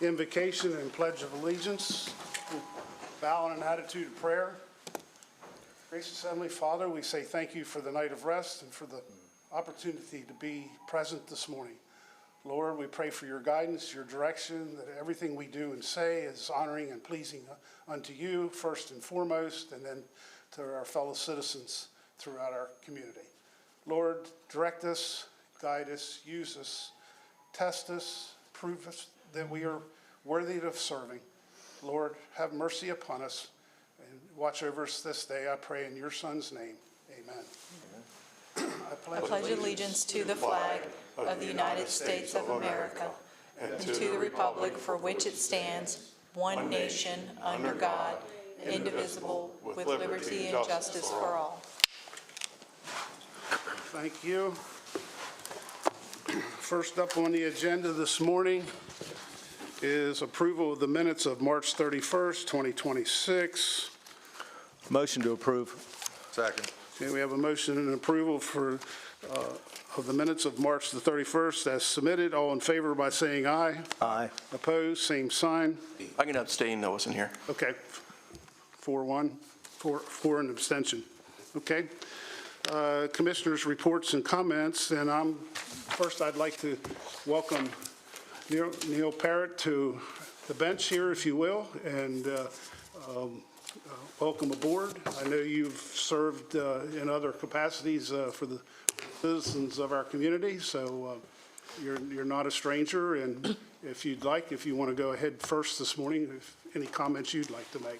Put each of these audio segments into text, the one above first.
Invocation and Pledge of Allegiance. Bow in an attitude of prayer. Gracious Heavenly Father, we say thank you for the night of rest and for the opportunity to be present this morning. Lord, we pray for your guidance, your direction, that everything we do and say is honoring and pleasing unto you first and foremost, and then to our fellow citizens throughout our community. Lord, direct us, guide us, use us, test us, prove us that we are worthy of serving. Lord, have mercy upon us and watch over us this day, I pray in your Son's name. Amen. I pledge allegiance to the flag of the United States of America and to the republic for which it stands, one nation, under God, indivisible, with liberty and justice for all. Thank you. First up on the agenda this morning is approval of the minutes of March 31st, 2026. Motion to approve. Second. Okay, we have a motion and approval for of the minutes of March the 31st as submitted. All in favor by saying aye. Aye. Opposed, same sign. I can abstain, I wasn't here. Okay. 4-1, 4 and abstention. Okay. Commissioners' reports and comments, and first I'd like to welcome Neil Parrott to the bench here, if you will, and welcome aboard. I know you've served in other capacities for the citizens of our community, so you're not a stranger, and if you want to go ahead first this morning, if any comments you'd like to make.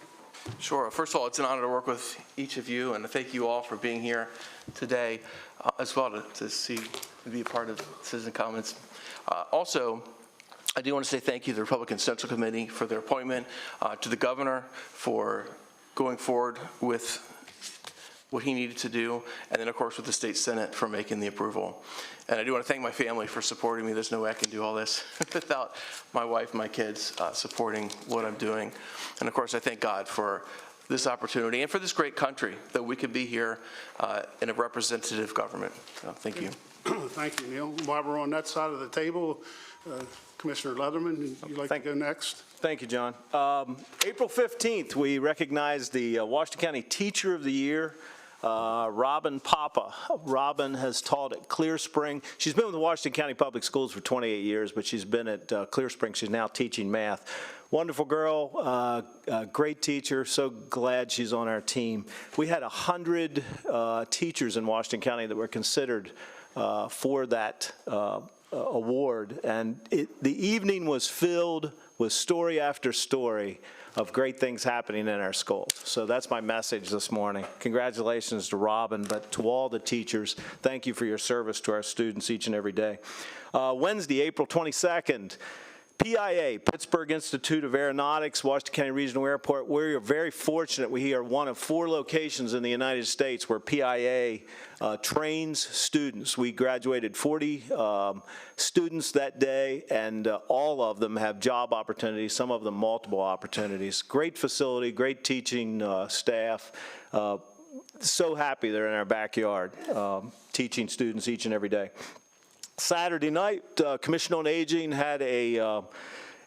Sure. First of all, it's an honor to work with each of you, and thank you all for being here today, as well to be a part of citizen comments. Also, I do want to say thank you to the Republican Central Committee for their appointment, to the governor for going forward with what he needed to do, and then of course with the state Senate for making the approval. And I do want to thank my family for supporting me. There's no way I can do all this without my wife, my kids supporting what I'm doing. And of course I thank God for this opportunity and for this great country that we could be here in a representative government. So thank you. Thank you, Neil. While we're on that side of the table, Commissioner Leatherman, you'd like to go next? Thank you, John. April 15th, we recognized the Washington County Teacher of the Year, Robin Papa. Robin has taught at Clear Spring. She's been with the Washington County Public Schools for 28 years, but she's been at Clear Spring. She's now teaching math. Wonderful girl, great teacher. So glad she's on our team. We had 100 teachers in Washington County that were considered for that award, and the evening was filled with story after story of great things happening in our schools. So that's my message this morning. Congratulations to Robin, but to all the teachers, thank you for your service to our students each and every day. Wednesday, April 22nd, PIA, Pittsburgh Institute of Aeronautics, Washington County Regional Airport. We're very fortunate. We are one of 4 locations in the United States where PIA trains students. We graduated 40 students that day, and all of them have job opportunities, some of them multiple opportunities. Great facility, great teaching staff. So happy they're in our backyard teaching students each and every day. Saturday night, Commission on Aging had a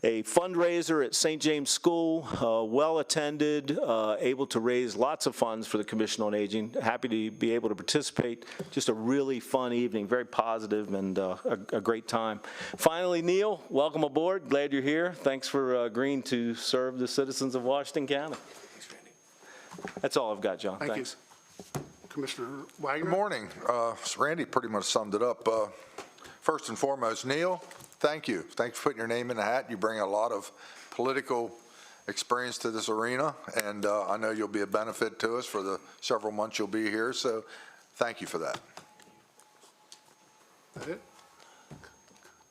fundraiser at St. James School, well attended, able to raise lots of funds for the Commission on Aging. Happy to be able to participate. Just a really fun evening, very positive, and a great time. Finally, Neil, welcome aboard. Glad you're here. Thanks for agreeing to serve the citizens of Washington County. Thanks, Randy. That's all I've got, John. Thanks. Commissioner Wagner. Good morning. Randy pretty much summed it up. First and foremost, Neil, thank you. Thanks for putting your name in the hat. You bring a lot of political experience to this arena, and I know you'll be a benefit to us for the several months you'll be here, so thank you for that. That it?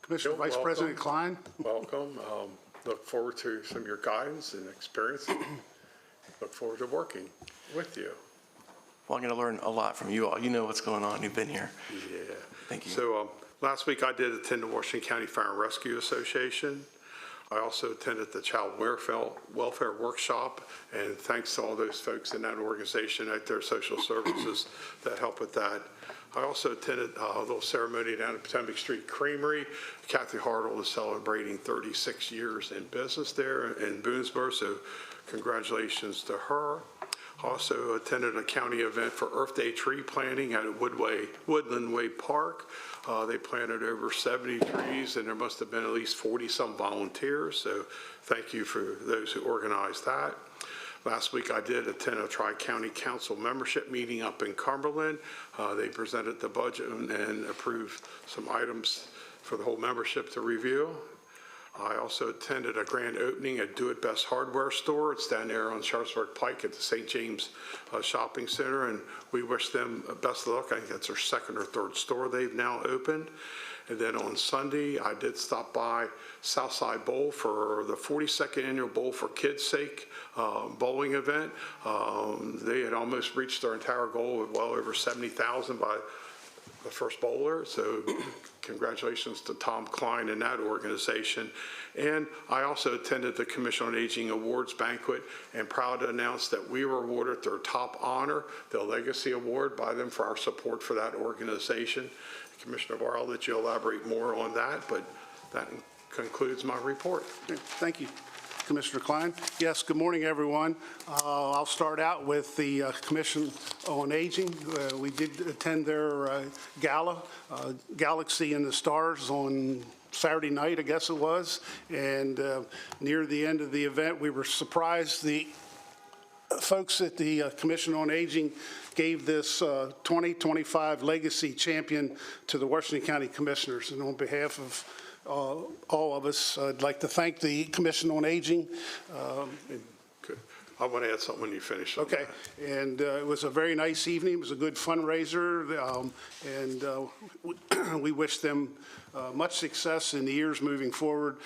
Commissioner Vice Welcome. President Klein. Welcome. Look forward to some of your guidance and experience. Look forward to working with you. Well, I'm going to learn a lot from you all. You know what's going on. You've been here. Yeah. Thank you. So last week I did attend the Washington County Fire and Rescue Association. I also attended the Child Welfare Workshop, and thanks to all those folks in that organization at their social services that help with that. I also attended a little ceremony down at Potomac Street Creamery. Kathy Hartle is celebrating 36 years in business there in Boonesboro, so congratulations to her. Also attended a county event for Earth Day tree planting at Woodland Way Park. They planted over 70 trees, and there must have been at least 40-some volunteers, so thank you for those who organized that. Last week, I did attend a Tri-County Council membership meeting up in Cumberland. They presented the budget and approved some items for the whole membership to review. I also attended a grand opening at Do It Best Hardware Store. It's down there on Sharpsburg Pike at the St. James Shopping Center, and we wish them best of luck. I think that's their second or third store they've now opened. And then on Sunday, I did stop by Southside Bowl for the 42nd Annual Bowl for Kids' Sake bowling event. They had almost reached their entire goal of well over 70,000 by the first bowler, so congratulations to Tom Klein and that organization. And I also attended the Commission on Aging Awards banquet and proud to announce that we were awarded their top honor, the Legacy Award, by them for our support for that organization. Commissioner Barr, I'll let you elaborate more on that, but that concludes my report. Thank you, Commissioner Klein. Yes, good morning, everyone. I'll start out with the Commission on Aging. We did attend their gala, Galaxy in the Stars, on Saturday night, I guess it was. And near the end of the event, we were surprised the folks at the Commission on Aging gave this 2025 Legacy Champion to the Washington County Commissioners. And on behalf of all of us, I'd like to thank the Commission on Aging. Good. I want to add something when you finish. Okay, and it was a very nice evening. It was a good fundraiser, and we wish them much success in the years moving forward.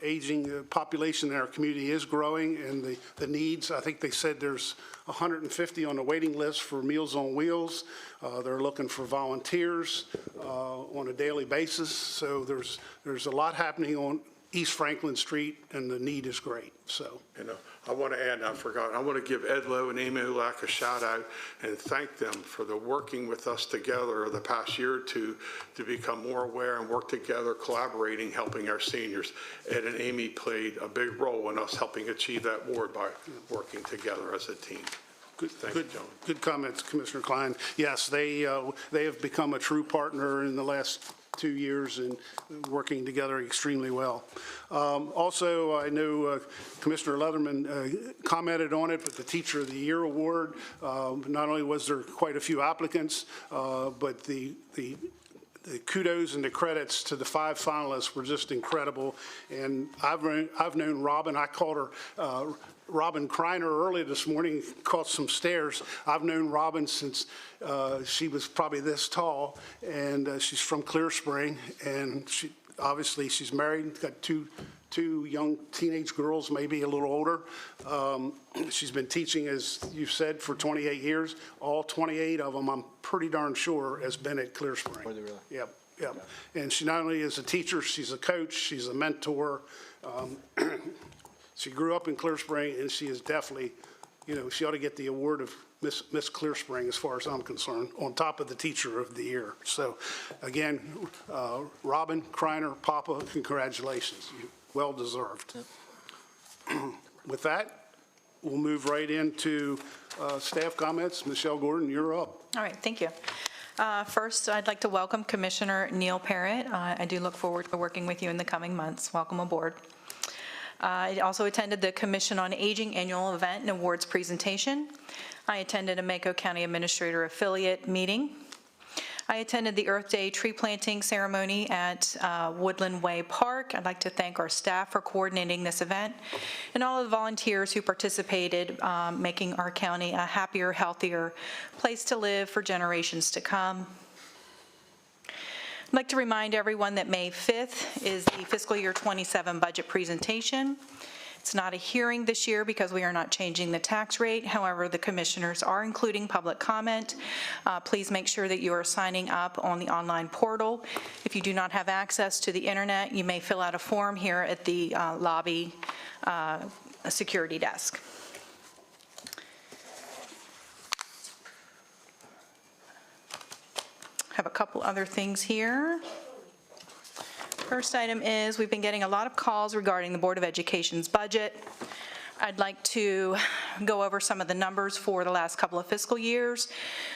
Aging population in our community is growing, and the needs, I think they said there's 150 on the waiting list for Meals on Wheels. They're looking for volunteers on a daily basis, so there's a lot happening on East Franklin Street, and the need is great, so. I want to add, I forgot, I want to give Ed Lowe and Amy Ulak a shout out and thank them for the working with us together the past year or two to become more aware and work together, collaborating, helping our seniors. Ed and Amy played a big role in us helping achieve that award by working together as a team. Thank you, gentlemen. Good comments, Commissioner Klein. Yes, they have become a true partner in the last 2 years and working together extremely well. Also, I know Commissioner Leatherman commented on it, but the Teacher of the Year Award, not only was there quite a few applicants, but the kudos and the credits to the 5 finalists were just incredible. And I've known Robin. I called her Robin Kreiner early this morning, caught some stairs. I've known Robin since she was probably this tall, and she's from Clear Spring, and she's married, got two young teenage girls, maybe a little older. She's been teaching, as you've said, for 28 years. All 28 of them, I'm pretty darn sure, has been at Clear Spring. Were they really? Yep. And she not only is a teacher, she's a coach, she's a mentor. She grew up in Clear Spring, and she is definitely, she ought to get the award of Miss Clear Spring, as far as I'm concerned, on top of the Teacher of the Year. So, again, Robin Kreiner, Papa, congratulations. Well deserved. With that, we'll move right into staff comments. Michelle Gordon, you're up. All right, thank you. First, I'd like to welcome Commissioner Neil Parrott. I do look forward to working with you in the coming months. Welcome aboard. I also attended the Commission on Aging annual event and awards presentation. I attended a Mako County Administrator Affiliate meeting. I attended the Earth Day tree planting ceremony at Woodland Way Park. I'd like to thank our staff for coordinating this event and all of the volunteers who participated, making our county a happier, healthier place to live for generations to come. I'd like to remind everyone that May 5th is the fiscal year 27 budget presentation. It's not a hearing this year because we are not changing the tax rate. However, the commissioners are including public comment. Please make sure that you are signing up on the online portal. If you do not have access to the internet, you may fill out a form here at the lobby security desk. have a couple other things here. First item is, we've been getting a lot of calls regarding the Board of Education's budget. I'd like to go over some of the numbers for the last couple of fiscal years.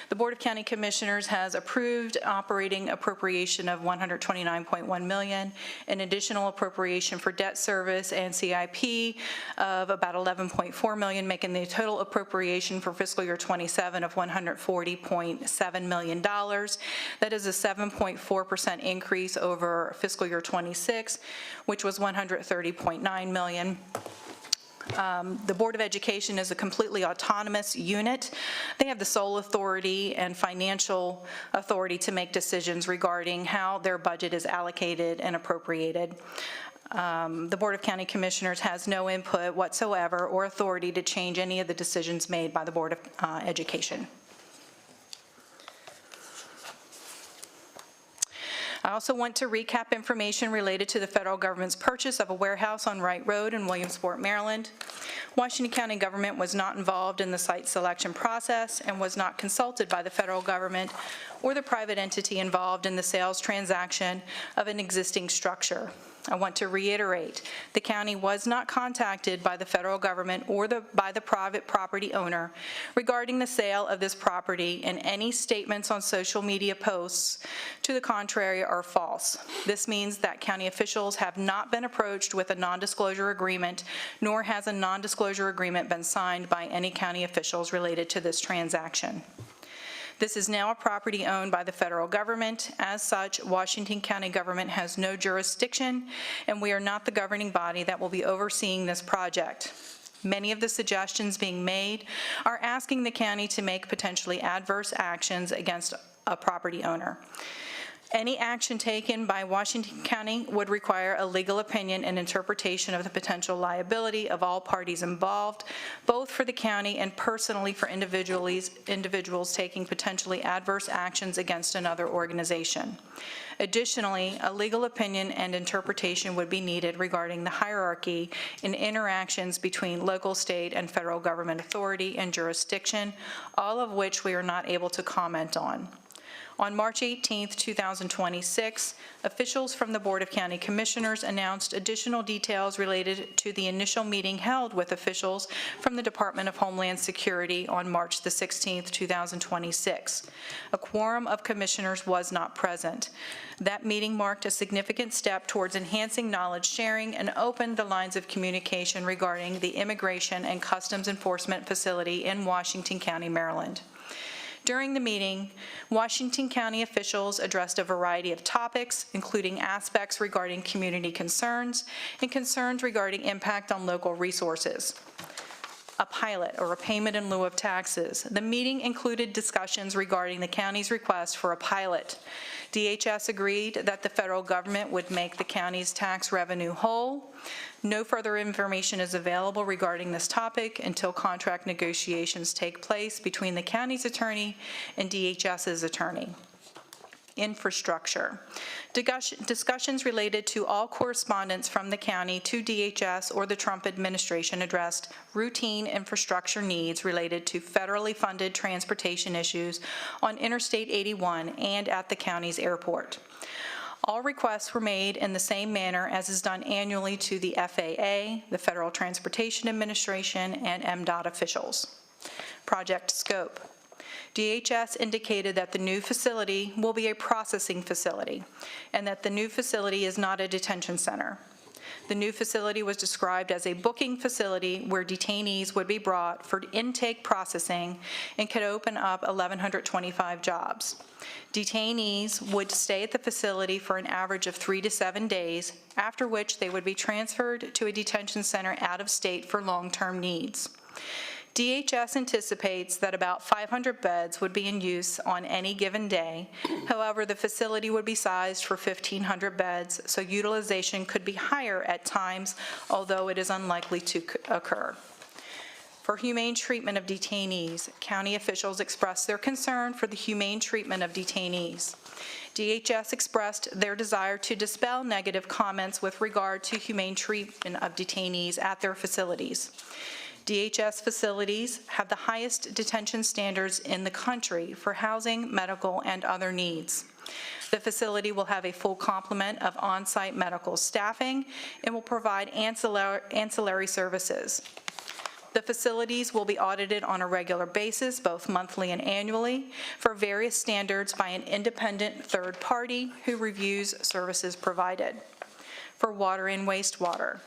The Board of County Commissioners has approved operating appropriation of $129.1 million, an additional appropriation for debt service and CIP of about $11.4 million, making the total appropriation for fiscal year 27 of $140.7 million. That is a 7.4% increase over fiscal year 26, which was $130.9 million. The Board of Education is a completely autonomous unit. They have the sole authority and financial authority to make decisions regarding how their budget is allocated and appropriated. The Board of County Commissioners has no input whatsoever or authority to change any of the decisions made by the Board of Education. I also want to recap information related to the federal government's purchase of a warehouse on Wright Road in Williamsport, Maryland. Washington County government was not involved in the site selection process and was not consulted by the federal government or the private entity involved in the sales transaction of an existing structure. I want to reiterate, the county was not contacted by the federal government or by the private property owner regarding the sale of this property, and any statements on social media posts to the contrary are false. This means that county officials have not been approached with a non-disclosure agreement, nor has a non-disclosure agreement been signed by any county officials related to this transaction. This is now a property owned by the federal government. As such, Washington County government has no jurisdiction, and we are not the governing body that will be overseeing this project. Many of the suggestions being made are asking the county to make potentially adverse actions against a property owner. Any action taken by Washington County would require a legal opinion and interpretation of the potential liability of all parties involved, both for the county and personally for individuals taking potentially adverse actions against another organization. Additionally, a legal opinion and interpretation would be needed regarding the hierarchy in interactions between local, state, and federal government authority and jurisdiction, all of which we are not able to comment on. On March 18, 2026, officials from the Board of County Commissioners announced additional details related to the initial meeting held with officials from the Department of Homeland Security on March 16, 2026. A quorum of commissioners was not present. That meeting marked a significant step towards enhancing knowledge sharing and opened the lines of communication regarding the Immigration and Customs Enforcement Facility in Washington County, Maryland. During the meeting, Washington County officials addressed a variety of topics, including aspects regarding community concerns and concerns regarding impact on local resources. A pilot or a payment in lieu of taxes. The meeting included discussions regarding the county's request for a pilot. DHS agreed that the federal government would make the county's tax revenue whole. No further information is available regarding this topic until contract negotiations take place between the county's attorney and DHS's attorney. Infrastructure. Discussions related to all correspondence from the county to DHS or the Trump administration addressed routine infrastructure needs related to federally funded transportation issues on Interstate 81 and at the county's airport. All requests were made in the same manner as is done annually to the FAA, the Federal Transportation Administration, and MDOT officials. Project scope. DHS indicated that the new facility will be a processing facility and that the new facility is not a detention center. The new facility was described as a booking facility where detainees would be brought for intake processing and could open up 1,125 jobs. Detainees would stay at the facility for an average of 3 to 7 days, after which they would be transferred to a detention center out of state for long-term needs. DHS anticipates that about 500 beds would be in use on any given day. However, the facility would be sized for 1,500 beds, so utilization could be higher at times, although it is unlikely to occur. For humane treatment of detainees, county officials expressed their concern for the humane treatment of detainees. DHS expressed their desire to dispel negative comments with regard to humane treatment of detainees at their facilities. DHS facilities have the highest detention standards in the country for housing, medical, and other needs. The facility will have a full complement of on-site medical staffing and will provide ancillary services. The facilities will be audited on a regular basis, both monthly and annually, for various standards by an independent third party who reviews services provided. For water and wastewater,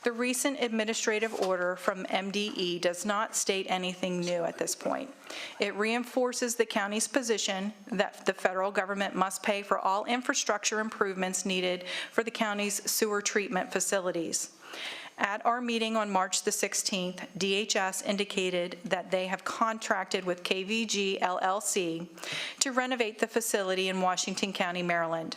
the recent administrative order from MDE does not state anything new at this point. It reinforces the county's position that the federal government must pay for all infrastructure improvements needed for the county's sewer treatment facilities. At our meeting on March the 16th, DHS indicated that they have contracted with KVG LLC to renovate the facility in Washington County, Maryland.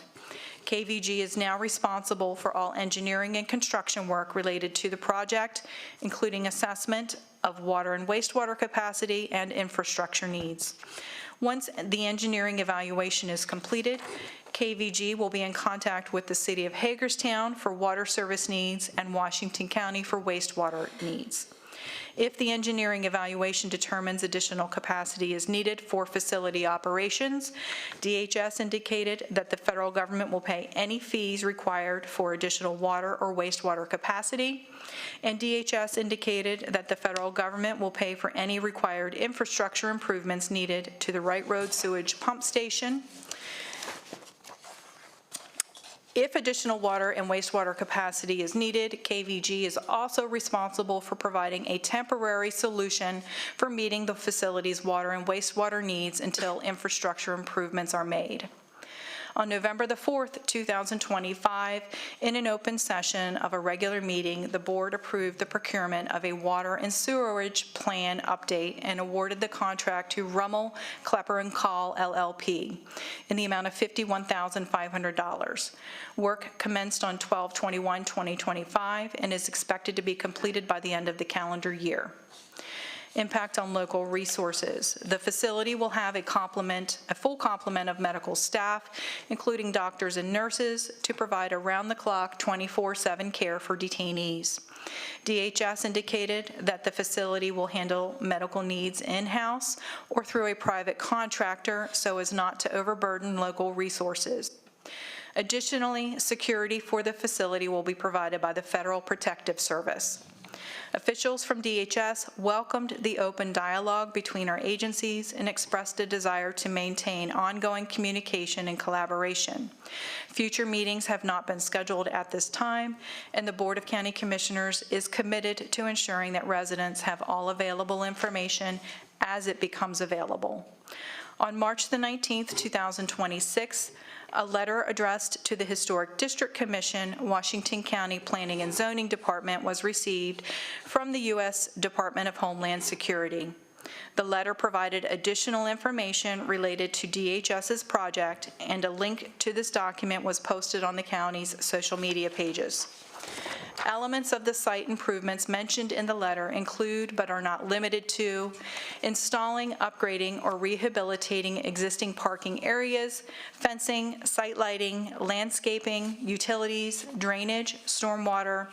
KVG is now responsible for all engineering and construction work related to the project, including assessment of water and wastewater capacity and infrastructure needs. Once the engineering evaluation is completed, KVG will be in contact with the City of Hagerstown for water service needs and Washington County for wastewater needs. If the engineering evaluation determines additional capacity is needed for facility operations, DHS indicated that the federal government will pay any fees required for additional water or wastewater capacity, and DHS indicated that the federal government will pay for any required infrastructure improvements needed to the Wright Road Sewage Pump Station. If additional water and wastewater capacity is needed, KVG is also responsible for providing a temporary solution for meeting the facility's water and wastewater needs until infrastructure improvements are made. On November the 4th, 2025, in an open session of a regular meeting, the board approved the procurement of a water and sewerage plan update and awarded the contract to Rummel, Klepper & Call LLP in the amount of $51,500. Work commenced on 12/21/2025 and is expected to be completed by the end of the calendar year. Impact on local resources. The facility will have a full complement of medical staff, including doctors and nurses, to provide around-the-clock 24/7 care for detainees. DHS indicated that the facility will handle medical needs in-house or through a private contractor so as not to overburden local resources. Additionally, security for the facility will be provided by the Federal Protective Service. Officials from DHS welcomed the open dialogue between our agencies and expressed a desire to maintain ongoing communication and collaboration. Future meetings have not been scheduled at this time, and the Board of County Commissioners is committed to ensuring that residents have all available information as it becomes available. On March the 19th, 2026, a letter addressed to the Historic District Commission, Washington County Planning and Zoning Department was received from the U.S. Department of Homeland Security. The letter provided additional information related to DHS's project, and a link to this document was posted on the county's social media pages. Elements of the site improvements mentioned in the letter include, but are not limited to, installing, upgrading, or rehabilitating existing parking areas, fencing, site lighting, landscaping, utilities, drainage, stormwater,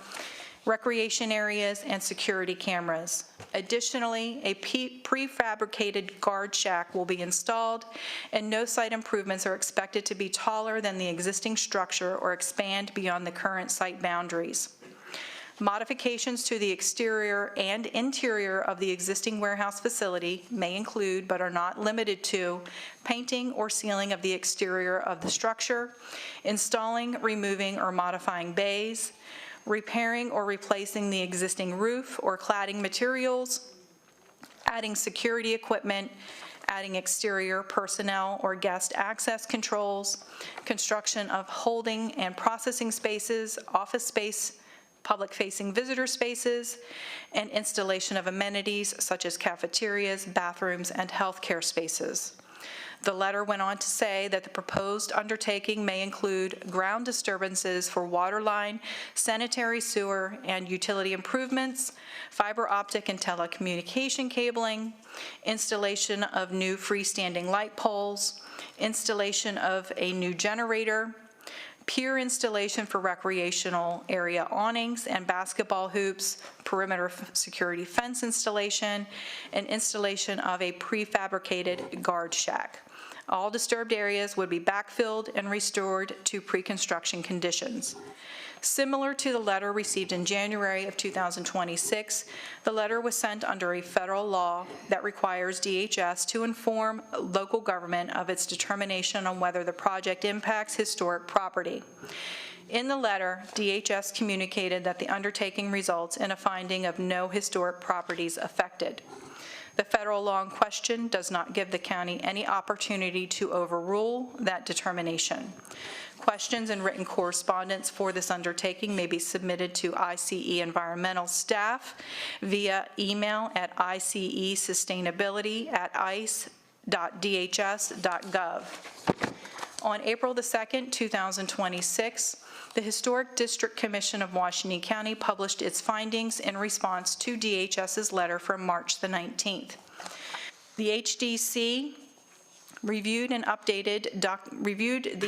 recreation areas, and security cameras. Additionally, a prefabricated guard shack will be installed, and no site improvements are expected to be taller than the existing structure or expand beyond the current site boundaries. Modifications to the exterior and interior of the existing warehouse facility may include, but are not limited to, painting or sealing of the exterior of the structure, installing, removing, or modifying bays, repairing or replacing the existing roof or cladding materials, adding security equipment, adding exterior personnel or guest access controls, construction of holding and processing spaces, office space, public-facing visitor spaces, and installation of amenities such as cafeterias, bathrooms, and healthcare spaces. The letter went on to say that the proposed undertaking may include ground disturbances for water line, sanitary sewer, and utility improvements, fiber optic and telecommunication cabling, installation of new freestanding light poles, installation of a new generator, pier installation for recreational area awnings and basketball hoops, perimeter security fence installation, and installation of a prefabricated guard shack. All disturbed areas would be backfilled and restored to pre-construction conditions. Similar to the letter received in January of 2026, the letter was sent under a federal law that requires DHS to inform local government of its determination on whether the project impacts historic property. In the letter, DHS communicated that the undertaking results in a finding of no historic properties affected. The federal law in question does not give the county any opportunity to overrule that determination. Questions and written correspondence for this undertaking may be submitted to ICE environmental staff via email at icesustainability@ice.dhs.gov. On April the 2nd, 2026, the Historic District Commission of Washington County published its findings in response to DHS's letter from March the 19th. The HDC reviewed the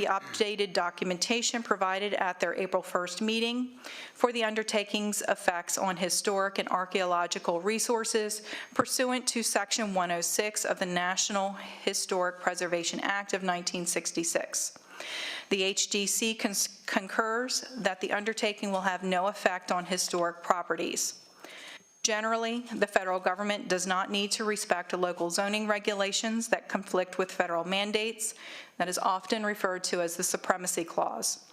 updated documentation provided at their April 1st meeting for the undertaking's effects on historic and archaeological resources pursuant to Section 106 of the National Historic Preservation Act of 1966. The HDC concurs that the undertaking will have no effect on historic properties. Generally, the federal government does not need to respect local zoning regulations that conflict with federal mandates. That is often referred to as the Supremacy Clause.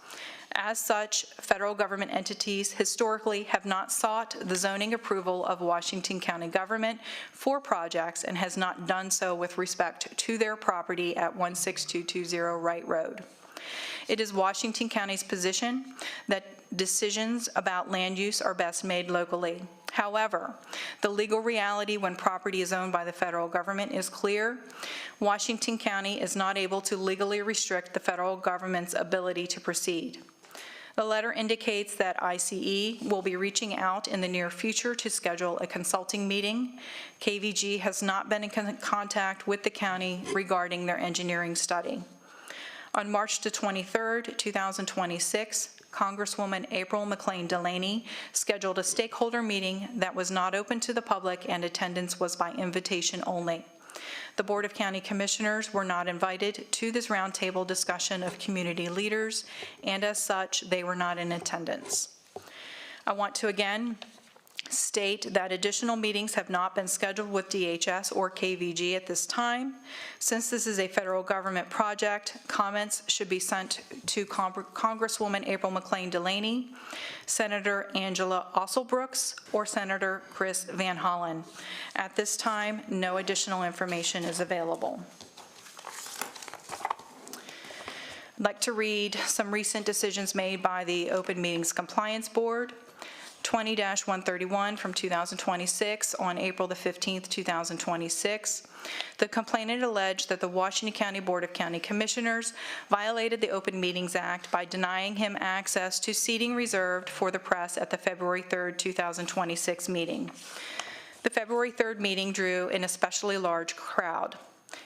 As such, federal government entities historically have not sought the zoning approval of Washington County government for projects and has not done so with respect to their property at 16220 Wright Road. It is Washington County's position that decisions about land use are best made locally. However, the legal reality when property is owned by the federal government is clear. Washington County is not able to legally restrict the federal government's ability to proceed. The letter indicates that ICE will be reaching out in the near future to schedule a consulting meeting. KVG has not been in contact with the county regarding their engineering study. On March the 23rd, 2026, Congresswoman April McClain Delaney scheduled a stakeholder meeting that was not open to the public and attendance was by invitation only. The Board of County Commissioners were not invited to this roundtable discussion of community leaders, and as such, they were not in attendance. I want to again state that additional meetings have not been scheduled with DHS or KVG at this time. Since this is a federal government project, comments should be sent to Congresswoman April McClain Delaney, Senator Angela Osselbrooks, or Senator Chris Van Hollen. At this time, no additional information is available. I'd like to read some recent decisions made by the Open Meetings Compliance Board. 20-131 from 2026 on April the 15th, 2026. The complainant alleged that the Washington County Board of County Commissioners violated the Open Meetings Act by denying him access to seating reserved for the press at the February 3rd, 2026 meeting. The February 3rd meeting drew an especially large crowd.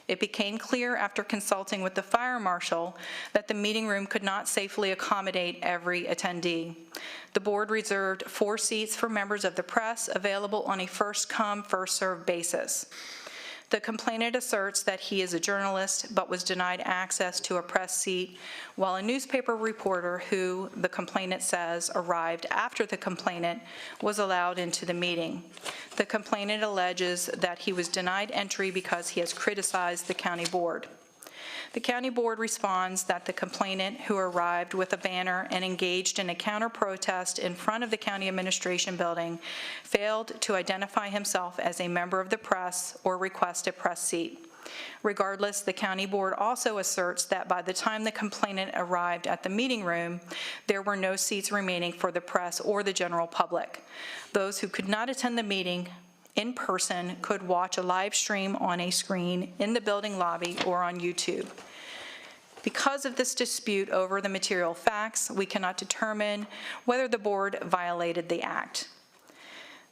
It became clear after consulting with the fire marshal that the meeting room could not safely accommodate every attendee. The board reserved 4 seats for members of the press available on a first-come, first-served basis. The complainant asserts that he is a journalist but was denied access to a press seat, while a newspaper reporter who, the complainant says, arrived after the complainant was allowed into the meeting. The complainant alleges that he was denied entry because he has criticized the county board. The county board responds that the complainant, who arrived with a banner and engaged in a counter-protest in front of the county administration building, failed to identify himself as a member of the press or request a press seat. Regardless, the county board also asserts that by the time the complainant arrived at the meeting room, there were no seats remaining for the press or the general public. Those who could not attend the meeting in person could watch a live stream on a screen in the building lobby or on YouTube. Because of this dispute over the material facts, we cannot determine whether the board violated the act.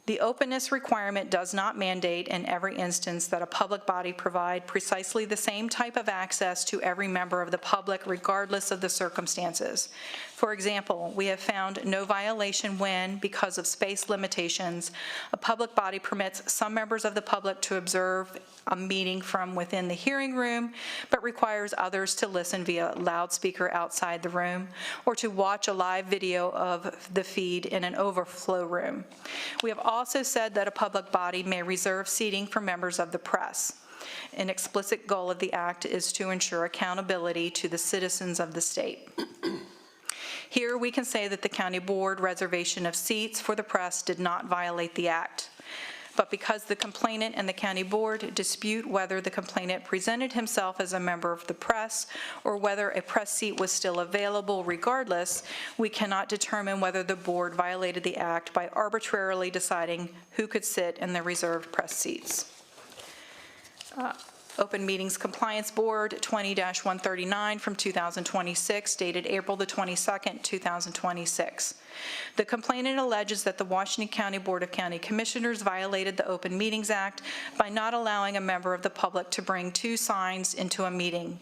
The openness requirement does not mandate in every instance that a public body provide precisely the same type of access to every member of the public regardless of the circumstances. For example, we have found no violation when, because of space limitations, a public body permits some members of the public to observe a meeting from within the hearing room, but requires others to listen via loudspeaker outside the room, or to watch a live video of the feed in an overflow room. We have also said that a public body may reserve seating for members of the press. An explicit goal of the act is to ensure accountability to the citizens of the state. Here, we can say that the county board reservation of seats for the press did not violate the act. But because the complainant and the county board dispute whether the complainant presented himself as a member of the press or whether a press seat was still available regardless, we cannot determine whether the board violated the act by arbitrarily deciding who could sit in the reserved press seats. Open Meetings Compliance Board 20-139 from 2026, dated April the 22nd, 2026. The complainant alleges that the Washington County Board of County Commissioners violated the Open Meetings Act by not allowing a member of the public to bring 2 signs into a meeting.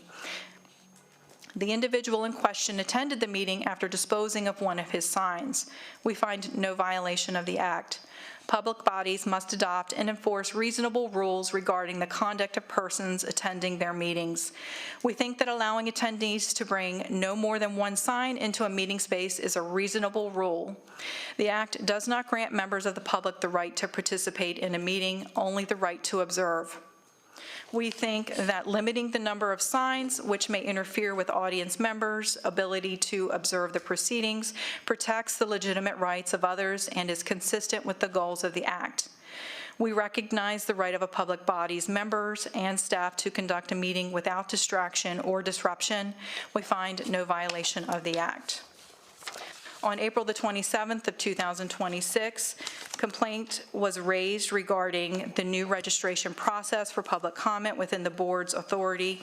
The individual in question attended the meeting after disposing of one of his signs. We find no violation of the act. Public bodies must adopt and enforce reasonable rules regarding the conduct of persons attending their meetings. We think that allowing attendees to bring no more than 1 sign into a meeting space is a reasonable rule. The act does not grant members of the public the right to participate in a meeting, only the right to observe. We think that limiting the number of signs, which may interfere with audience members' ability to observe the proceedings, protects the legitimate rights of others and is consistent with the goals of the act. We recognize the right of a public body's members and staff to conduct a meeting without distraction or disruption. We find no violation of the act. On April the 27th of 2026, complaint was raised regarding the new registration process for public comment within the board's authority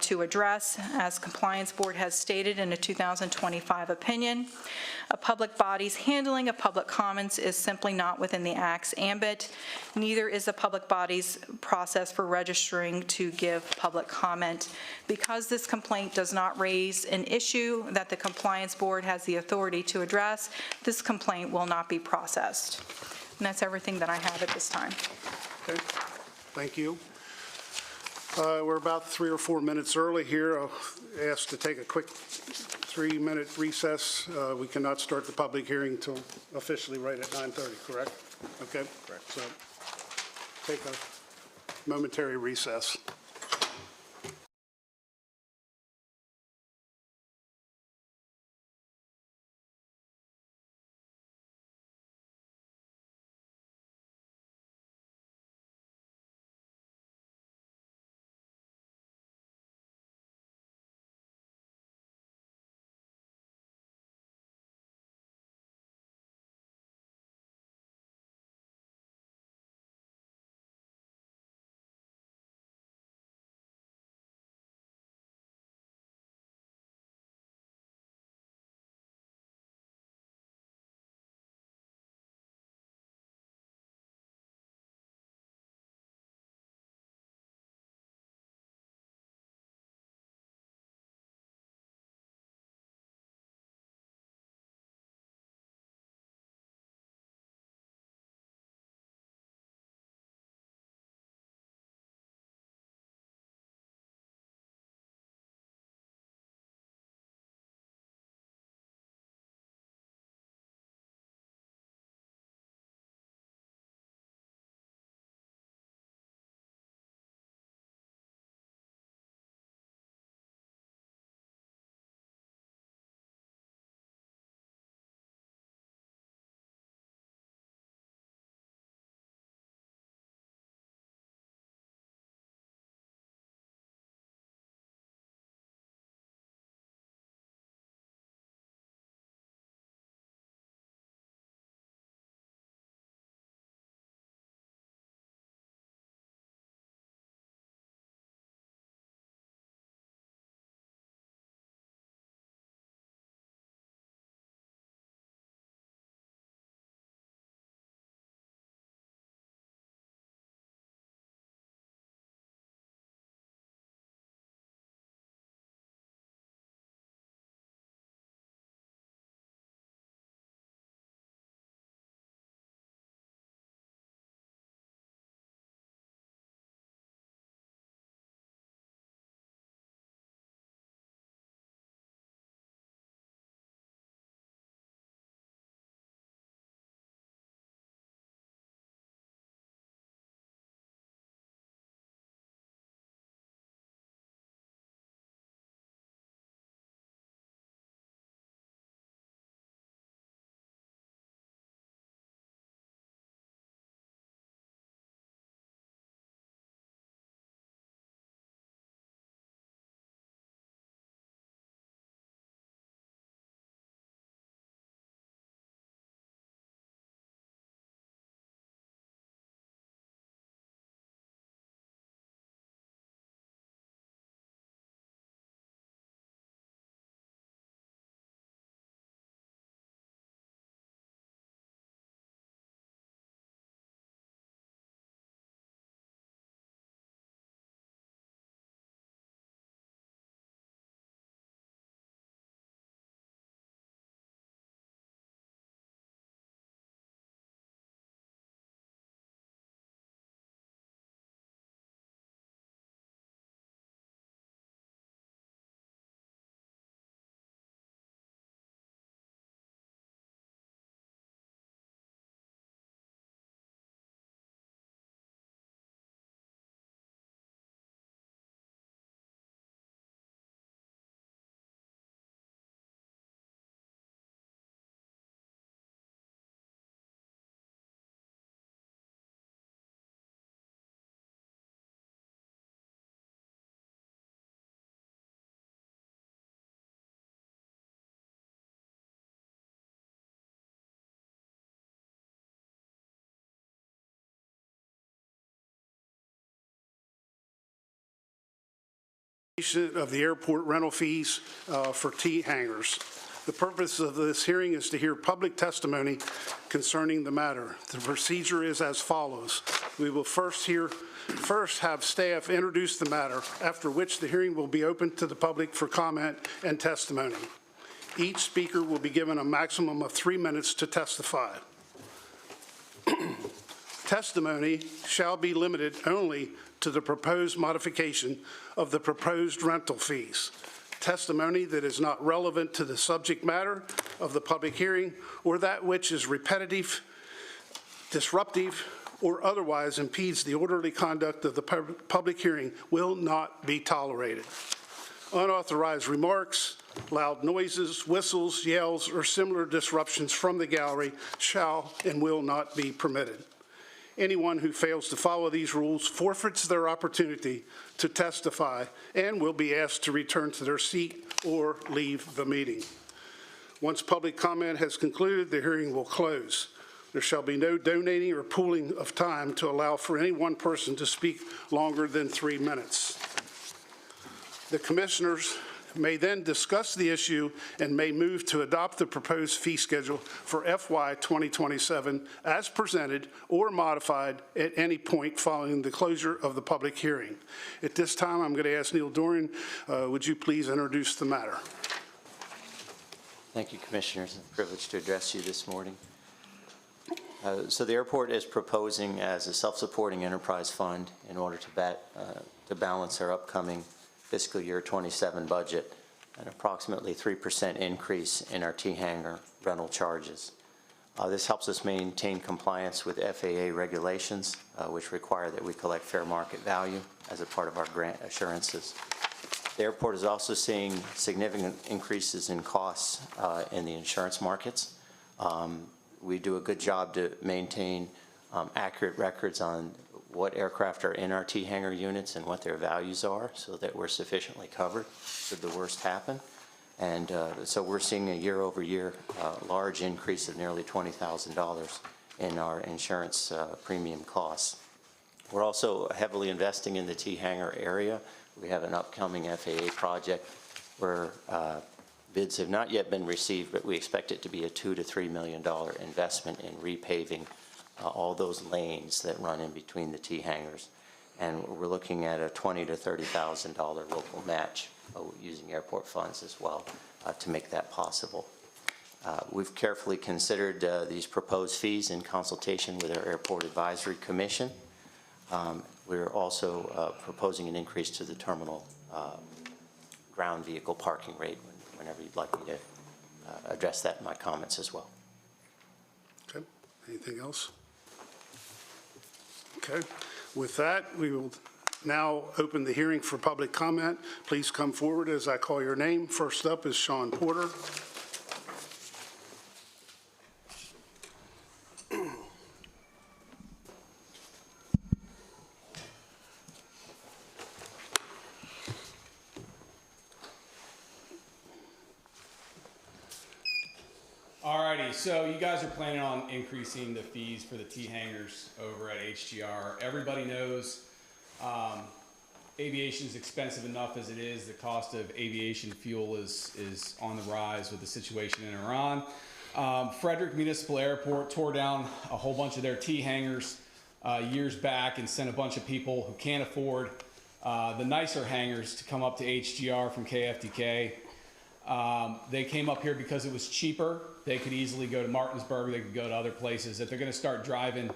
to address, as Compliance Board has stated in a 2025 opinion. A public body's handling of public comments is simply not within the Act's ambit. Neither is the public body's process for registering to give public comment. Because this complaint does not raise an issue that the Compliance Board has the authority to address, this complaint will not be processed. And that's everything that I have at this time. Okay, thank you. We're about 3 or 4 minutes early here. I'll ask to take a quick 3-minute recess. We cannot start the public hearing until officially right at 9:30, correct? Okay. Correct. So take a momentary recess. of the airport rental fees for T hangars. The purpose of this hearing is to hear public testimony concerning the matter. The procedure is as follows. We will first have staff introduce the matter, after which the hearing will be open to the public for comment and testimony. Each speaker will be given a maximum of 3 minutes to testify. Testimony shall be limited only to the proposed modification of the proposed rental fees. Testimony that is not relevant to the subject matter of the public hearing or that which is repetitive, disruptive, or otherwise impedes the orderly conduct of the public hearing will not be tolerated. Unauthorized remarks, loud noises, whistles, yells, or similar disruptions from the gallery shall and will not be permitted. Anyone who fails to follow these rules forfeits their opportunity to testify and will be asked to return to their seat or leave the meeting. Once public comment has concluded, the hearing will close. There shall be no donating or pooling of time to allow for any one person to speak longer than 3 minutes. The commissioners may then discuss the issue and may move to adopt the proposed fee schedule for FY 2027 as presented or modified at any point following the closure of the public hearing. At this time, I'm going to ask Neil Dorian, would you please introduce the matter? Thank you, Commissioners. It's a privilege to address you this morning. So the airport is proposing as a self-supporting enterprise fund in order to balance our upcoming fiscal year 27 budget, an approximately 3% increase in our T-hangar rental charges. This helps us maintain compliance with FAA regulations, which require that we collect fair market value as a part of our grant assurances. The airport is also seeing significant increases in costs in the insurance markets. We do a good job to maintain accurate records on what aircraft are in our T-hangar units and what their values are so that we're sufficiently covered should the worst happen. And so we're seeing a year-over-year large increase of nearly $20,000 in our insurance premium costs. We're also heavily investing in the T-hangar area. We have an upcoming FAA project where bids have not yet been received, but we expect it to be a $2 to $3 million investment in repaving all those lanes that run in between the T-hangars. And we're looking at a $20,000 to $30,000 local match using airport funds as well to make that possible. We've carefully considered these proposed fees in consultation with our Airport Advisory Commission. We're also proposing an increase to the terminal ground vehicle parking rate whenever you'd like me to address that in my comments as well. Okay. Anything else? Okay. With that, we will now open the hearing for public comment. Please come forward as I call your name. First up is Sean Porter. Alrighty, so you guys are planning on increasing the fees for the T-hangars over at HGR. Everybody knows aviation is expensive enough as it is. The cost of aviation fuel is on the rise with the situation in Iran. Frederick Municipal Airport tore down a whole bunch of their T-hangars years back and sent a bunch of people who can't afford the nicer hangars to come up to HGR from KFDK. They came up here because it was cheaper. They could easily go to Martinsburg. They could go to other places. If they're going to start driving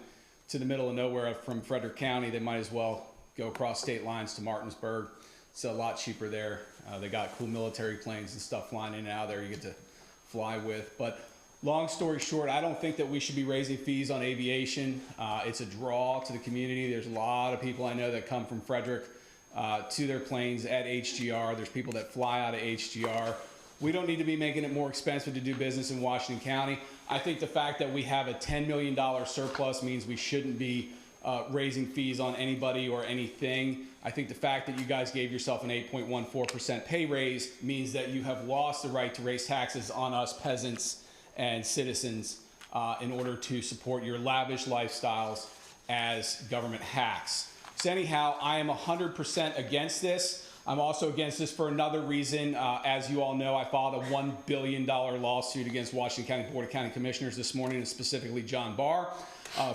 to the middle of nowhere from Frederick County, they might as well go across state lines to Martinsburg. It's a lot cheaper there. They got cool military planes and stuff flying in and out of there you get to fly with. But long story short, I don't think that we should be raising fees on aviation. It's a draw to the community. There's a lot of people I know that come from Frederick to their planes at HGR. There's people that fly out of HGR. We don't need to be making it more expensive to do business in Washington County. I think the fact that we have a $10 million surplus means we shouldn't be raising fees on anybody or anything. I think the fact that you guys gave yourself an 8.14% pay raise means that you have lost the right to raise taxes on us peasants and citizens in order to support your lavish lifestyles as government hacks. So anyhow, I am 100% against this. I'm also against this for another reason. As you all know, I filed a $1 billion lawsuit against Washington County Board of County Commissioners this morning, and specifically John Barr,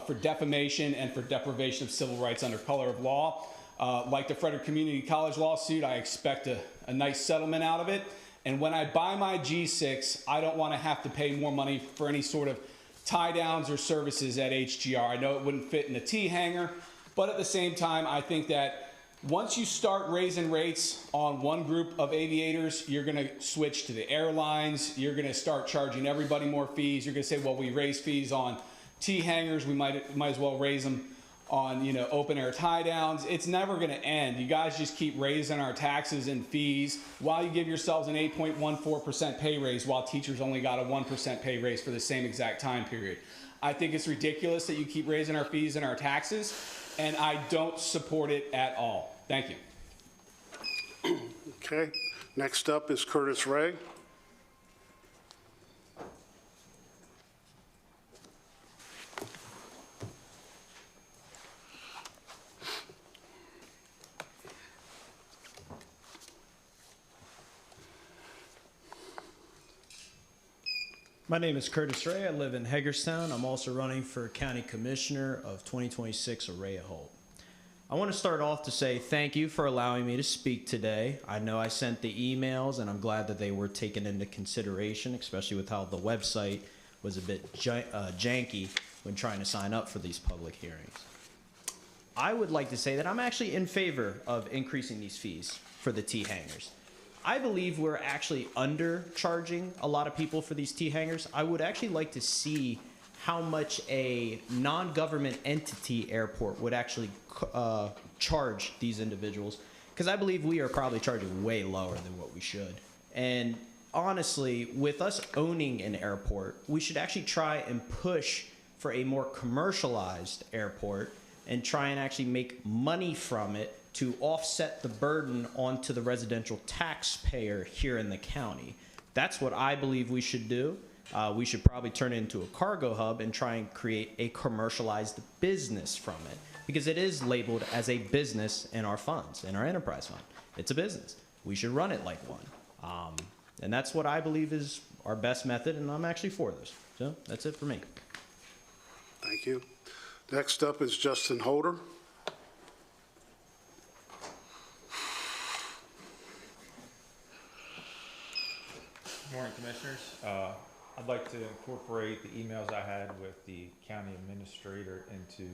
for defamation and for deprivation of civil rights under color of law. Like the Frederick Community College lawsuit, I expect a nice settlement out of it. And when I buy my G6, I don't want to have to pay more money for any sort of tie downs or services at HGR. I know it wouldn't fit in a T hanger, but at the same time, I think that once you start raising rates on one group of aviators, you're going to switch to the airlines. You're going to start charging everybody more fees. You're going to say, well, we raise fees on T hangers. We might as well raise them on, open air tie downs. It's never going to end. You guys just keep raising our taxes and fees while you give yourselves an 8.14% pay raise, while teachers only got a 1% pay raise for the same exact time period. I think it's ridiculous that you keep raising our fees and our taxes, and I don't support it at all. Thank you. Okay. Next up is Curtis Ray. My name is Curtis Ray. I live in Hagerstown. I'm also running for County Commissioner of 2026 Araya Holt. I want to start off to say thank you for allowing me to speak today. I know I sent the emails, and I'm glad that they were taken into consideration, especially with how the website was a bit janky when trying to sign up for these public hearings. I would like to say that I'm actually in favor of increasing these fees for the T hangers. I believe we're actually undercharging a lot of people for these T hangers. I would actually like to see how much a non-government entity airport would actually charge these individuals, because I believe we are probably charging way lower than what we should. And honestly, with us owning an airport, we should actually try and push for a more commercialized airport and try and actually make money from it to offset the burden onto the residential taxpayer here in the county. That's what I believe we should do. We should probably turn it into a cargo hub and try and create a commercialized business from it, because it is labeled as a business in our funds, in our enterprise fund. It's a business. We should run it like one. And that's what I believe is our best method, and I'm actually for this. So that's it for me. Thank you. Next up is Justin Holder. Good morning, Commissioners. I'd like to incorporate the emails I had with the county administrator into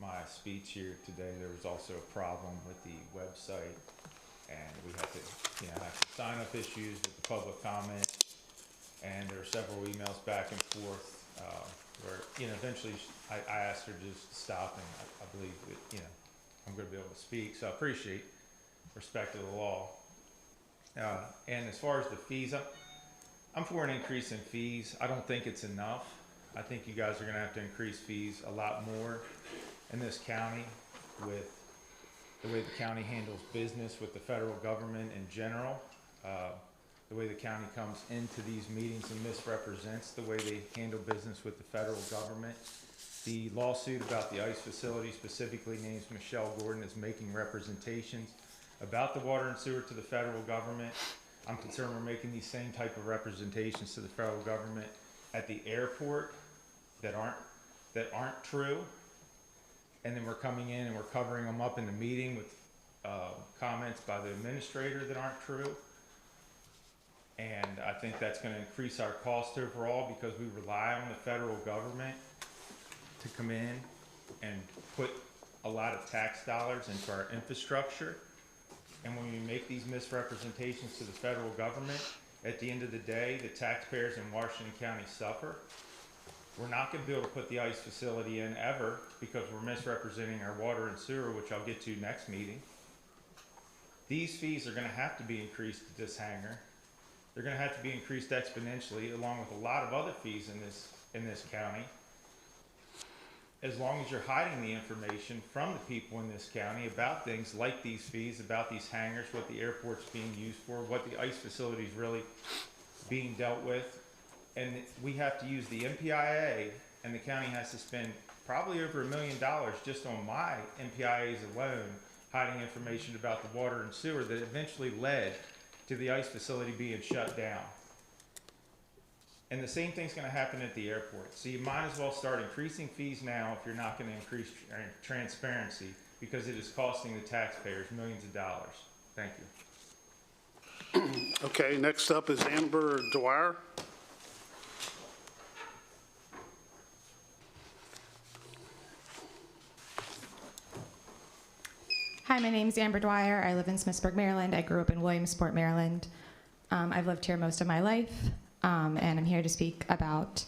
my speech here today. There was also a problem with the website, and we had to, have some sign-up issues with the public comment, and there were several emails back and forth where, eventually I asked her just to stop, and I believe that, I'm going to be able to speak. So I appreciate respect to the law. And as far as the fees, I'm for an increase in fees. I don't think it's enough. I think you guys are going to have to increase fees a lot more in this county with the way the county handles business with the federal government in general. The way the county comes into these meetings and misrepresents the way they handle business with the federal government. The lawsuit about the ICE facility specifically names Michelle Gordon as making representations about the water and sewer to the federal government. I'm concerned we're making these same type of representations to the federal government at the airport that aren't true. And then we're coming in and we're covering them up in the meeting with comments by the administrator that aren't true. And I think that's going to increase our cost overall, because we rely on the federal government to come in and put a lot of tax dollars into our infrastructure. And when we make these misrepresentations to the federal government, at the end of the day, the taxpayers in Washington County suffer. We're not going to be able to put the ICE facility in ever because we're misrepresenting our water and sewer, which I'll get to next meeting. These fees are going to have to be increased at this hangar. They're going to have to be increased exponentially, along with a lot of other fees in this county. As long as you're hiding the information from the people in this county about things like these fees, about these hangars, what the airport's being used for, what the ICE facility is really being dealt with. And we have to use the MPIA, and the county has to spend probably over $1 million just on my MPIAs alone hiding information about the water and sewer that eventually led to the ICE facility being shut down. And the same thing's gonna happen at the airport. So you might as well start increasing fees now if you're not gonna increase transparency, because it is costing the taxpayers millions of dollars. Thank you. Okay, next up is Amber Dwyer. Hi, my name's Amber Dwyer. I live in Smithsburg, Maryland. I grew up in Williamsport, Maryland. I've lived here most of my life, and I'm here to speak about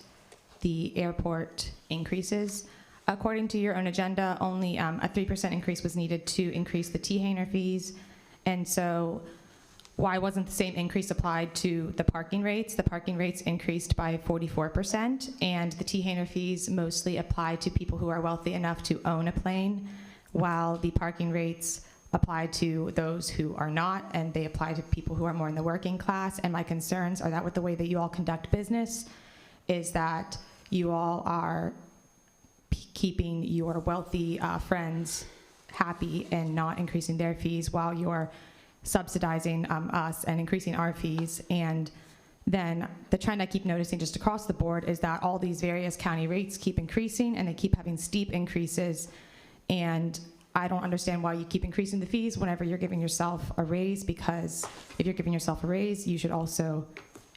the airport increases. According to your own agenda, only a 3% increase was needed to increase the T-hanger fees, and so why wasn't the same increase applied to the parking rates? The parking rates increased by 44%, and the T-hanger fees mostly apply to people who are wealthy enough to own a plane, while the parking rates apply to those who are not, and they apply to people who are more in the working class. And my concerns are that with the way that you all conduct business is that you all are keeping your wealthy friends happy and not increasing their fees while you're subsidizing us and increasing our fees. And then the trend I keep noticing just across the board is that all these various county rates keep increasing, and they keep having steep increases. And I don't understand why you keep increasing the fees whenever you're giving yourself a raise, because if you're giving yourself a raise, you should also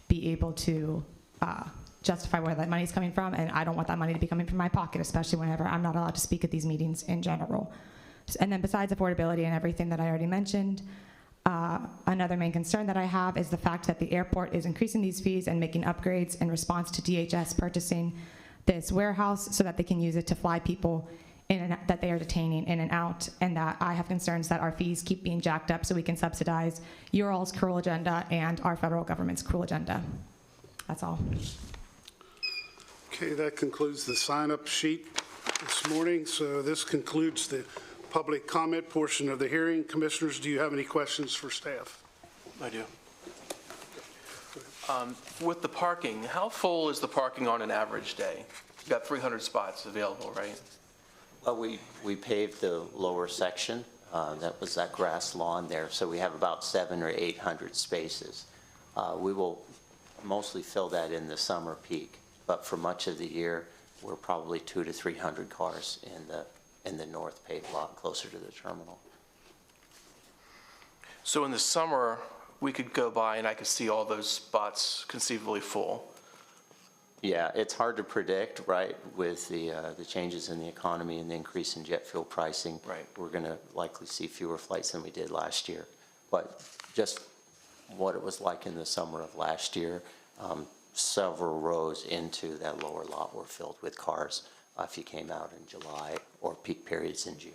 be able to justify where that money is coming from, and I don't want that money to be coming from my pocket, especially whenever I'm not allowed to speak at these meetings in general. And then besides affordability and everything that I already mentioned, another main concern that I have is the fact that the airport is increasing these fees and making upgrades in response to DHS purchasing this warehouse so that they can use it to fly people in and that they are detaining in and out, and that I have concerns that our fees keep being jacked up so we can subsidize your all's cruel agenda and our federal government's cruel agenda. That's all. Okay, that concludes the sign-up sheet this morning. So this concludes the public comment portion of the hearing. Commissioners, do you have any questions for staff? I do. With the parking, how full is the parking on an average day? You've got 300 spots available, right? Well, we paved the lower section. That was that grass lawn there. So we have about 700 or 800 spaces. We will mostly fill that in the summer peak, but for much of the year, we're probably 200 to 300 cars in the north paved lot closer to the terminal. So in the summer, we could go by and I could see all those spots conceivably full. Yeah, it's hard to predict, right, with the changes in the economy and the increase in jet fuel pricing. Right. We're going to likely see fewer flights than we did last year. But just what it was like in the summer of last year, several rows into that lower lot were filled with cars if you came out in July or peak periods in June.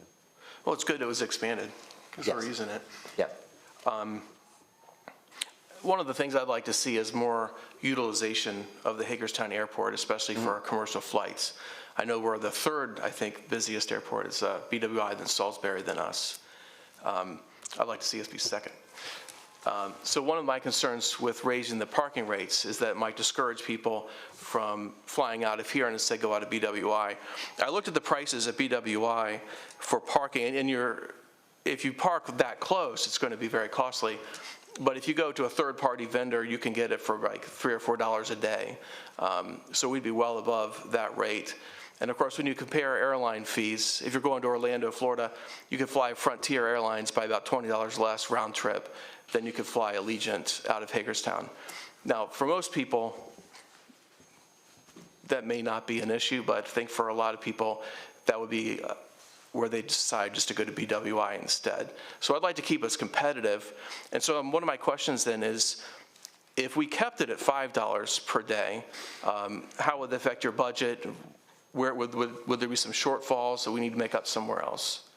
Well, it's good it was expanded because Yes. we're using it. Yep. One of the things I'd like to see is more utilization of the Hagerstown Airport, especially for our commercial flights. I know we're the third, I think, busiest airport is BWI, then Salisbury, then us. I'd like to see us be second. So one of my concerns with raising the parking rates is that it might discourage people from flying out of here and instead go out of BWI. I looked at the prices at BWI for parking, and if you park that close, it's going to be very costly. But if you go to a third-party vendor, you can get it for like $3 or $4 a day. So we'd be well above that rate. And of course, when you compare airline fees, if you're going to Orlando, Florida, you can fly Frontier Airlines by about $20 less round trip than you could fly Allegiant out of Hagerstown. Now, for most people, that may not be an issue, but I think for a lot of people, that would be where they decide just to go to BWI instead. So I'd like to keep us competitive. And so one of my questions then is, if we kept it at $5 per day, how would that affect your budget? Where would there be some shortfalls that we need to make up somewhere else?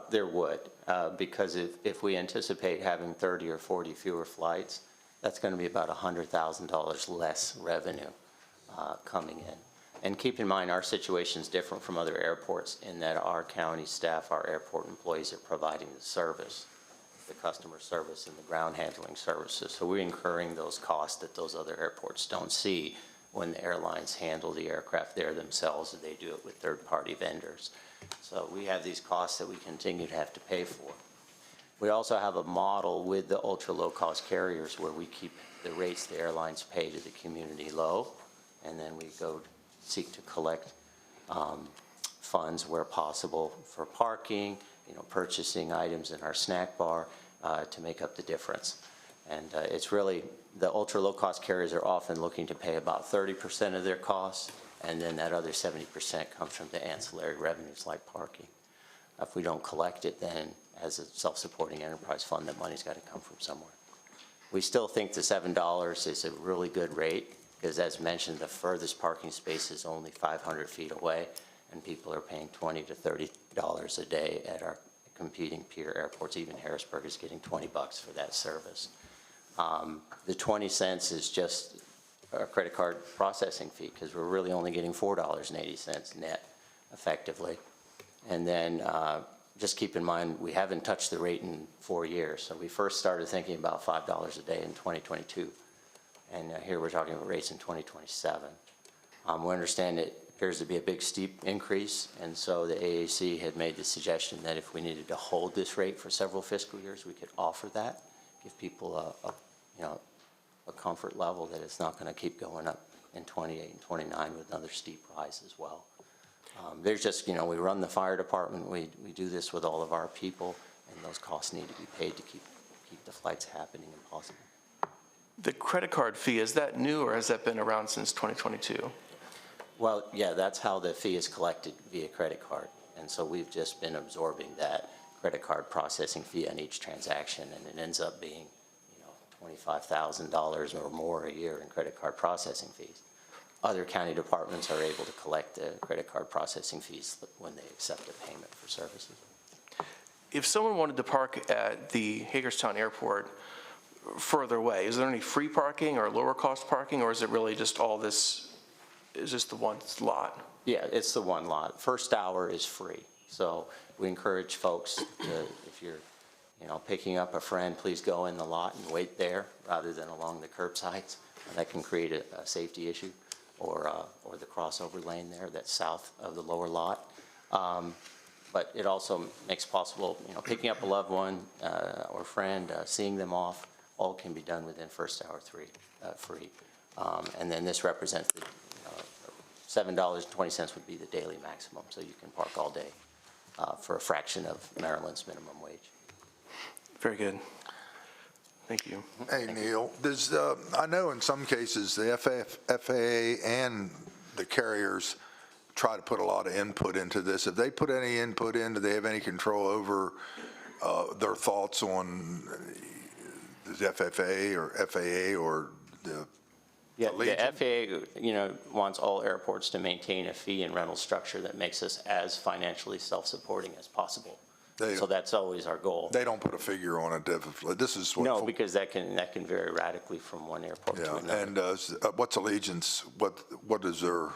There would, because if we anticipate having 30 or 40 fewer flights, that's going to be about $100,000 less revenue coming in. And keep in mind, our situation is different from other airports in that our county staff, our airport employees are providing the service, the customer service and the ground handling services. So we're incurring those costs that those other airports don't see when the airlines handle the aircraft there themselves, and they do it with third-party vendors. So we have these costs that we continue to have to pay for. We also have a model with the ultra-low-cost carriers where we keep the rates the airlines pay to the community low, and then we go seek to collect funds where possible for parking, purchasing items in our snack bar to make up the difference. And it's really, the ultra-low-cost carriers are often looking to pay about 30% of their costs, and then that other 70% comes from the ancillary revenues like parking. If we don't collect it, then as a self-supporting enterprise fund, that money's got to come from somewhere. We still think the $7 is a really good rate, because as mentioned, the furthest parking space is only 500 feet away, and people are paying $20 to $30 a day at our competing peer airports. Even Harrisburg is getting $20 for that service. The 20 cents is just a credit card processing fee, because we're really only getting $4.80 net effectively. And then just keep in mind, we haven't touched the rate in 4 years. So we first started thinking about $5 a day in 2022. And here we're talking about rates in 2027. We understand it appears to be a big steep increase, and so the AAC had made the suggestion that if we needed to hold this rate for several fiscal years, we could offer that, give people a comfort level that it's not going to keep going up in 28 and 29 with another steep rise as well. There's just, we run the fire department, we do this with all of our people, and those costs need to be paid to keep the flights happening and possible. The credit card fee, is that new or has that been around since 2022? Well, yeah, that's how the fee is collected via credit card. And so we've just been absorbing that credit card processing fee on each transaction, and it ends up being, $25,000 or more a year in credit card processing fees. Other county departments are able to collect the credit card processing fees when they accept a payment for services. If someone wanted to park at the Hagerstown Airport further away, is there any free parking or lower cost parking, or is it really just all this, is just the one lot? Yeah, it's the one lot. First hour is free. So we encourage folks to, if you're picking up a friend, please go in the lot and wait there rather than along the curbsides. That can create a safety issue, or the crossover lane there that's south of the lower lot. But it also makes possible, picking up a loved one or friend, seeing them off, all can be done within first hour free. And then this represents the, $7.20 would be the daily maximum, so you can park all day for a fraction of Maryland's minimum wage. Very good. Thank you. Hey, Neil, I know in some cases the FAA and the carriers try to put a lot of input into this. If they put any input in, do they have any control over their thoughts on the FFA or FAA or the Yeah, Allegiant? the FAA, wants all airports to maintain a fee and rental structure that makes us as financially self-supporting as possible. So that's always our goal. They don't put a figure on it. This is what. No, because that can vary radically from one airport to another. And what's Allegiance? What is they're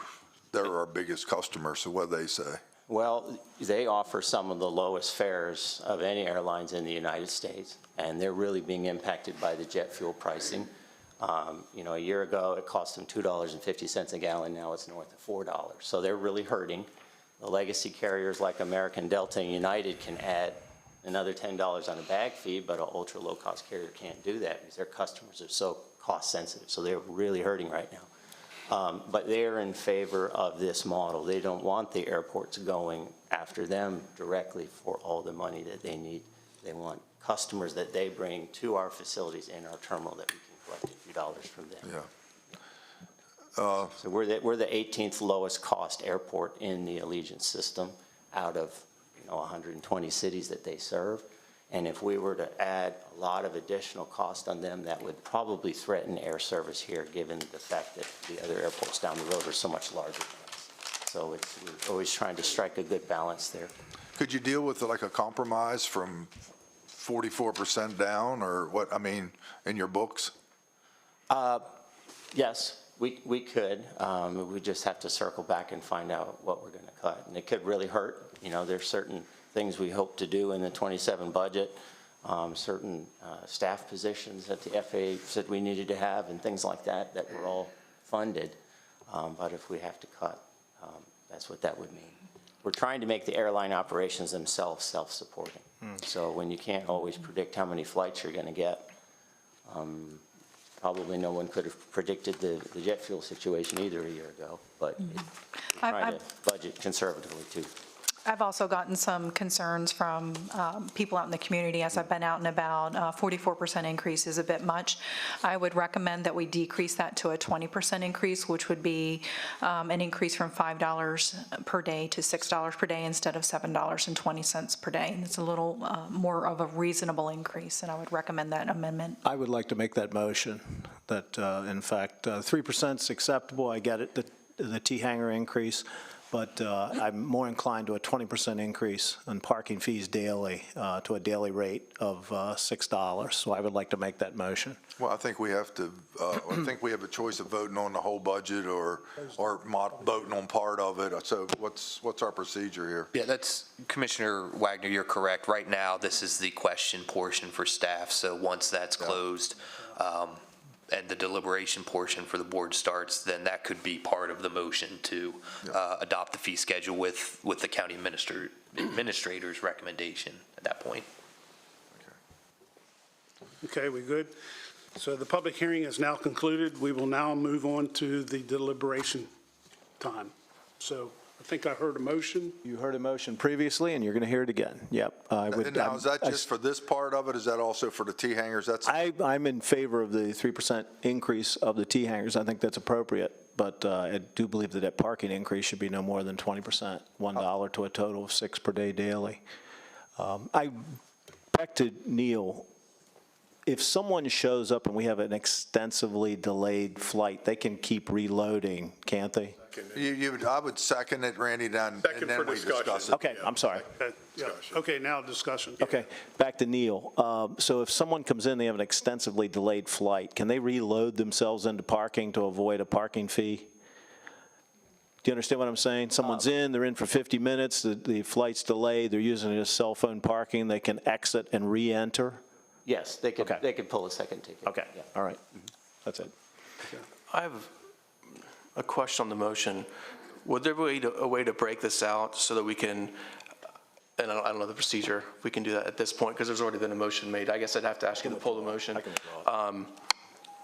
our biggest customer? So what do they say? Well, they offer some of the lowest fares of any airlines in the United States, and they're really being impacted by the jet fuel pricing. A year ago, it cost them $2.50 a gallon. Now it's north of $4. So they're really hurting. The legacy carriers like American, Delta, and United can add another $10 on a bag fee, but an ultra-low-cost carrier can't do that because their customers are so cost-sensitive. So they're really hurting right now. But they're in favor of this model. They don't want the airports going after them directly for all the money that they need. They want customers that they bring to our facilities in our terminal that we can collect a few dollars from them. Yeah. So we're the 18th lowest cost airport in the Allegiant system out of 120 cities that they serve. And if we were to add a lot of additional cost on them, that would probably threaten air service here, given the fact that the other airports down the road are so much larger than us. So we're always trying to strike a good balance there. Could you deal with like a compromise from 44% down, or what? I mean, in your books? Yes. We could. We just have to circle back and find out what we're going to cut. And it could really hurt. There's certain things we hope to do in the 27 budget, certain staff positions that the FAA said we needed to have and things like that were all funded. But if we have to cut, that's what that would mean. we're trying to make the airline operations themselves self-supporting. So when you can't always predict how many flights you're going to get, probably no one could have predicted the jet fuel situation either a year ago, but we're trying to budget conservatively too. I've also gotten some concerns from people out in the community as I've been out and about. 44% increase is a bit much. I would recommend that we decrease that to a 20% increase, which would be an increase from $5 per day to $6 per day instead of $7.20 per day. And it's a little more of a reasonable increase, and I would recommend that amendment. I would like to make that motion that, in fact, 3% is acceptable. I get it, the T-hanger increase. But I'm more inclined to a 20% increase on parking fees daily to a daily rate of $6. So I would like to make that motion. Well, I think we have to, I think we have a choice of voting on the whole budget or voting on part of it. So what's our procedure here? Yeah, that's, Commissioner Wagner, you're correct. Right now, this is the question portion for staff. So once that's closed, and the deliberation portion for the board starts, then that could be part of the motion to adopt the fee schedule with the county administrator's recommendation at that point. Okay, we good? So the public hearing is now concluded. We will now move on to the deliberation time. So I think I heard a motion. You heard a motion previously, and you're going to hear it again. Yep. Now, is that just for this part of it? Is that also for the T-hangers? I'm in favor of the 3% increase of the T-hangers. I think that's appropriate, but I do believe that parking increase should be no more than 20%, $1 to a total of $6 per day daily. Back to Neil. If someone shows up and we have an extensively delayed flight, they can keep reloading, can't they? I would second it, Randy, and then we discuss it. Okay, I'm sorry. Okay, now discussion. Okay, back to Neil. So if someone comes in, they have an extensively delayed flight, can they reload themselves into parking to avoid a parking fee? Do you understand what I'm saying? Someone's in, they're in for 50 minutes, the flight's delayed, they're using a cell phone parking, they can exit and re-enter? Yes, they could pull a second ticket. Okay, Yeah. all right, that's it. I have a question on the motion. Would there be a way to break this out so that we can, and I don't know the procedure, we can do that at this point because there's already been a motion made. I guess I'd have to ask you to pull the motion.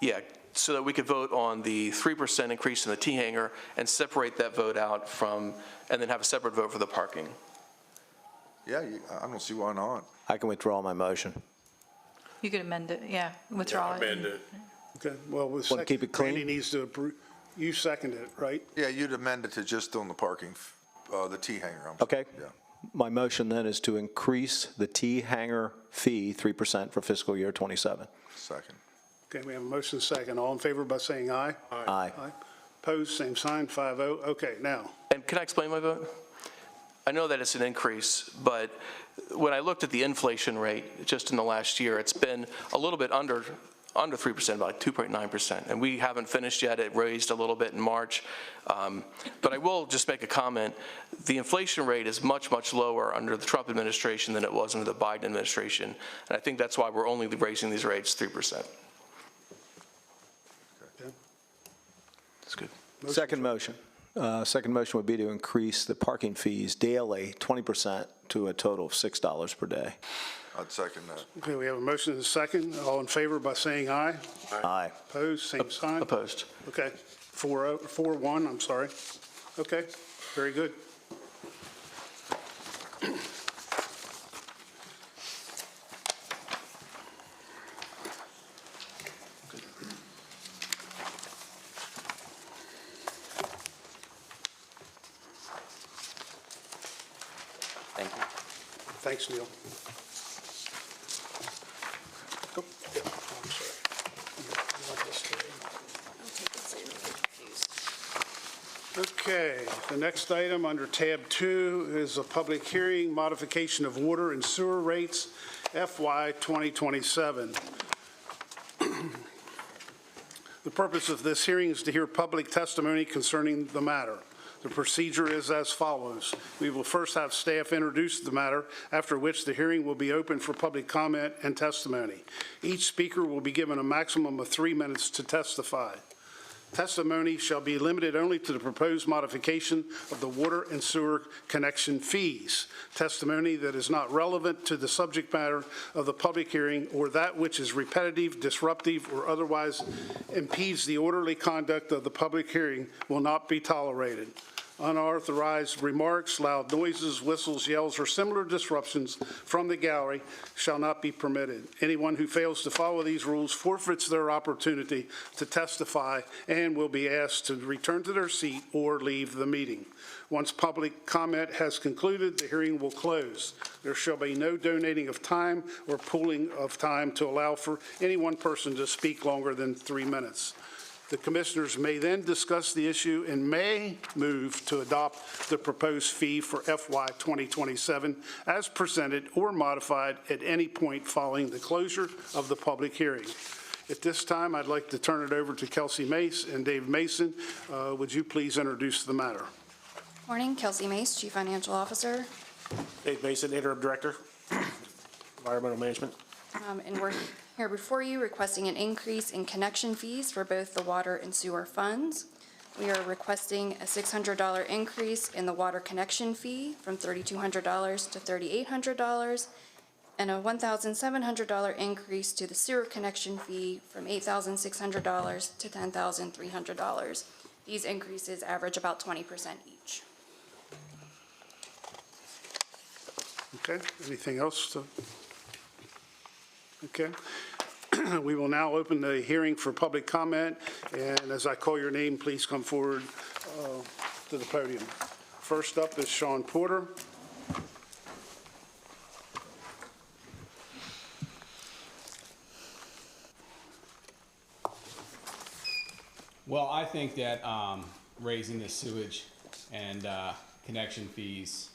Yeah, so that we could vote on the 3% increase in the T-hanger and separate that vote out from, and then have a separate vote for the parking. Yeah, I don't see why not. I can withdraw my motion. You could amend it, yeah, withdraw it. Amend it. Okay, well, with Want to keep it clean? Randy needs to approve. You seconded it, right? Yeah, you'd amend it to just on the parking, the T-hanger. Okay. Yeah. My motion then is to increase the T-hanger fee 3% for fiscal year '27. Second. Okay, we have a motion second. All in favor by saying aye? Aye. Opposed, same sign, 5-0. Okay, now, And can I explain my vote? I know that it's an increase, but when I looked at the inflation rate just in the last year, it's been a little bit under 3%, about 2.9%. And we haven't finished yet. It raised a little bit in March. But I will just make a comment. The inflation rate is much, much lower under the Trump administration than it was under the Biden administration. And I think that's why we're only raising these rates 3%. That's good. Second motion. Second motion would be to increase the parking fees daily 20% to a total of $6 per day. I'd second that. okay, we have a motion and a second. All in favor by saying aye? Aye. Opposed, same sign? Opposed. Okay, 4-1, I'm sorry. Okay, very good. Thank you. Thanks, Neil. Oh, yeah, I'm sorry. Okay, the next item under tab 2 is a public hearing, modification of water and sewer rates, FY 2027. The purpose of this hearing is to hear public testimony concerning the matter. The procedure is as follows. We will first have staff introduce the matter, after which the hearing will be open for public comment and testimony. Each speaker will be given a maximum of 3 minutes to testify. Testimony shall be limited only to the proposed modification of the water and sewer connection fees. Testimony that is not relevant to the subject matter of the public hearing or that which is repetitive, disruptive, or otherwise impedes the orderly conduct of the public hearing will not be tolerated. Unauthorized remarks, loud noises, whistles, yells, or similar disruptions from the gallery shall not be permitted. Anyone who fails to follow these rules forfeits their opportunity to testify and will be asked to return to their seat or leave the meeting. Once public comment has concluded, the hearing will close. There shall be no donating of time or pooling of time to allow for any one person to speak longer than 3 minutes. The commissioners may then discuss the issue and may move to adopt the proposed fee for FY 2027 as presented or modified at any point following the closure of the public hearing. At this time, I'd like to turn it over to Kelsey Mace and Dave Mason. Would you please introduce the matter? Morning, Kelsey Mace, Chief Financial Officer. Dave Mason, Interim Director, Environmental Management. And we're here before you requesting an increase in connection fees for both the water and sewer funds. We are requesting a $600 increase in the water connection fee from $3,200 to $3,800 and a $1,700 increase to the sewer connection fee from $8,600 to $10,300. These increases average about 20% each. Okay, anything else? Okay. We will now open the hearing for public comment, and as I call your name, please come forward to the podium. First up is Sean Porter. Well, I think that raising the sewage and connection fees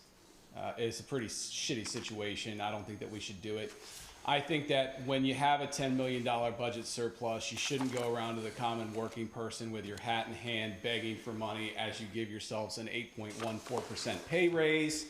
is a pretty shitty situation. I don't think that we should do it. I think that when you have a $10 million budget surplus, you shouldn't go around to the common working person with your hat in hand begging for money as you give yourselves an 8.14% pay raise.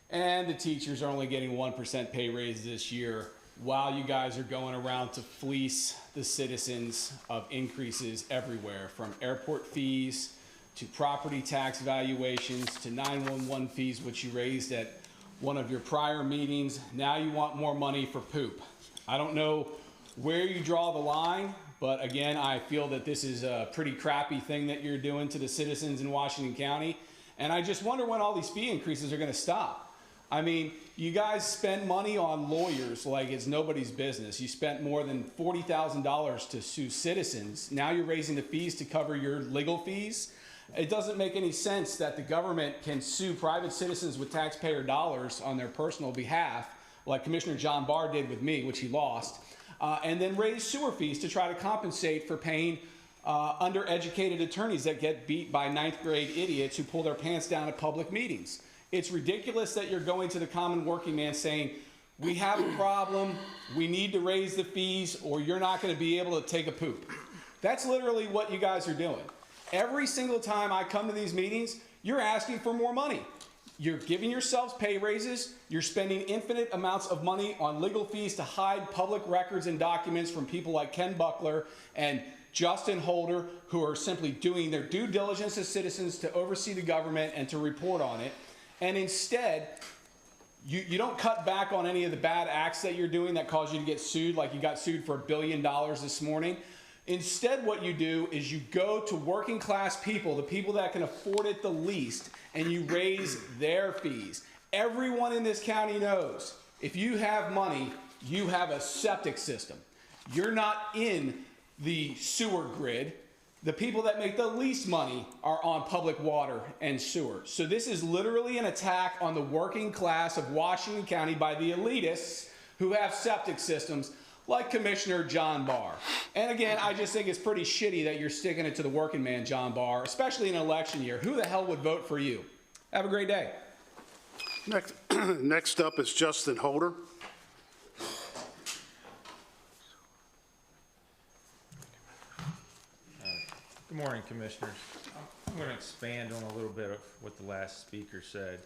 And the teachers are only getting 1% pay raise this year while you guys are going around to fleece the citizens of increases everywhere, from airport fees to property tax valuations to 911 fees, which you raised at one of your prior meetings. Now you want more money for poop. I don't know where you draw the line, but again, I feel that this is a pretty crappy thing that you're doing to the citizens in Washington County. And I just wonder when all these fee increases are gonna stop. I mean, you guys spend money on lawyers like it's nobody's business. You spent more than $40,000 to sue citizens. Now you're raising the fees to cover your legal fees. It doesn't make any sense that the government can sue private citizens with taxpayer dollars on their personal behalf, like Commissioner John Barr did with me, which he lost, and then raise sewer fees to try to compensate for paying undereducated attorneys that get beat by 9th grade idiots who pull their pants down at public meetings. It's ridiculous that you're going to the common working man saying, we have a problem, we need to raise the fees, or you're not going to be able to take a poop. That's literally what you guys are doing. Every single time I come to these meetings, you're asking for more money. You're giving yourselves pay raises. You're spending infinite amounts of money on legal fees to hide public records and documents from people like Ken Buckler and Justin Holder, who are simply doing their due diligence as citizens to oversee the government and to report on it. And instead, you don't cut back on any of the bad acts that you're doing that cause you to get sued, like you got sued for $1 billion this morning. Instead, what you do is you go to working class people, the people that can afford it the least, and you raise their fees. Everyone in this county knows if you have money, you have a septic system. You're not in the sewer grid. The people that make the least money are on public water and sewer. So this is literally an attack on the working class of Washington County by the elitists who have septic systems, like Commissioner John Barr. And again, I just think it's pretty shitty that you're sticking it to the working man, John Barr, especially in an election year. Who the hell would vote for you? Have a great day. Next up is Justin Holder. Good morning, Commissioners. I'm going to expand on a little bit of what the last speaker said.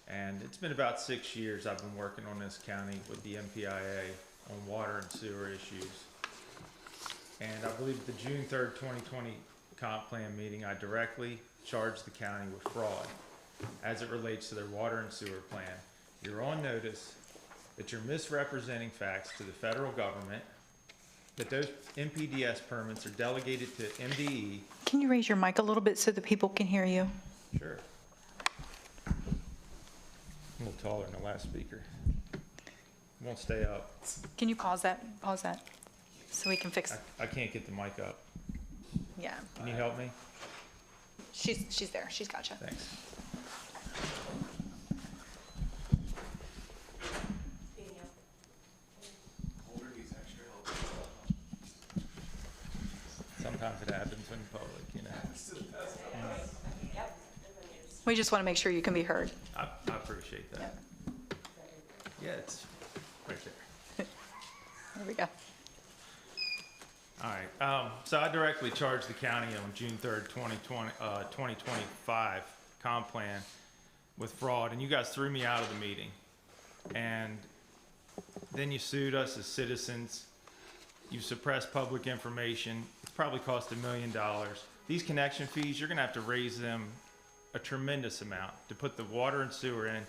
And it's been about 6 years I've been working on this county with the MPIA on water and sewer issues. And I believe the June 3rd, 2020 comp plan meeting, I directly charged the county with fraud as it relates to their water and sewer plan. You're on notice that you're misrepresenting facts to the federal government, that those MPDS permits are delegated to MDE. Can you raise your mic a little bit so that people can hear you? Sure. I'm a little taller than the last speaker. Won't stay up. Can you pause that, so we can fix, I can't get the mic up. yeah. Can you help me? She's there, she's got you. Thanks. Sometimes it happens in public, you know. We just want to make sure you can be heard. I appreciate that. Yeah, it's right there. There we go. All right, so I directly charged the county on June 3rd, 2025 comp plan with fraud, and you guys threw me out of the meeting. And then you sued us as citizens. You suppressed public information. It's probably cost $1 million. These connection fees, you're gonna have to raise them a tremendous amount to put the water and sewer in.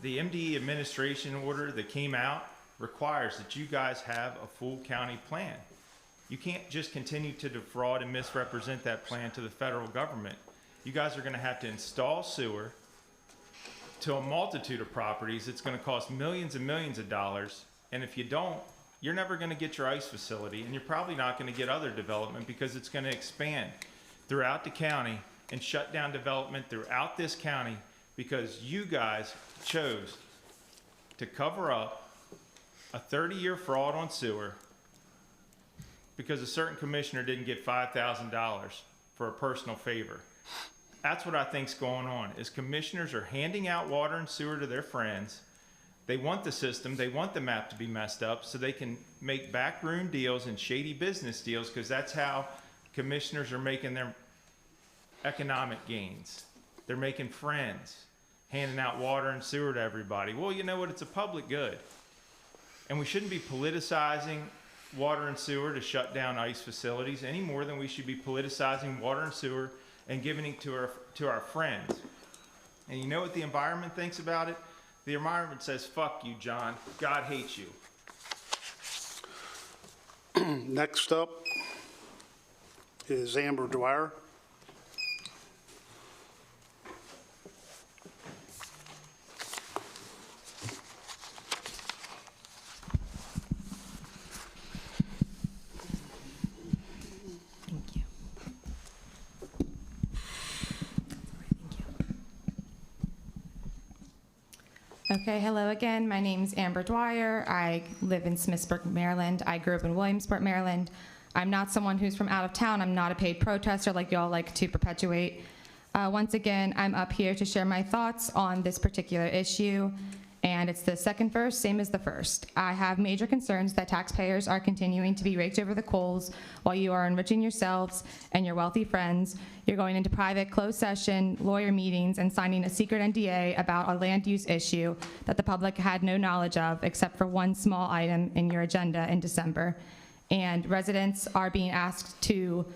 The MDE administration order that came out requires that you guys have a full county plan. You can't just continue to defraud and misrepresent that plan to the federal government. You guys are gonna have to install sewer to a multitude of properties. It's gonna cost millions and millions of dollars. And if you don't, you're never gonna get your ICE facility, and you're probably not gonna get other development because it's gonna expand throughout the county and shut down development throughout this county because you guys chose to cover up a 30-year fraud on sewer because a certain commissioner didn't get $5,000 for a personal favor. That's what I think's going on, is commissioners are handing out water and sewer to their friends. They want the system, they want the map to be messed up so they can make backroom deals and shady business deals, because that's how commissioners are making their economic gains. They're making friends, handing out water and sewer to everybody. Well, you know what? It's a public good. And we shouldn't be politicizing water and sewer to shut down ICE facilities any more than we should be politicizing water and sewer and giving it to our friends. And you know what the environment thinks about it? The environment says, fuck you, John. God hates you. Next up is Amber Dwyer. Okay, hello again. My name's Amber Dwyer. I live in Smithsburg, Maryland. I grew up in Williamsport, Maryland. I'm not someone who's from out of town. I'm not a paid protester like y'all like to perpetuate. Once again, I'm up here to share my thoughts on this particular issue, and it's the second verse, same as the first. I have major concerns that taxpayers are continuing to be raked over the coals while you are enriching yourselves and your wealthy friends. You're going into private closed session lawyer meetings and signing a secret NDA about a land use issue that the public had no knowledge of except for one small item in your agenda in December. And residents are being asked to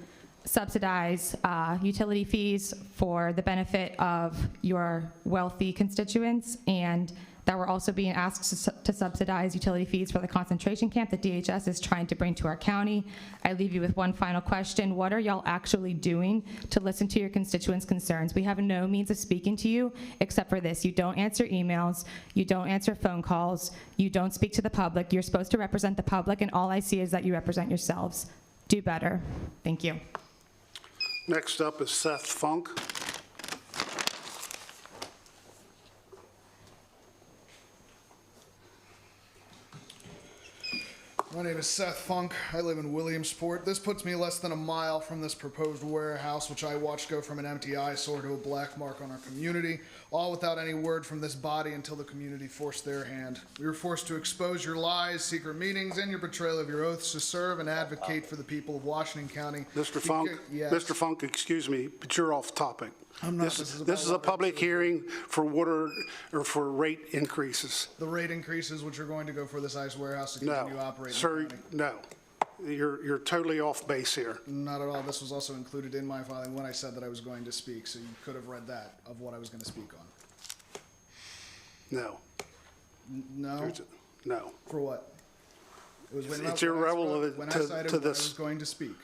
subsidize utility fees for the benefit of your wealthy constituents, and that we're also being asked to subsidize utility fees for the concentration camp that DHS is trying to bring to our county. I leave you with one final question. What are y'all actually doing to listen to your constituents' concerns? We have no means of speaking to you except for this. You don't answer emails, you don't answer phone calls, you don't speak to the public. You're supposed to represent the public, and all I see is that you represent yourselves. Do better. Thank you. Next up is Seth Funk. My name is Seth Funk. I live in Williamsport. This puts me less than a mile from this proposed warehouse, which I watched go from an empty eyesore to a black mark on our community, all without any word from this body until the community forced their hand. We were forced to expose your lies, secret meetings, and your betrayal of your oaths to serve and advocate for the people of Washington County. Mr. Funk, Yes. Mr. Funk, excuse me, but you're off topic. I'm not. This is a public hearing for water, or for rate increases. The rate increases which are going to go for this ICE warehouse to continue No, operating. sir, no. You're totally off base here. Not at all. This was also included in my filing when I said that I was going to speak, so you could have read that of what I was going to speak on. No. No? No. For what? It was It's irrelevant when I to cited what I this. was going to speak.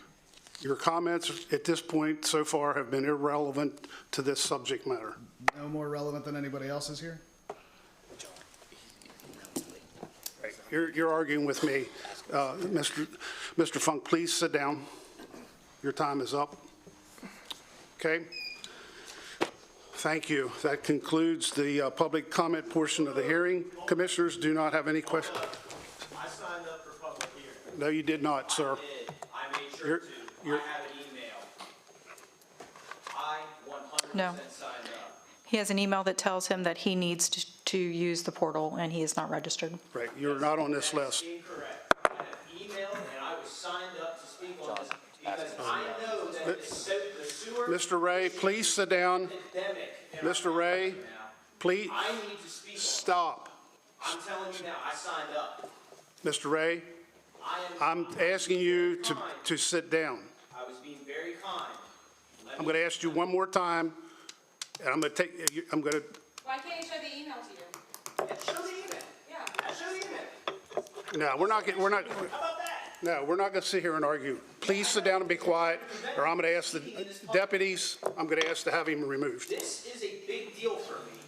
Your comments at this point so far have been irrelevant to this subject matter. No more relevant than anybody else's here? You're arguing with me. Mr. Funk, please sit down. Your time is up. Okay? Thank you. That concludes the public comment portion of the hearing. Commissioners do not have any questions. I signed up for public hearing. No, you did not, sir. I made sure You're- to. you're- I have an email. I 100% No. signed up. He has an email that tells him that he needs to use the portal, and he is not registered. Right, you're not on this list. Incorrect. I have emailed and I was signed up to speak on this because I know that the sewer Mr. Ray, please sit down. epidemic in our Mr. Ray, now. please I need to speak. stop. I'm telling you now, I signed up. Mr. Ray, I'm asking you to sit down. I was being very kind. I'm going to ask you one more time, and I'm going to, Why can't you show the email to you? Show the email. Yeah. Show the email. no, we're not, How about that? no, we're not going to sit here and argue. Please sit down and be quiet, or I'm going to ask the deputies, I'm going to ask to have him removed. This is a big deal for me.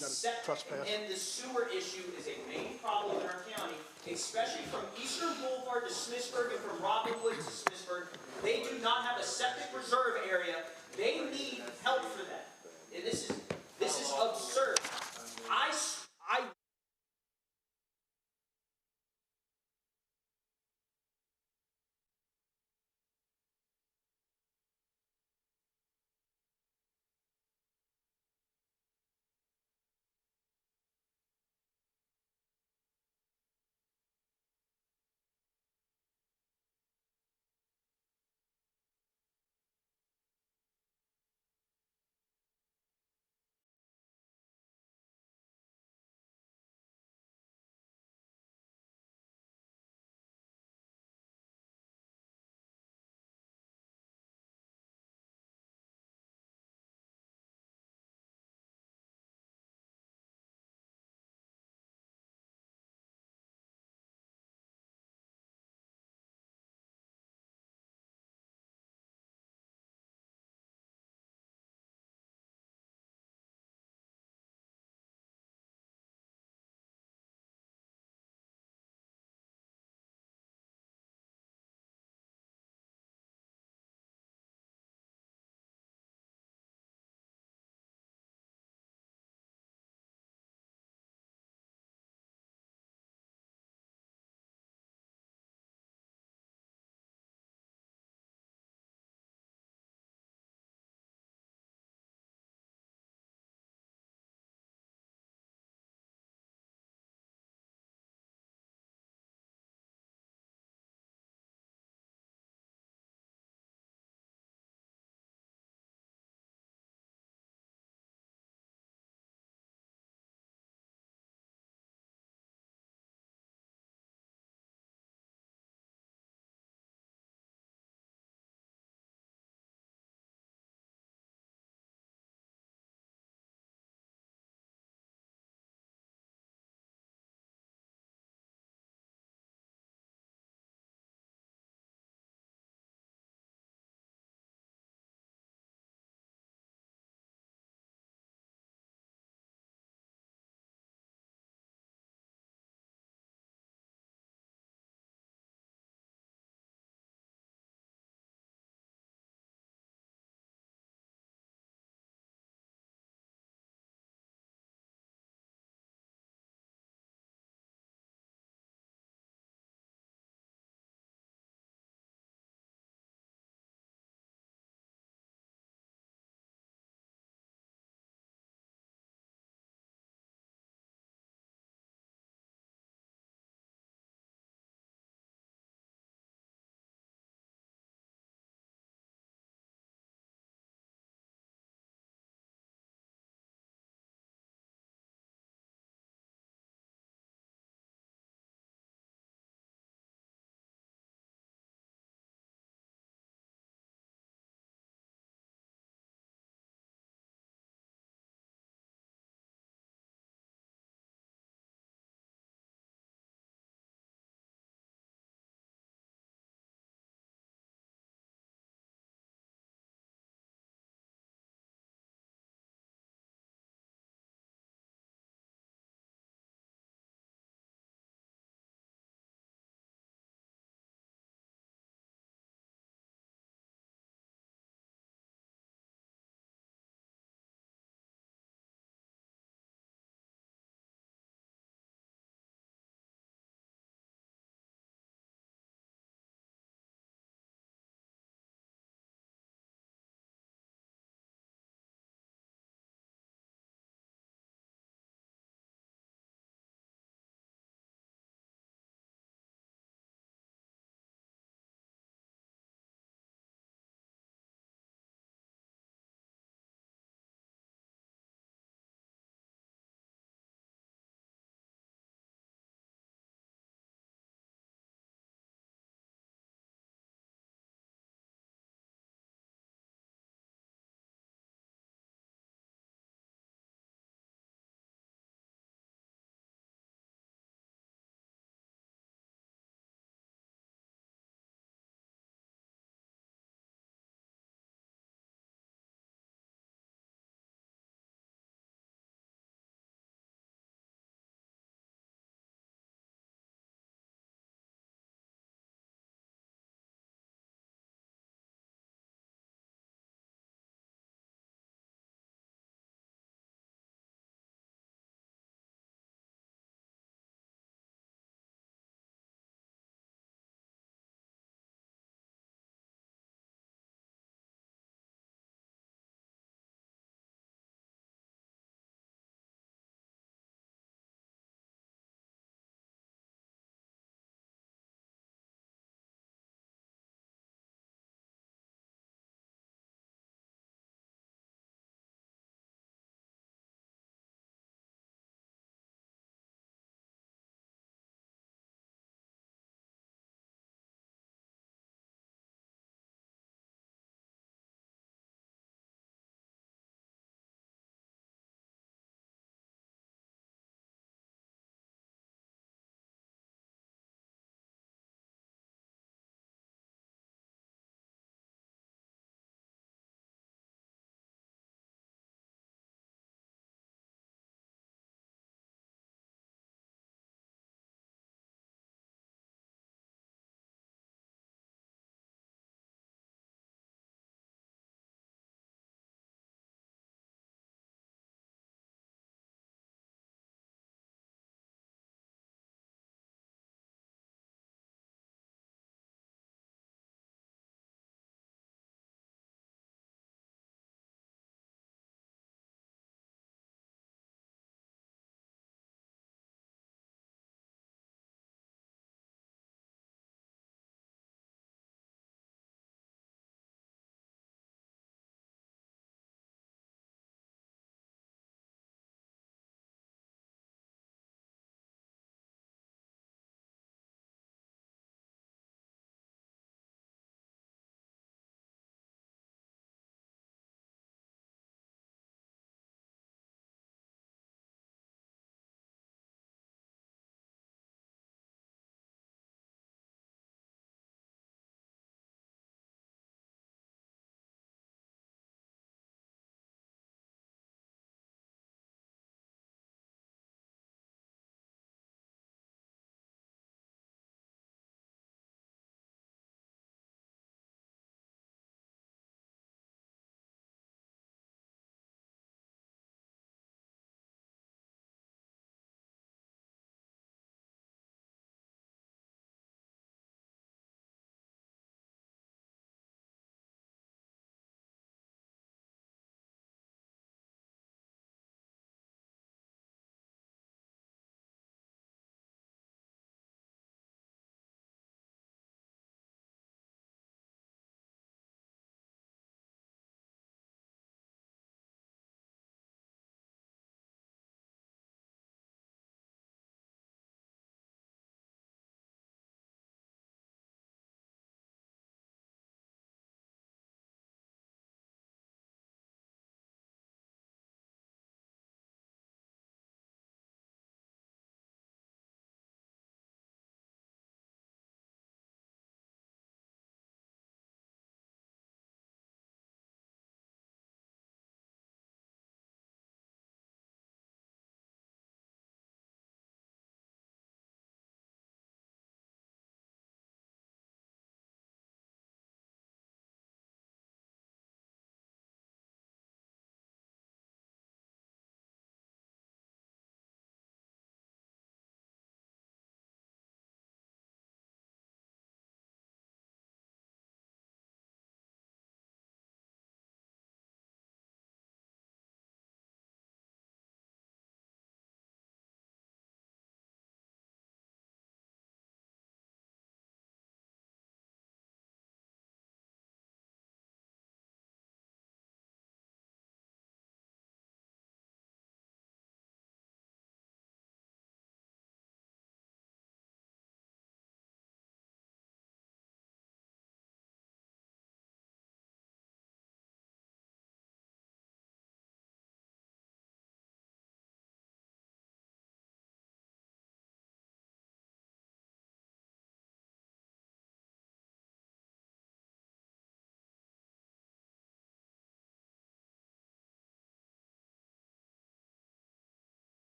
The septic trespass. and the sewer issue is a main problem in our county, especially from Eastern Boulevard to Smithsburg and from Robinwood to Smithsburg. They do not have a septic reserve area. They need help for that. And this is absurd. I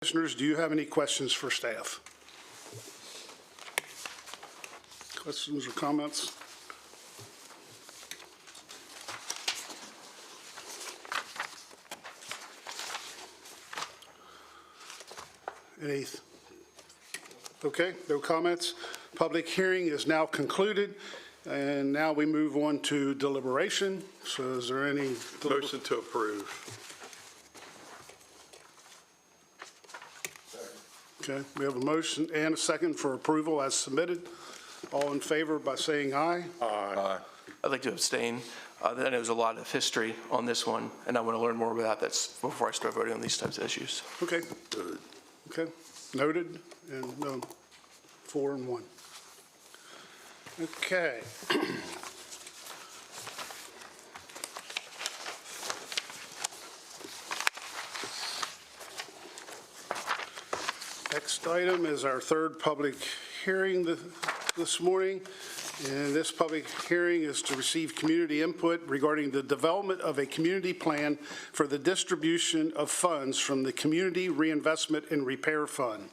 Commissioners, do you have any questions for staff? Questions or comments? Any? Okay, no comments. Public hearing is now concluded, and now we move on to deliberation. So is there any? Motion to approve. Okay, we have a motion and a second for approval as submitted. All in favor by saying aye. Aye. I'd like to abstain. I know there's a lot of history on this one, and I want to learn more about that before I start voting on these types of issues. Okay. Okay, noted, and 4 and 1. Okay. Next item is our third public hearing this morning. And this public hearing is to receive community input regarding the development of a community plan for the distribution of funds from the Community Reinvestment and Repair Fund.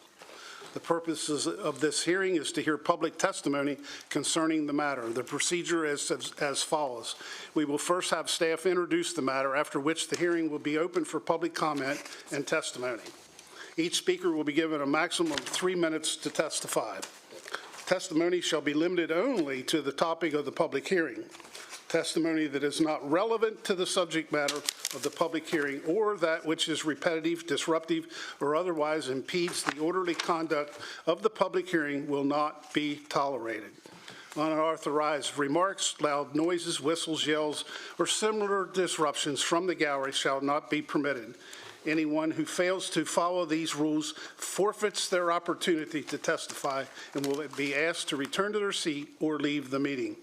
The purposes of this hearing is to hear public testimony concerning the matter. The procedure is as follows. We will first have staff introduce the matter, after which the hearing will be open for public comment and testimony. Each speaker will be given a maximum of 3 minutes to testify. Testimony shall be limited only to the topic of the public hearing. Testimony that is not relevant to the subject matter of the public hearing, or that which is repetitive, disruptive, or otherwise impedes the orderly conduct of the public hearing will not be tolerated. Unauthorized remarks, loud noises, whistles, yells, or similar disruptions from the gallery shall not be permitted. Anyone who fails to follow these rules forfeits their opportunity to testify and will be asked to return to their seat or leave the meeting.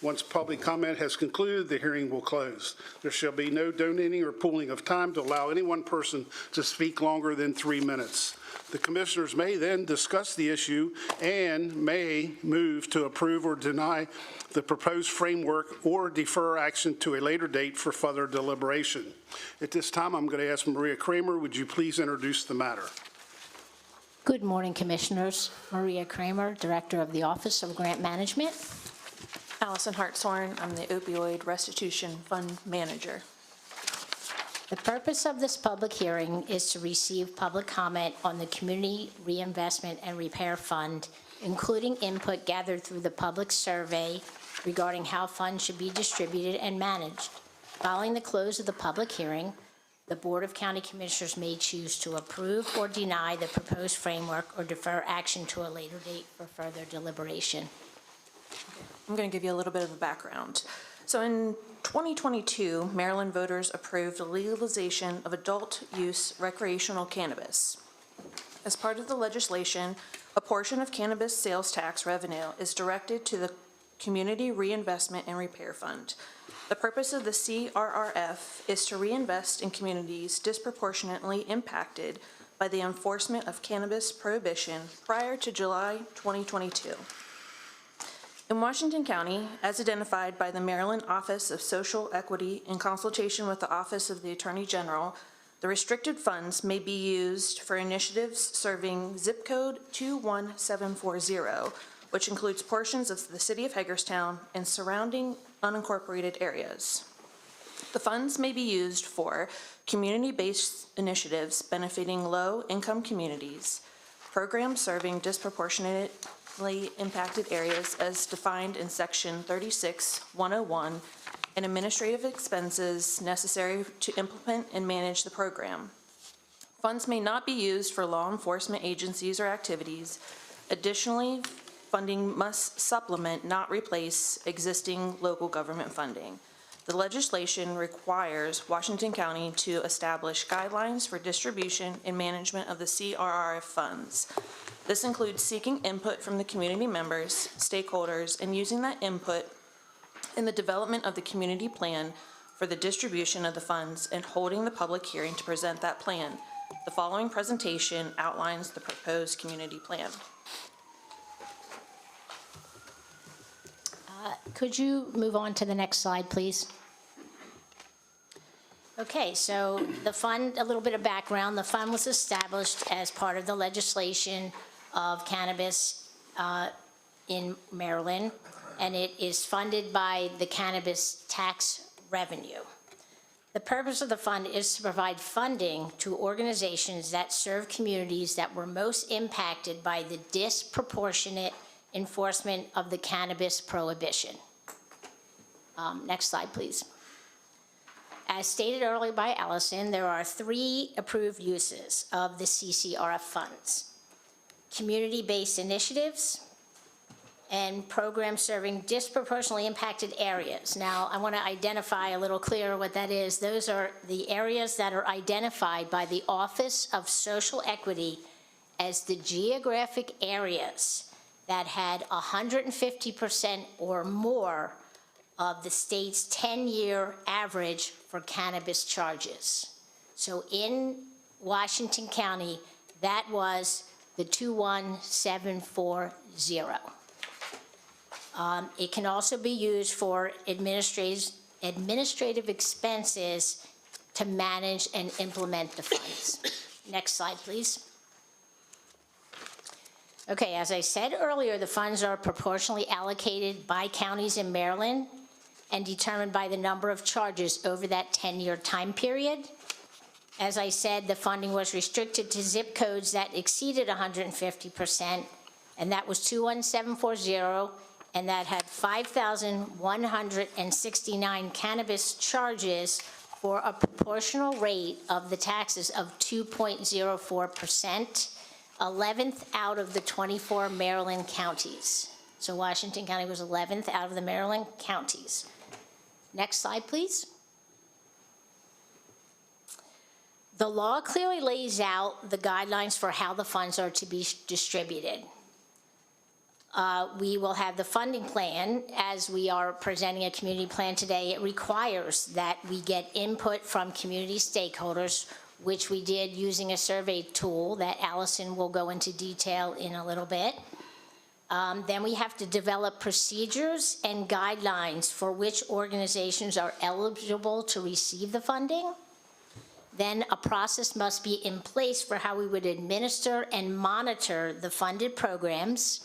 Once public comment has concluded, the hearing will close. There shall be no donating or pooling of time to allow any one person to speak longer than 3 minutes. The commissioners may then discuss the issue and may move to approve or deny the proposed framework or defer action to a later date for further deliberation. At this time, I'm going to ask Maria Kramer, would you please introduce the matter? Good morning, Commissioners. Maria Kramer, Director of the Office of Grant Management. Allison Hartshorn, I'm the Opioid Restitution Fund Manager. The purpose of this public hearing is to receive public comment on the Community Reinvestment and Repair Fund, including input gathered through the public survey regarding how funds should be distributed and managed. Following the close of the public hearing, the Board of County Commissioners may choose to approve or deny the proposed framework or defer action to a later date for further deliberation. I'm going to give you a little bit of a background. So in 2022, Maryland voters approved the legalization of adult-use recreational cannabis. As part of the legislation, a portion of cannabis sales tax revenue is directed to the Community Reinvestment and Repair Fund. The purpose of the CRRF is to reinvest in communities disproportionately impacted by the enforcement of cannabis prohibition prior to July 2022. In Washington County, as identified by the Maryland Office of Social Equity in consultation with the Office of the Attorney General, the restricted funds may be used for initiatives serving zip code 21740, which includes portions of the city of Hagerstown and surrounding unincorporated areas. The funds may be used for community-based initiatives benefiting low-income communities, programs serving disproportionately impacted areas as defined in Section 36-101, and administrative expenses necessary to implement and manage the program. Funds may not be used for law enforcement agencies or activities. Additionally, funding must supplement, not replace, existing local government funding. The legislation requires Washington County to establish guidelines for distribution and management of the CRRF funds. This includes seeking input from the community members, stakeholders, and using that input in the development of the community plan for the distribution of the funds and holding the public hearing to present that plan. The following presentation outlines the proposed community plan. Could you move on to the next slide, please? Okay, so the fund, a little bit of background, the fund was established as part of the legislation of cannabis in Maryland, and it is funded by the cannabis tax revenue. The purpose of the fund is to provide funding to organizations that serve communities that were most impacted by the disproportionate enforcement of the cannabis prohibition. Next slide, please. As stated earlier by Allison, there are 3 approved uses of the CCRF funds: community-based initiatives and programs serving disproportionately impacted areas. Now, I want to identify a little clearer what that is. Those are the areas that are identified by the Office of Social Equity as the geographic areas that had 150% or more of the state's 10-year average for cannabis charges. So in Washington County, that was the 21740. It can also be used for administrative expenses to manage and implement the funds. Next slide, please. Okay, as I said earlier, the funds are proportionally allocated by counties in Maryland and determined by the number of charges over that 10-year time period. As I said, the funding was restricted to zip codes that exceeded 150%, and that was 21740, and that had 5,169 cannabis charges for a proportional rate of the taxes of 2.04%, 11th out of the 24 Maryland counties. So Washington County was 11th out of the Maryland counties. Next slide, please. The law clearly lays out the guidelines for how the funds are to be distributed. We will have the funding plan. As we are presenting a community plan today, it requires that we get input from community stakeholders, which we did using a survey tool that Allison will go into detail in a little bit. Then we have to develop procedures and guidelines for which organizations are eligible to receive the funding. Then a process must be in place for how we would administer and monitor the funded programs.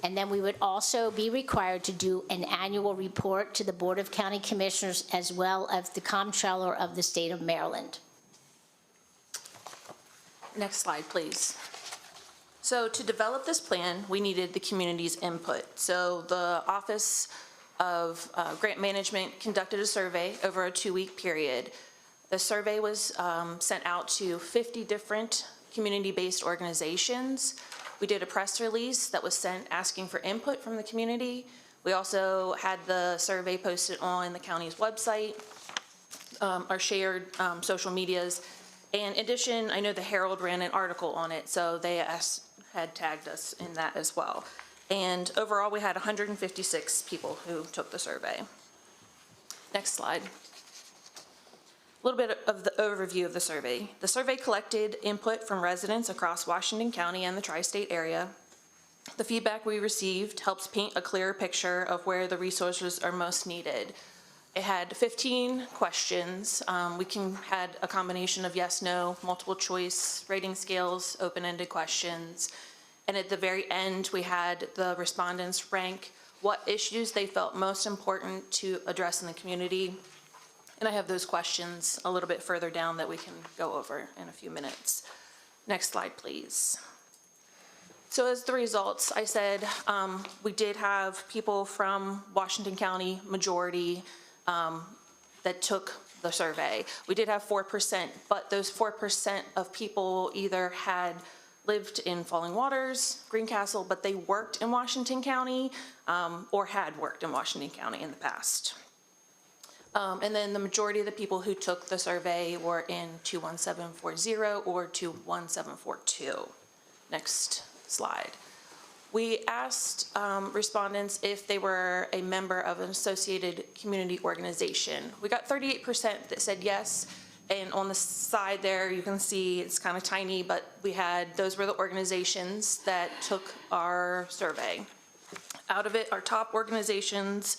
And then we would also be required to do an annual report to the Board of County Commissioners as well as the Comptroller of the State of Maryland. Next slide, please. So to develop this plan, we needed the community's input. So the Office of Grant Management conducted a survey over a 2-week period. The survey was sent out to 50 different community-based organizations. We did a press release that was sent asking for input from the community. We also had the survey posted on the county's website, our shared social medias. And in addition, I know the Herald ran an article on it, so they had tagged us in that as well. And overall, we had 156 people who took the survey. Next slide. A little bit of the overview of the survey. The survey collected input from residents across Washington County and the tri-state area. The feedback we received helps paint a clearer picture of where the resources are most needed. It had 15 questions. We had a combination of yes, no, multiple choice, rating scales, open-ended questions. And at the very end, we had the respondents rank what issues they felt most important to address in the community. And I have those questions a little bit further down that we can go over in a few minutes. Next slide, please. So as the results, I said we did have people from Washington County, majority, that took the survey. We did have 4%, but those 4% of people either had lived in Falling Waters, Greencastle, but they worked in Washington County or had worked in Washington County in the past. And then the majority of the people who took the survey were in 21740 or 21742. Next slide. We asked respondents if they were a member of an associated community organization. We got 38% that said yes, and on the side there you can see it's kind of tiny, but those were the organizations that took our survey. Out of it, our top organizations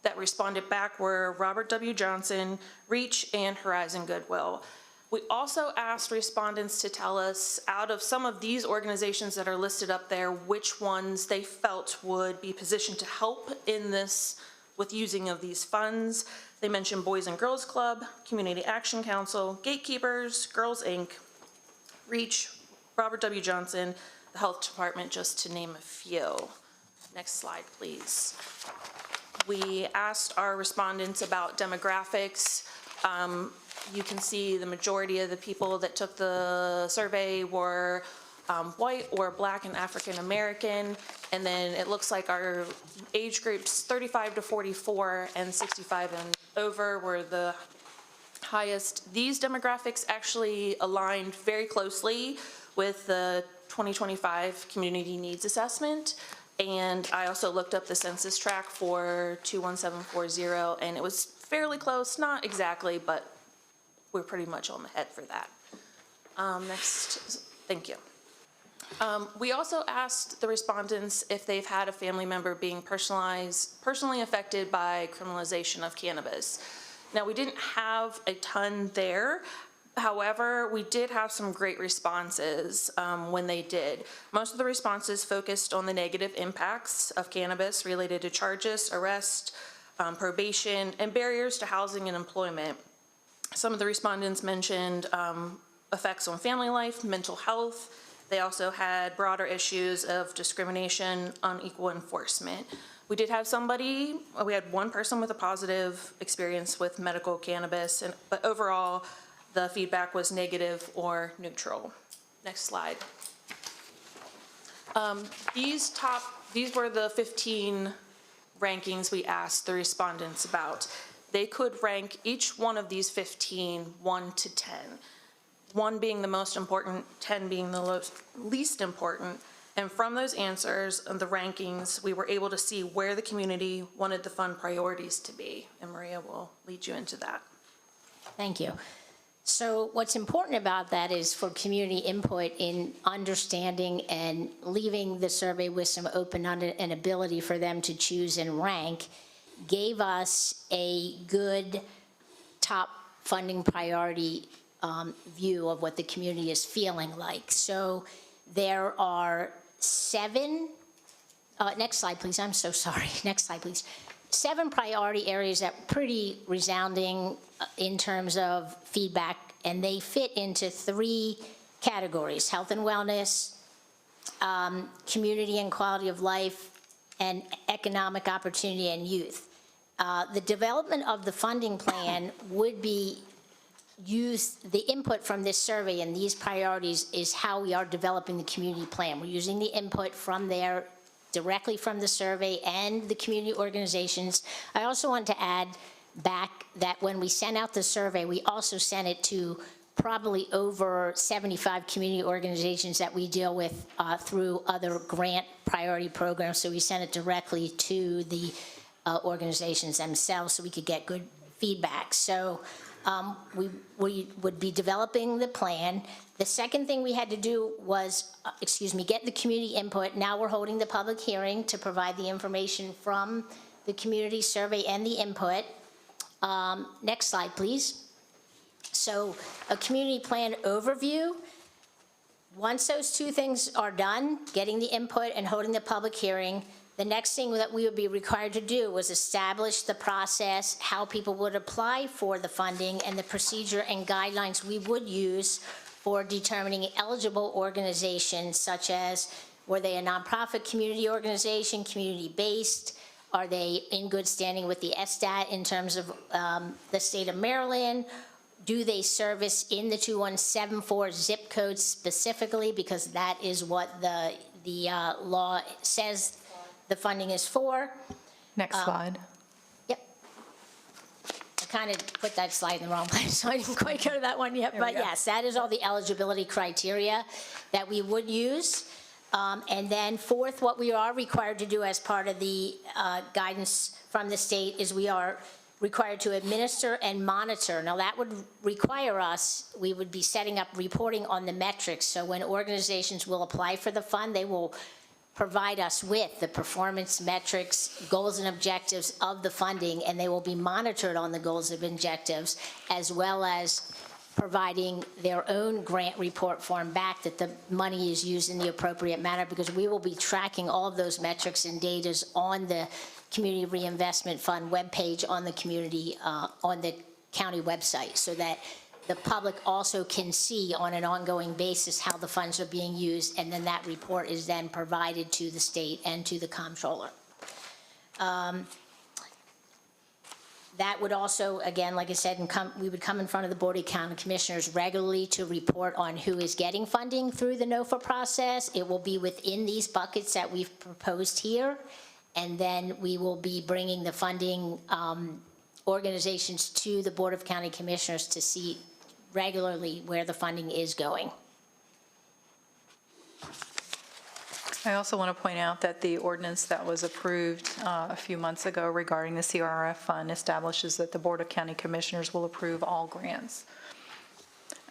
that responded back were Robert W. Johnson, Reach, and Horizon Goodwill. We also asked respondents to tell us, out of some of these organizations that are listed up there, which ones they felt would be positioned to help in this with using of these funds. They mentioned Boys and Girls Club, Community Action Council, Gatekeepers, Girls Inc., Reach, Robert W. Johnson, the Health Department, just to name a few. Next slide, please. We asked our respondents about demographics. You can see the majority of the people that took the survey were white or Black and African American, and then it looks like our age groups 35 to 44 and 65 and over were the highest. These demographics actually aligned very closely with the 2025 Community Needs Assessment, and I also looked up the census tract for 21740, and it was fairly close, not exactly, but we're pretty much on the head for that. Next, thank you. We also asked the respondents if they've had a family member being personally affected by criminalization of cannabis. Now, we didn't have a ton there. However, we did have some great responses when they did. Most of the responses focused on the negative impacts of cannabis related to charges, arrest, probation, and barriers to housing and employment. Some of the respondents mentioned effects on family life, mental health. They also had broader issues of discrimination, unequal enforcement. We did have we had one person with a positive experience with medical cannabis, but overall, the feedback was negative or neutral. Next slide. These were the 15 rankings we asked the respondents about. They could rank each one of these 15, 1 to 10. 1 being the most important, 10 being the least important. And from those answers and the rankings, we were able to see where the community wanted the fund priorities to be. And Maria will lead you into that. Thank you. So what's important about that is for community input in understanding and leaving the survey with some open and ability for them to choose and rank gave us a good top funding priority view of what the community is feeling like. So there are 7, next slide please, I'm so sorry, next slide please. 7 priority areas that are pretty resounding in terms of feedback, and they fit into 3 categories: health and wellness, community and quality of life, and economic opportunity and youth. The development of the funding plan would be the input from this survey and these priorities is how we are developing the community plan. We're using the input from there, directly from the survey and the community organizations. I also want to add back that when we sent out the survey, we also sent it to probably over 75 community organizations that we deal with through other grant priority programs. So we sent it directly to the organizations themselves so we could get good feedback. So we would be developing the plan. The second thing we had to do was, get the community input. Now we're holding the public hearing to provide the information from the community survey and the input. Next slide, please. So a community plan overview. Once those 2 things are done, getting the input and holding the public hearing, the next thing that we would be required to do was establish the process, how people would apply for the funding, and the procedure and guidelines we would use for determining eligible organizations, such as were they a nonprofit community organization, community-based, are they in good standing with the SDAT in terms of the state of Maryland, do they service in the 2174 zip code specifically, because that is what the law says the funding is for. Next slide. Yep. I kind of put that slide in the wrong place, so I didn't quite go to that one yet. But yes, that is all the eligibility criteria that we would use. And then 4th, what we are required to do as part of the guidance from the state is we are required to administer and monitor. Now that would require us, we would be setting up reporting on the metrics. So when organizations will apply for the fund, they will provide us with the performance metrics, goals and objectives of the funding, and they will be monitored on the goals and objectives, as well as providing their own grant report form back that the money is used in the appropriate manner, because we will be tracking all of those metrics and data on the Community Reinvestment Fund webpage on the community, on the county website, so that the public also can see on an ongoing basis how the funds are being used, and then that report is then provided to the state and to the comptroller. That would also, again, like I said, we would come in front of the Board of County Commissioners regularly to report on who is getting funding through the NOFA process. It will be within these buckets that we've proposed here, and then we will be bringing the funding organizations to the Board of County Commissioners to see regularly where the funding is going. I also want to point out that the ordinance that was approved a few months ago regarding the CRF fund establishes that the Board of County Commissioners will approve all grants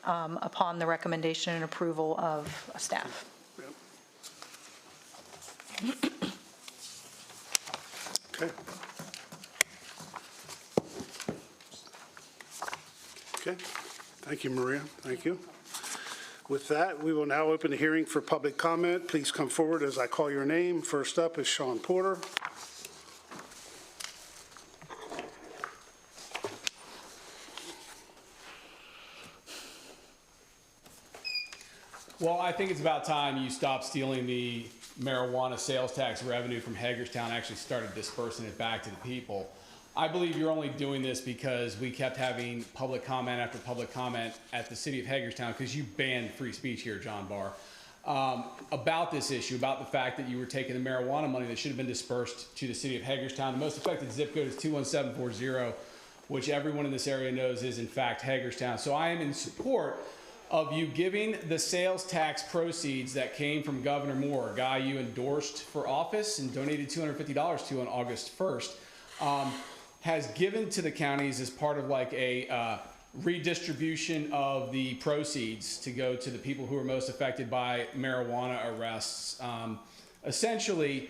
upon the recommendation and approval of staff. Okay. Okay. Thank you, Maria. Thank you. With that, we will now open the hearing for public comment. Please come forward as I call your name. First up is Sean Porter. Well, I think it's about time you stop stealing the marijuana sales tax revenue from Hagerstown and actually started dispersing it back to the people. I believe you're only doing this because we kept having public comment after public comment at the city of Hagerstown, because you banned free speech here, John Barr, about this issue, about the fact that you were taking the marijuana money that should have been dispersed to the city of Hagerstown. The most affected zip code is 21740, which everyone in this area knows is in fact Hagerstown. So I am in support of you giving the sales tax proceeds that came from Governor Moore, a guy you endorsed for office and donated $250 to on August 1st, has given to the counties as part of like a redistribution of the proceeds to go to the people who are most affected by marijuana arrests. Essentially,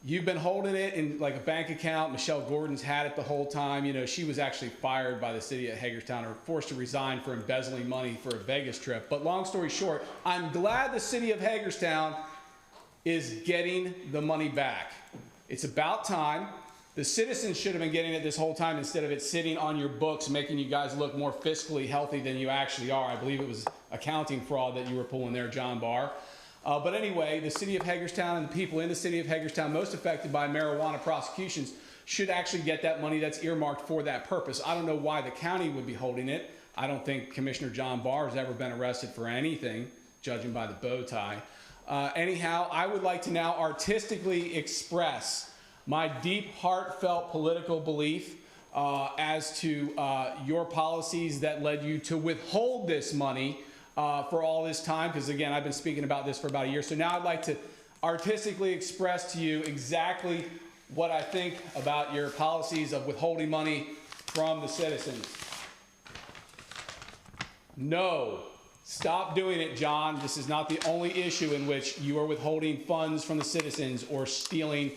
you've been holding it in like a bank account. Michelle Gordon's had it the whole time. You know, she was actually fired by the city of Hagerstown or forced to resign for embezzling money for a Vegas trip. But long story short, I'm glad the city of Hagerstown is getting the money back. It's about time. The citizens should have been getting it this whole time instead of it sitting on your books, making you guys look more fiscally healthy than you actually are. I believe it was accounting fraud that you were pulling there, John Barr. But anyway, the city of Hagerstown and the people in the city of Hagerstown most affected by marijuana prosecutions should actually get that money that's earmarked for that purpose. I don't know why the county would be holding it. I don't think Commissioner John Barr has ever been arrested for anything, judging by the bow tie. Anyhow, I would like to now artistically express my deep, heartfelt political belief as to your policies that led you to withhold this money for all this time, because again, I've been speaking about this for about a year. So now I'd like to artistically express to you exactly what I think about your policies of withholding money from the citizens. No, stop doing it, John. This is not the only issue in which you are withholding funds from the citizens or stealing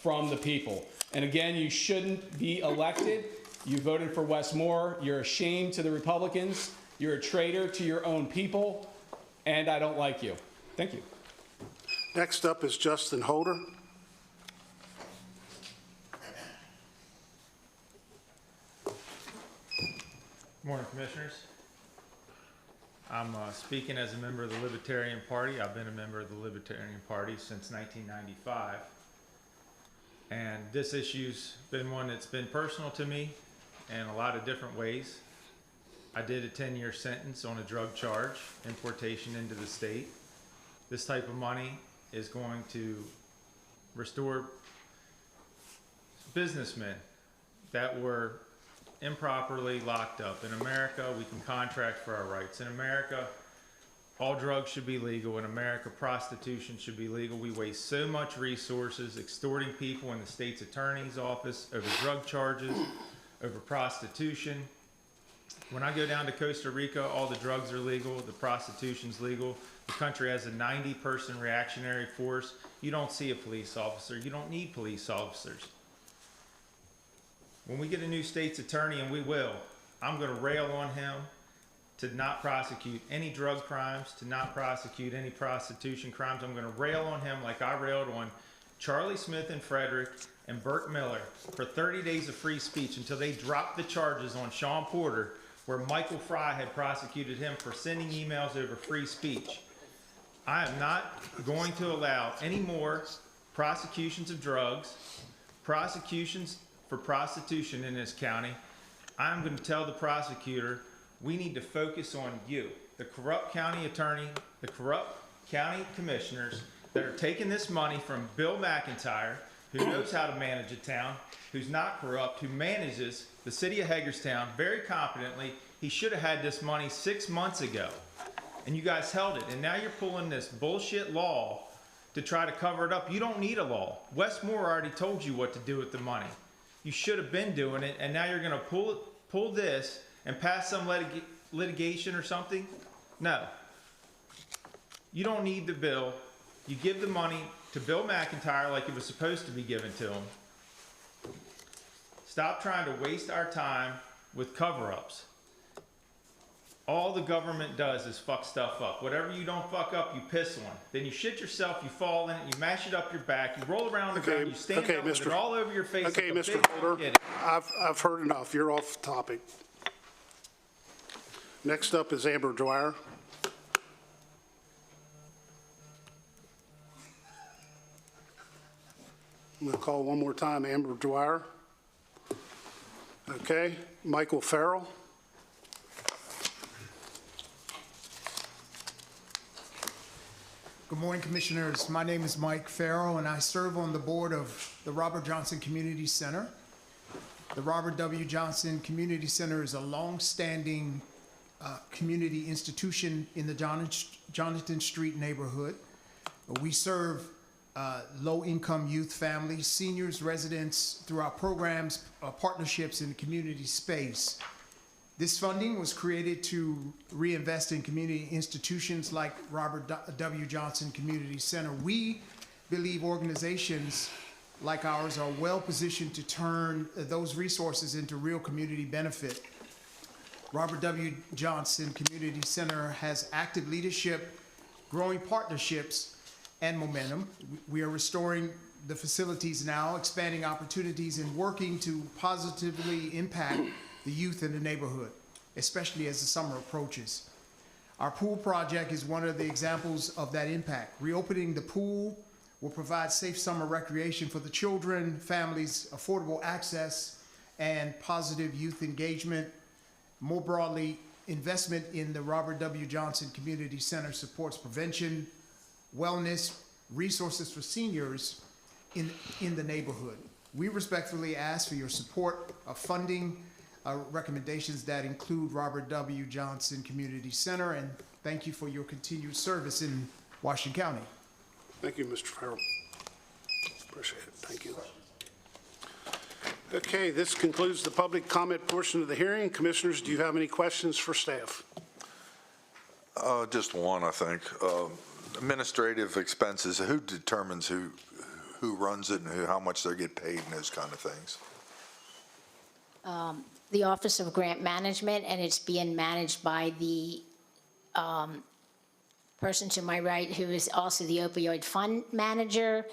from the people. And again, you shouldn't be elected. You voted for Wes Moore. You're a shame to the Republicans. You're a traitor to your own people, and I don't like you. Thank you. Next up is Justin Holder. Good morning, Commissioners. I'm speaking as a member of the Libertarian Party. I've been a member of the Libertarian Party since 1995. And this issue's been one that's been personal to me in a lot of different ways. I did a 10-year sentence on a drug charge, importation into the state. This type of money is going to restore businessmen that were improperly locked up. In America, we can contract for our rights. In America, all drugs should be legal. In America, prostitution should be legal. We waste so much resources extorting people in the state's attorney's office over drug charges, over prostitution. When I go down to Costa Rica, all the drugs are legal, the prostitution's legal. The country has a 90-person reactionary force. You don't see a police officer. You don't need police officers. When we get a new state's attorney, and we will, I'm going to rail on him to not prosecute any drug crimes, to not prosecute any prostitution crimes. I'm going to rail on him like I railed on Charlie Smith and Frederick and Burt Miller for 30 days of free speech until they dropped the charges on Sean Porter, where Michael Fry had prosecuted him for sending emails over free speech. I am not going to allow any more prosecutions of drugs, prosecutions for prostitution in this county. I'm going to tell the prosecutor, we need to focus on you, the corrupt county attorney, the corrupt county commissioners that are taking this money from Bill McIntyre, who knows how to manage a town, who's not corrupt, who manages the city of Hagerstown very competently. He should have had this money 6 months ago, and you guys held it. And now you're pulling this bullshit law to try to cover it up. You don't need a law. Wes Moore already told you what to do with the money. You should have been doing it, and now you're going to pull this and pass some litigation or something? No. You don't need the bill. You give the money to Bill McIntyre like it was supposed to be given to him. Stop trying to waste our time with cover-ups. All the government does is fuck stuff up. Whatever you don't fuck up, you piss on. Then you shit yourself, you fall in it, you mash it up your back, you roll around the ground, you stand up with it all over your face. Okay, like a Mr. big Holder, kid. I've heard enough. You're off topic. Next up is Amber Dwyer. I'm going to call one more time, Amber Dwyer. Okay, Michael Farrell. Good morning, Commissioners. My name is Mike Farrell, and I serve on the board of the Robert Johnson Community Center. The Robert W. Johnson Community Center is a long-standing community institution in the Jonathan Street neighborhood. We serve low-income youth families, seniors, residents through our programs, partnerships in the community space. This funding was created to reinvest in community institutions like Robert W. Johnson Community Center. We believe organizations like ours are well-positioned to turn those resources into real community benefit. Robert W. Johnson Community Center has active leadership, growing partnerships, and momentum. We are restoring the facilities now, expanding opportunities, and working to positively impact the youth in the neighborhood, especially as the summer approaches. Our pool project is one of the examples of that impact. Reopening the pool will provide safe summer recreation for the children, families, affordable access, and positive youth engagement. More broadly, investment in the Robert W. Johnson Community Center supports prevention, wellness, resources for seniors in the neighborhood. We respectfully ask for your support of funding recommendations that include Robert W. Johnson Community Center, and thank you for your continued service in Washington County. Thank you, Mr. Farrell. Appreciate it. Thank you. Okay, this concludes the public comment portion of the hearing. Commissioners, do you have any questions for staff? Just one, I think. Administrative expenses, who determines who runs it and how much they get paid and those kind of things? The Office of Grant Management, and it's being managed by the person to my right, who is also the opioid fund manager.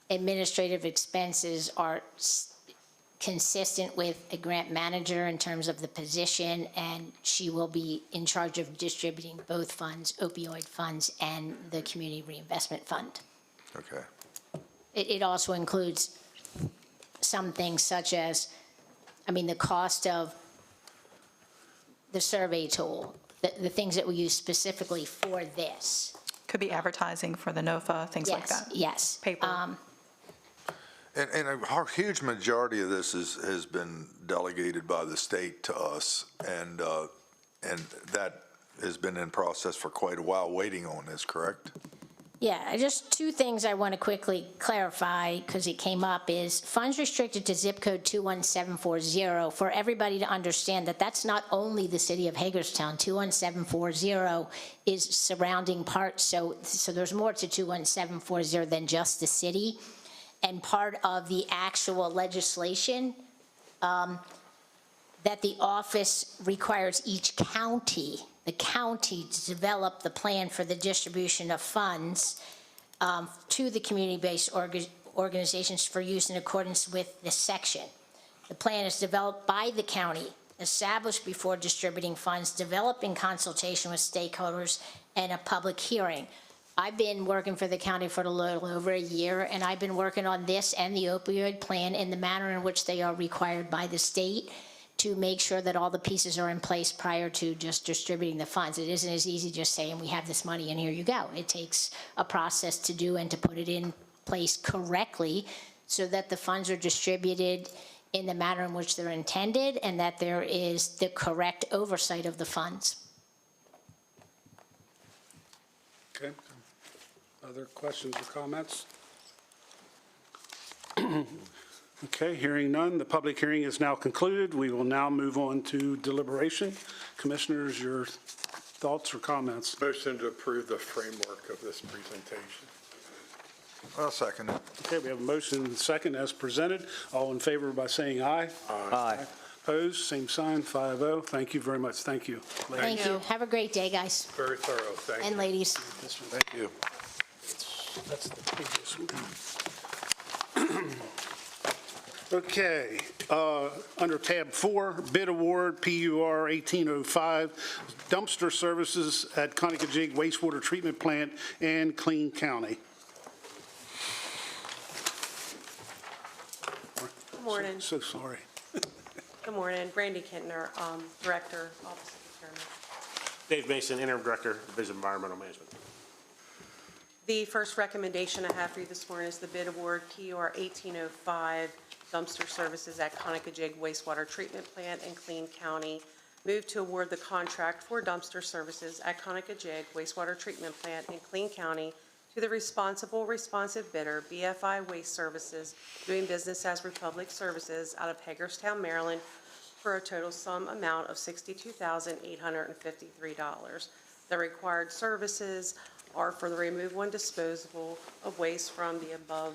Administrative expenses are consistent with a grant manager in terms of the position, and she will be in charge of distributing both funds, opioid funds and the Community Reinvestment Fund. Okay. It also includes some things such as, the cost of the survey tool, the things that we use specifically for this. Could be advertising for the NOFA, things like that. Yes. Paper. And a huge majority of this has been delegated by the state to us, and that has been in process for quite a while, waiting on this, correct? Yeah, just two things I want to quickly clarify, because it came up, is funds restricted to zip code 21740, for everybody to understand that that's not only the city of Hagerstown. 21740 is surrounding parts, so there's more to 21740 than just the city. And part of the actual legislation, that the office requires each county, the county, to develop the plan for the distribution of funds to the community-based organizations for use in accordance with this section. The plan is developed by the county, established before distributing funds, developed in consultation with stakeholders, and a public hearing. I've been working for the county for a little over a year, and I've been working on this and the opioid plan in the manner in which they are required by the state, to make sure that all the pieces are in place prior to just distributing the funds. It isn't as easy just saying we have this money and here you go. It takes a process to do and to put it in place correctly so that the funds are distributed in the manner in which they're intended and that there is the correct oversight of the funds. Okay. Other questions or comments? Okay, hearing none, the public hearing is now concluded. We will now move on to deliberation. Commissioners, your thoughts or comments? Motion to approve the framework of this presentation. I'll second it. Okay, we have a motion and a second as presented. All in favor by saying aye. Aye. Opposed, same sign, 5-0. Thank you very much. Thank you. Thank you. Have a great day, guys Very thorough, thank you. and ladies. Thank you. That's the previous one. Okay, under tab 4, bid award, PUR 1805, dumpster services at Conicajig wastewater treatment plant and Clean County. Good morning. So sorry. Good morning. Brandy Kintner, Director, Office of the Chairman. Dave Mason, Interim Director, Division of Environmental Management. The first recommendation I have for you this morning is the bid award, PUR 1805, dumpster services at Conicajig wastewater treatment plant in Clean County. Move to award the contract for dumpster services at Conicajig wastewater treatment plant in Clean County to the responsive bidder, BFI Waste Services, doing business as Republic Services out of Hagerstown, Maryland, for a total sum amount of $62,853. The required services are for the removal and disposal of waste from the above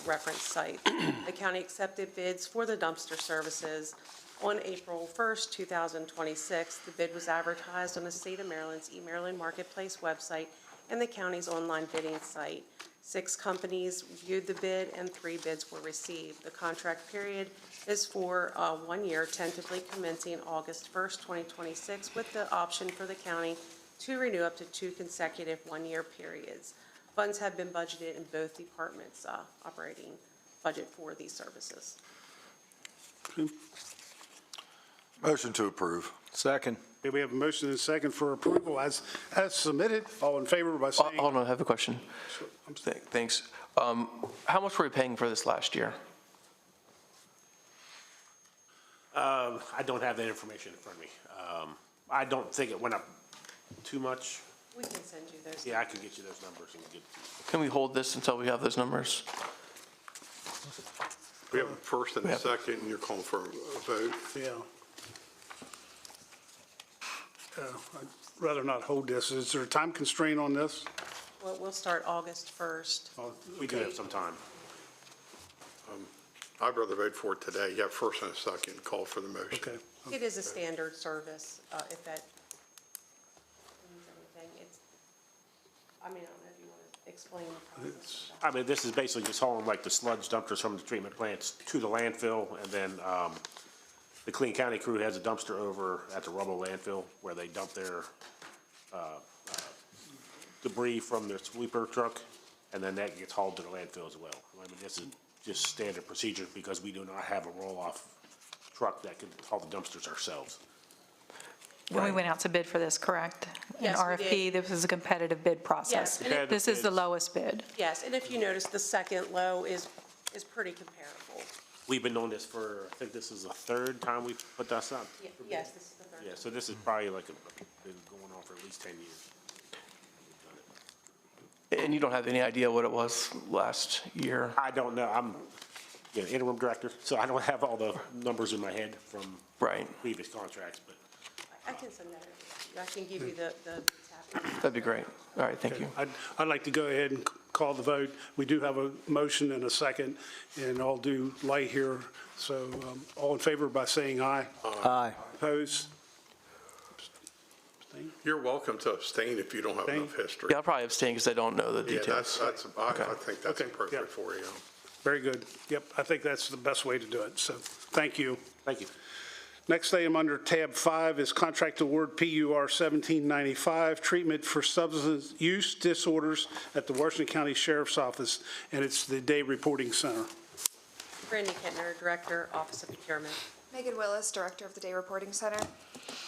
reference site. The county accepted bids for the dumpster services on April 1st, 2026. The bid was advertised on the State of Maryland's eMaryland Marketplace website and the county's online bidding site. 6 companies viewed the bid and 3 bids were received. The contract period is for 1 year, tentatively commencing August 1st, 2026, with the option for the county to renew up to 2 consecutive 1-year periods. Funds have been budgeted in both departments' operating budget for these services. Motion to approve. Second. Okay, we have a motion and a second for approval as submitted. All in favor by saying. Hold on, I have a question. Thanks. How much were we paying for this last year? I don't have that information in front of me. I don't think it went up too much. We can send you those. Yeah, I can get you those numbers and get. Can we hold this until we have those numbers? We have a first and a second, and you're calling for a vote. Yeah. I'd rather not hold this. Is there a time constraint on this? Well, we'll start August 1st. We do have some time. I'd rather vote for it today. You have first and a second, call for the motion. Okay. It is a standard service, if that means anything. It's, I mean, I don't know if you want to explain the process. I mean, this is basically just hauling like the sludge dumpsters from the treatment plants to the landfill, and then the Clean County crew has a dumpster over at the Rubble landfill where they dump their debris from their sweeper truck, and then that gets hauled to the landfill as well. I mean, this is just standard procedure because we do not have a roll-off truck that can haul the dumpsters ourselves. When we went out to bid for this, correct? Yes, An we RFP, did. this is a competitive bid process. Yes, and This is the lowest bid. Yes, and if you notice, the second low is pretty comparable. We've been doing this for, I think this is the 3rd time we've put this up. Yes, this is the third. Yeah, so this is probably like been going on for at least 10 years. And you don't have any idea what it was last year? I don't know. I'm interim director, so I don't have all the numbers in my head from previous contracts, but. I can send that over to you. I can give you the That'd be great. All right, thank you. I'd like to go ahead and call the vote. We do have a motion and a second, and I'll do light here. So all in favor by saying aye. Aye. Opposed? You're welcome to abstain if you don't have enough history. Yeah, I'll probably abstain because I don't know the Yeah, details. I think that's appropriate for you. Very good. Yep, I think that's the best way to do it. So thank you. Thank you. Next item under tab 5 is contract award PUR 1795, treatment for substance use disorders at the Washington County Sheriff's Office, and it's the Day Reporting Center. Brandy Kentner, Director, Office of Procurement. Megan Willis, Director of the Day Reporting Center.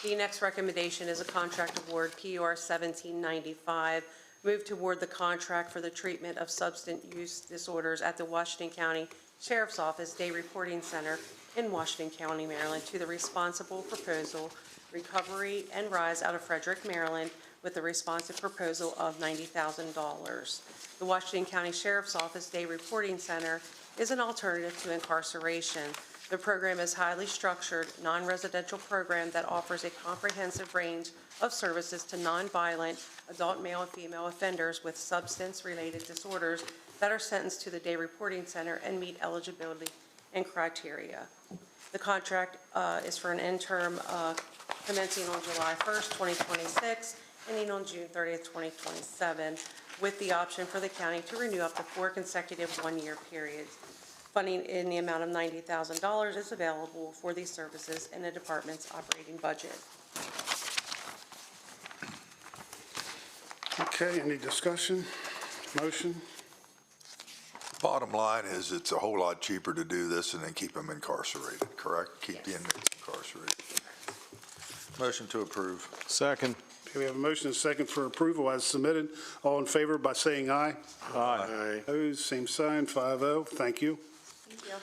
The next recommendation is a contract award, PUR 1795. Move to award the contract for the treatment of substance use disorders at the Washington County Sheriff's Office Day Reporting Center in Washington County, Maryland, to the responsible proposal, Recovery and Rise out of Frederick, Maryland, with a responsive proposal of $90,000. The Washington County Sheriff's Office Day Reporting Center is an alternative to incarceration. The program is highly structured, non-residential program that offers a comprehensive range of services to nonviolent adult male and female offenders with substance-related disorders that are sentenced to the Day Reporting Center and meet eligibility and criteria. The contract is for an interim commencing on July 1st, 2026, ending on June 30th, 2027, with the option for the county to renew up to 4 consecutive one-year periods. Funding in the amount of $90,000 is available for these services in the department's operating budget. Okay, any discussion? Motion? Bottom line is, it's a whole lot cheaper to do this and then keep them incarcerated, correct? Keep the inmates incarcerated. Motion to approve. Second. Okay, we have a motion and a second for approval as submitted. All in favor by saying aye. Aye. Opposed, same sign, 5-0. Thank you. Thank you.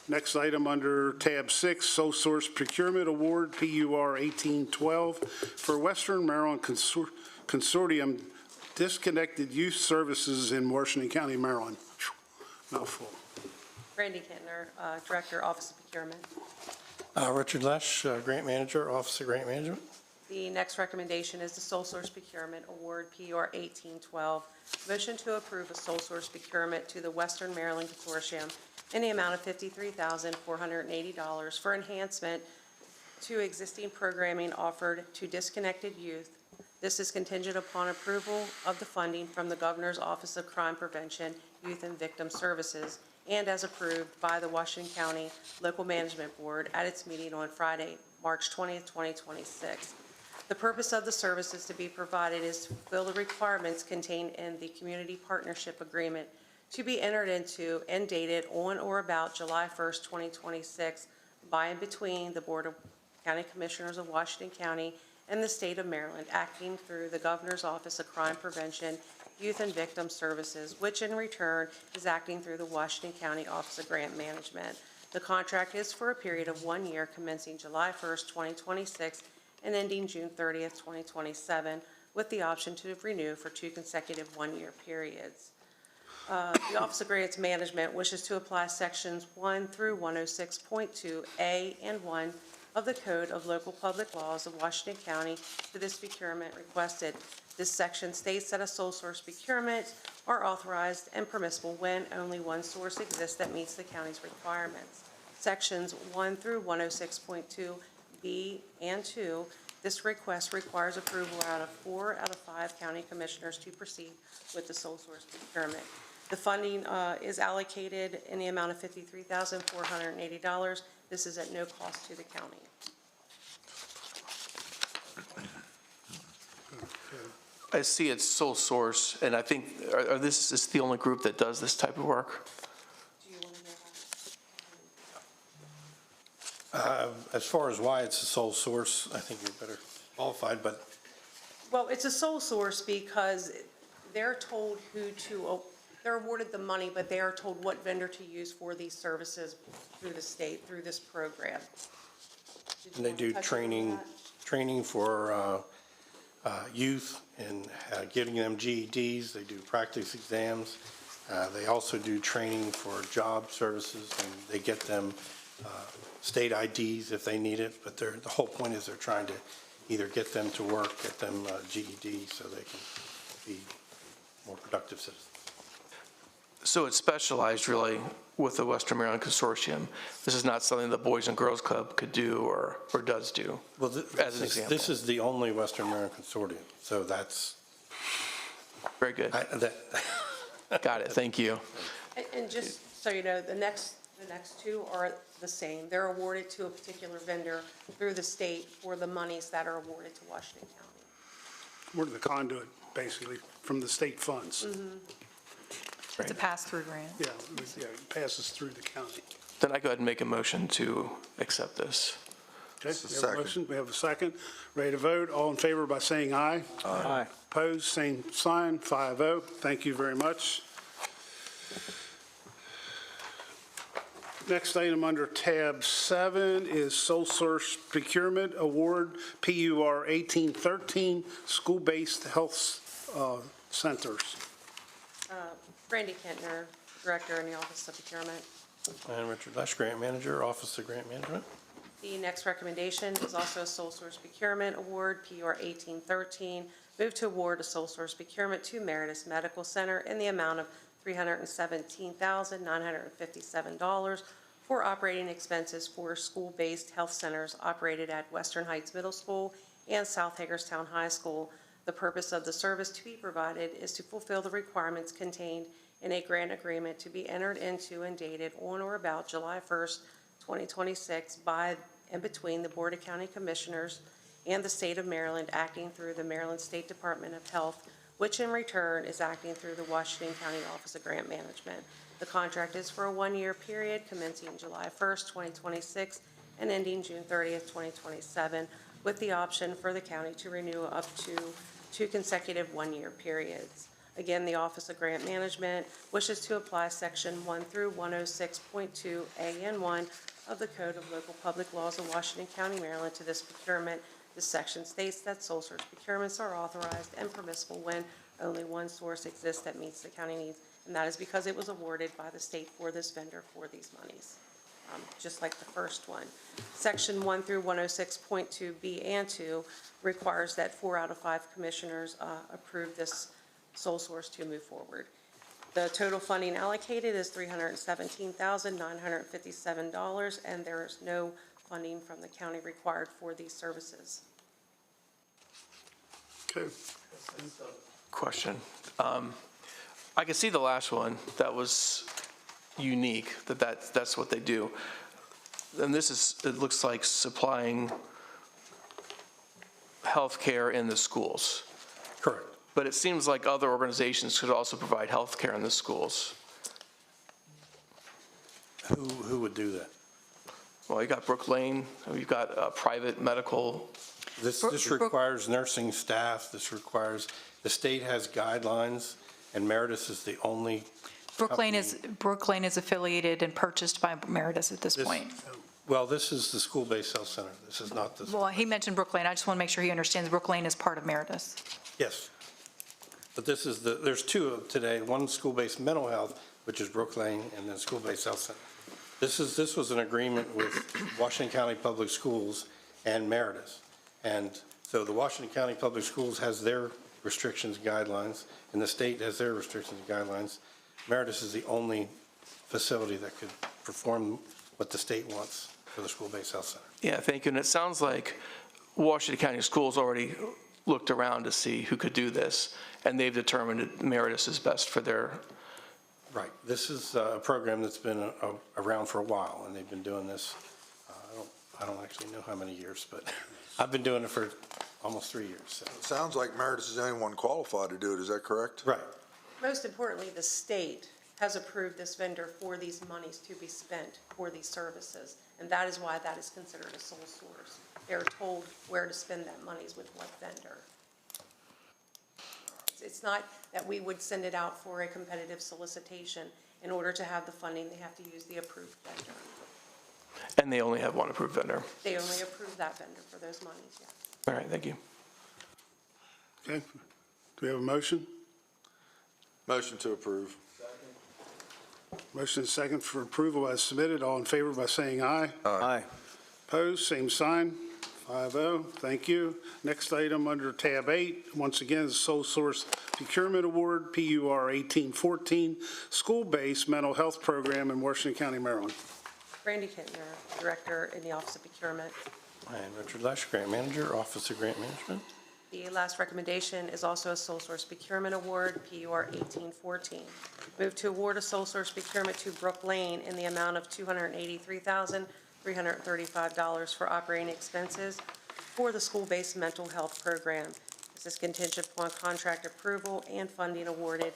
Next item under tab 6, sole source procurement award, PUR 1812, for Western Maryland Consortium Disconnected Youth Services in Washington County, Maryland. Mouthful. Brandy Kentner, Director, Office of Procurement. Richard Lesh, Grant Manager, Office of Grant Management. The next recommendation is the sole source procurement award, PUR 1812. Motion to approve a sole source procurement to the Western Maryland Consortium in the amount of $53,480 for enhancement to existing programming offered to disconnected youth. This is contingent upon approval of the funding from the Governor's Office of Crime Prevention, Youth and Victim Services, and as approved by the Washington County Local Management Board at its meeting on Friday, March 20th, 2026. The purpose of the services to be provided is to fulfill the requirements contained in the Community Partnership Agreement to be entered into and dated on or about July 1st, 2026 by and between the Board of County Commissioners of Washington County and the State of Maryland, acting through the Governor's Office of Crime Prevention, Youth and Victim Services, which in return is acting through the Washington County Office of Grant Management. The contract is for a period of 1 year commencing July 1st, 2026 and ending June 30th, 2027, with the option to renew for 2 consecutive 1-year periods. The Office of Grants Management wishes to apply sections 1 through 106.2A and 1 of the Code of Local Public Laws of Washington County to this procurement requested. This section states that a sole source procurement are authorized and permissible when only one source exists that meets the county's requirements. Sections 1 through 106.2B and 2, this request requires approval of 4 out of 5 county commissioners to proceed with the sole source procurement. The funding is allocated in the amount of $53,480. This is at no cost to the county. I see it's sole source, and I think, this is the only group that does this type of work? As far as why it's a sole source, I think you're better qualified, but Well, it's a sole source because they're told they're awarded the money, but they are told what vendor to use for these services through the state, through this program. they do training for youth and getting them GEDs. They do practice exams. They also do training for job services, and they get them state IDs if they need it. But the whole point is they're trying to either get them to work, get them GEDs so they can be more productive citizens. So it's specialized really with the Western Maryland Consortium. This is not something the Boys and Girls Club could do or does do, Well, as an example. this is the only Western Maryland Consortium, so that's. Very good. Got it, thank you. And just so you know, the next two are the same. They're awarded to a particular vendor through the state for the monies that are awarded to Washington County. We're the conduit, basically, from the state funds. It's a pass-through grant. Yeah, it passes through the county. Then I go ahead and make a motion to accept this. Okay, we have a motion, we have a second. Ready to vote? All in favor by saying aye. Aye. Opposed, same sign, 5-0. Thank you very much. Next item under tab 7 is sole source procurement award, PUR 1813, school-based health centers. Randy Kentner, Director in the Office of Procurement. And Richard Lesh, Grant Manager, Office of Grant Management. The next recommendation is also a sole source procurement award, PUR 1813. Move to award a sole source procurement to Meritus Medical Center in the amount of $317,957 for operating expenses for school-based health centers operated at Western Heights Middle School and South Hagerstown High School. The purpose of the service to be provided is to fulfill the requirements contained in a grant agreement to be entered into and dated on or about July 1st, 2026 by and between the Board of County Commissioners and the State of Maryland, acting through the Maryland State Department of Health, which in return is acting through the Washington County Office of Grant Management. The contract is for a one-year period commencing July 1st, 2026 and ending June 30th, 2027, with the option for the county to renew up to 2 consecutive one-year periods. Again, the Office of Grant Management wishes to apply Section 1 through 106.2A and 1 of the Code of Local Public Laws of Washington County, Maryland to this procurement. This section states that sole source procurements are authorized and permissible when only one source exists that meets the county needs, and that is because it was awarded by the state for this vendor for these monies, just like the first one. Section 1 through 106.2B and 2 requires that 4 out of 5 commissioners approve this sole source to move forward. The total funding allocated is $317,957, and there is no funding from the county required for these services. Okay. Question. I can see the last one. That was unique, that's what they do. And this is, it looks like supplying healthcare in the schools. Correct. But it seems like other organizations could also provide healthcare in the schools. Who would do that? Well, you got Brook Lane, you've got private medical. This requires nursing staff. This requires, the state has guidelines, and Meritus is the only. Brook Lane is affiliated and purchased by Meritus at this point. Well, this is the school-based health center. This is not the. Well, he mentioned Brook Lane. I just want to make sure he understands Brook Lane is part of Meritus. Yes. But this is there's two today, one school-based mental health, which is Brook Lane, and then school-based health center. This was an agreement with Washington County Public Schools and Meritus. And so the Washington County Public Schools has their restrictions, guidelines, and the state has their restrictions, guidelines. Meritus is the only facility that could perform what the state wants for the school-based health center. Yeah, thank you. And it sounds like Washington County Schools already looked around to see who could do this, and they've determined that Meritus is best for their. Right. This is a program that's been around for a while, and they've been doing this, I don't actually know how many years, but I've been doing it for almost 3 years. So. It sounds like Meritus is the only one qualified to do it, is that correct? Right. Most importantly, the state has approved this vendor for these monies to be spent for these services, and that is why that is considered a sole source. They're told where to spend that monies with what vendor. It's not that we would send it out for a competitive solicitation. In order to have the funding, they have to use the approved vendor. And they only have one approved vendor. They only approve that vendor for those monies, yeah. All right, thank you. Okay. Do we have a motion? Motion to approve. Motion and second for approval as submitted. All in favor by saying aye. Aye. Opposed, same sign. 5-0. Thank you. Next item under tab 8, once again, is Sole Source Procurement Award, PUR 1814, School-Based Mental Health Program in Washington County, Maryland. Randy Kintner, Director in the Office of Procurement. And Richard Lesh, Grant Manager, Office of Grant Management. The last recommendation is also a sole source procurement award, PUR 1814. Move to award a sole source procurement to Brook Lane in the amount of $283,335 for operating expenses for the school-based mental health program. This is contingent upon contract approval and funding awarded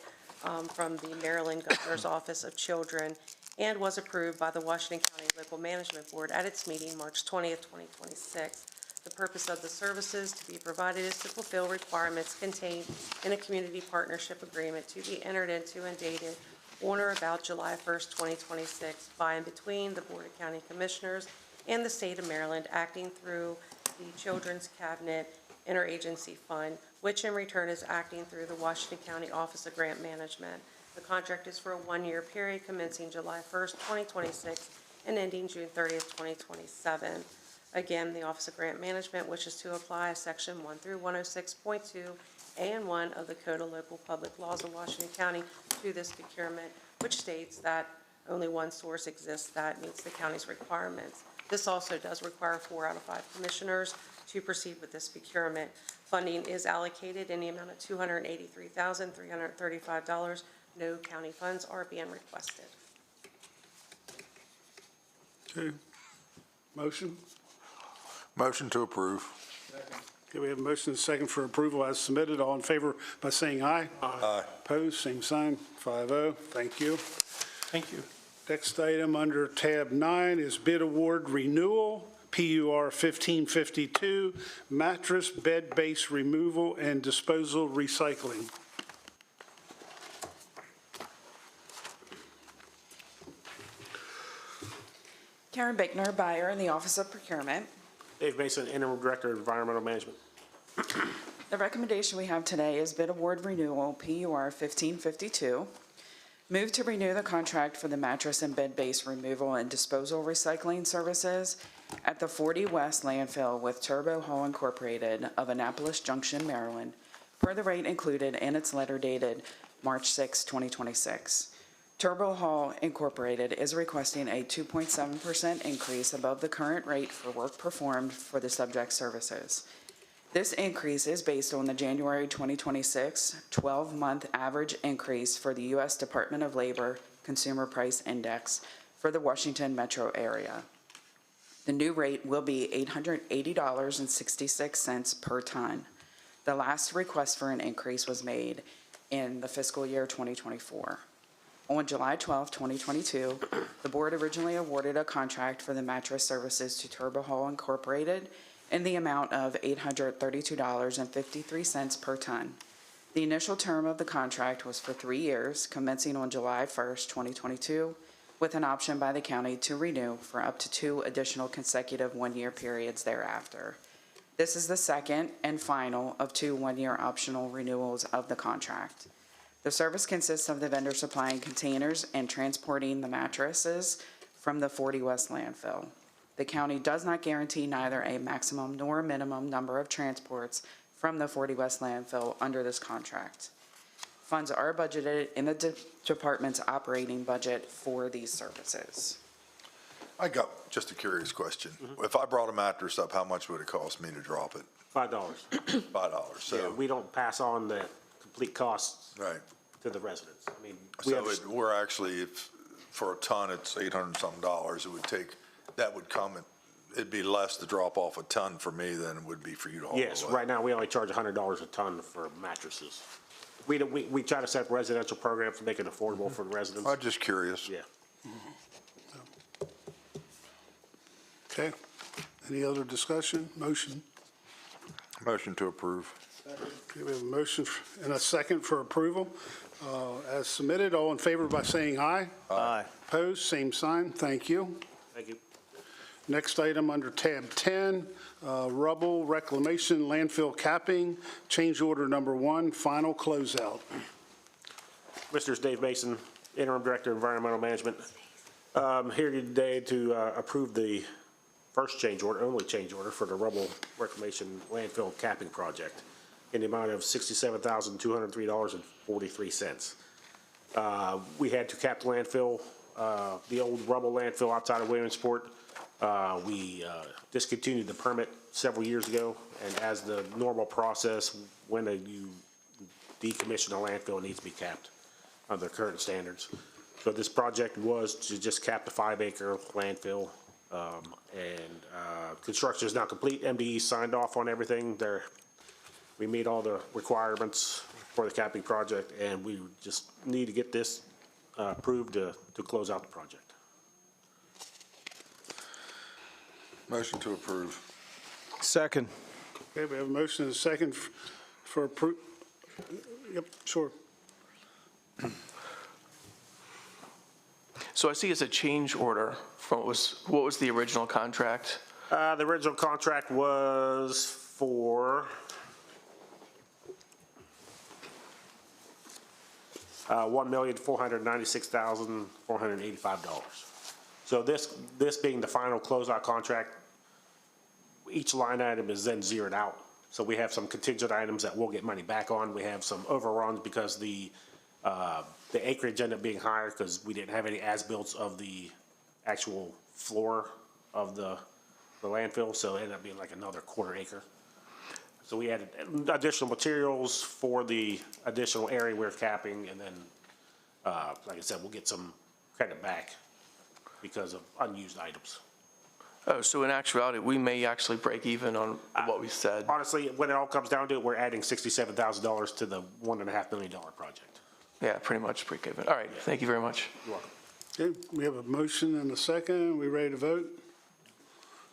from the Maryland Governor's Office of Children, and was approved by the Washington County Local Management Board at its meeting March 20th, 2026. The purpose of the services to be provided is to fulfill requirements contained in a community partnership agreement to be entered into and dated on or about July 1st, 2026 by and between the Board of County Commissioners and the State of Maryland, acting through the Children's Cabinet Interagency Fund, which in return is acting through the Washington County Office of Grant Management. The contract is for a one-year period commencing July 1st, 2026 and ending June 30th, 2027. Again, the Office of Grant Management wishes to apply Section 1 through 106.2 and 1 of the Code of Local Public Laws of Washington County to this procurement, which states that only one source exists that meets the county's requirements. This also does require 4 out of 5 commissioners to proceed with this procurement. Funding is allocated in the amount of $283,335. No county funds are being requested. Okay. Motion? Motion to approve. Okay, we have a motion and second for approval as submitted. All in favor by saying aye. Aye. Opposed, same sign. 5-0. Thank you. Thank you. Next item under tab 9 is bid award renewal, PUR 1552, mattress bed base removal and disposal recycling. Karen Bickner, buyer in the Office of Procurement. Dave Mason, Interim Director of Environmental Management. The recommendation we have today is bid award renewal, PUR 1552. Move to renew the contract for the mattress and bed base removal and disposal recycling services at the 40 West landfill with Turbo Hall Incorporated of Annapolis Junction, Maryland, per the rate included in its letter dated March 6, 2026. Turbo Hall Incorporated is requesting a 2.7% increase above the current rate for work performed for the subject services. This increase is based on the January 2026 12-month average increase for the U.S. Department of Labor Consumer Price Index for the Washington metro area. The new rate will be $880.66 per ton. The last request for an increase was made in the fiscal year 2024. On July 12, 2022, the board originally awarded a contract for the mattress services to Turbo Hall Incorporated in the amount of $832.53 per ton. The initial term of the contract was for 3 years, commencing on July 1st, 2022, with an option by the county to renew for up to 2 additional consecutive one-year periods thereafter. This is the second and final of 2 one-year optional renewals of the contract. The service consists of the vendor supplying containers and transporting the mattresses from the 40 West landfill. The county does not guarantee neither a maximum nor minimum number of transports from the 40 West landfill under this contract. Funds are budgeted in the department's operating budget for these services. I got just a curious question. If I brought a mattress up, how much would it cost me to drop it? $5. $5. So Yeah, we don't pass on the complete costs right to the residents. I mean, we're actually, if for a ton, it's $800-something. It would take, that would come, it'd be less to drop off a ton for me than it would be for you to haul it yes, away. right now we only charge $100 a ton for mattresses. We try to set up residential programs to make it affordable for the residents. I'm just curious. Yeah. Okay. Any other discussion? Motion? Motion to approve. Okay, we have a motion and a second for approval. As submitted, all in favor by saying aye. Aye. Opposed, same sign. Thank you. Thank you. Next item under tab 10, rubble reclamation landfill capping, change order number 1, final closeout. Commissioners, Dave Mason, Interim Director of Environmental Management. Here today to approve the first change order, only change order for the rubble reclamation landfill capping project in the amount of $67,203.43. We had to cap the landfill, the old rubble landfill outside of Williamsport. We discontinued the permit several years ago, and as the normal process, when you decommission a landfill, it needs to be capped under current standards. So this project was to just cap the 5-acre landfill, and construction is now complete. MDE signed off on everything. We meet all the requirements for the capping project, and we just need to get this approved to close out the project. Motion to approve. Second. Okay, we have a motion and a second for approval. Yep, sure. So I see it's a change order from what was the original contract? The original contract was for $1,496,485. So this being the final closeout contract, each line item is then zeroed out. So we have some contingent items that we'll get money back on. We have some overruns because the acreage ended up being higher because we didn't have any as-built of the actual floor of the landfill, so it ended up being like another quarter acre. So we added additional materials for the additional area we're capping, and then, like I said, we'll get some credit back because of unused items. Oh, so in actuality, we may actually break even on what we said. Honestly, when it all comes down to it, we're adding $67,000 to the $1.5 million project. Yeah, pretty much break even. All right, thank you very much. You're welcome. Okay, we have a motion and a second. We ready to vote?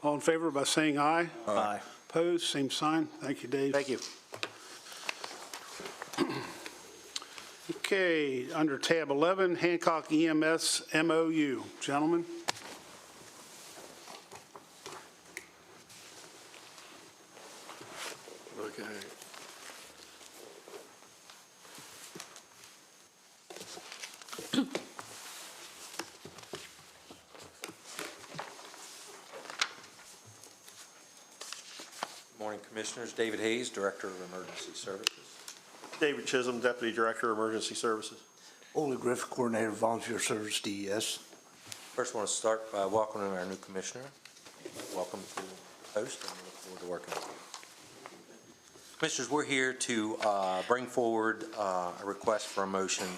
All in favor by saying aye? Aye. Opposed, same sign. Thank you, Dave. Thank you. Okay, under tab 11, Hancock EMS MOU. Gentlemen? Okay. Morning, Commissioners. David Hayes, Director of Emergency Services. David Chisholm, Deputy Director of Emergency Services. Ole Griff, Coordinator of Volunteer Service, DES. First, I want to start by welcoming our new Commissioner. Welcome to the post, and we look forward to working with you. Commissioners, we're here to bring forward a request for a motion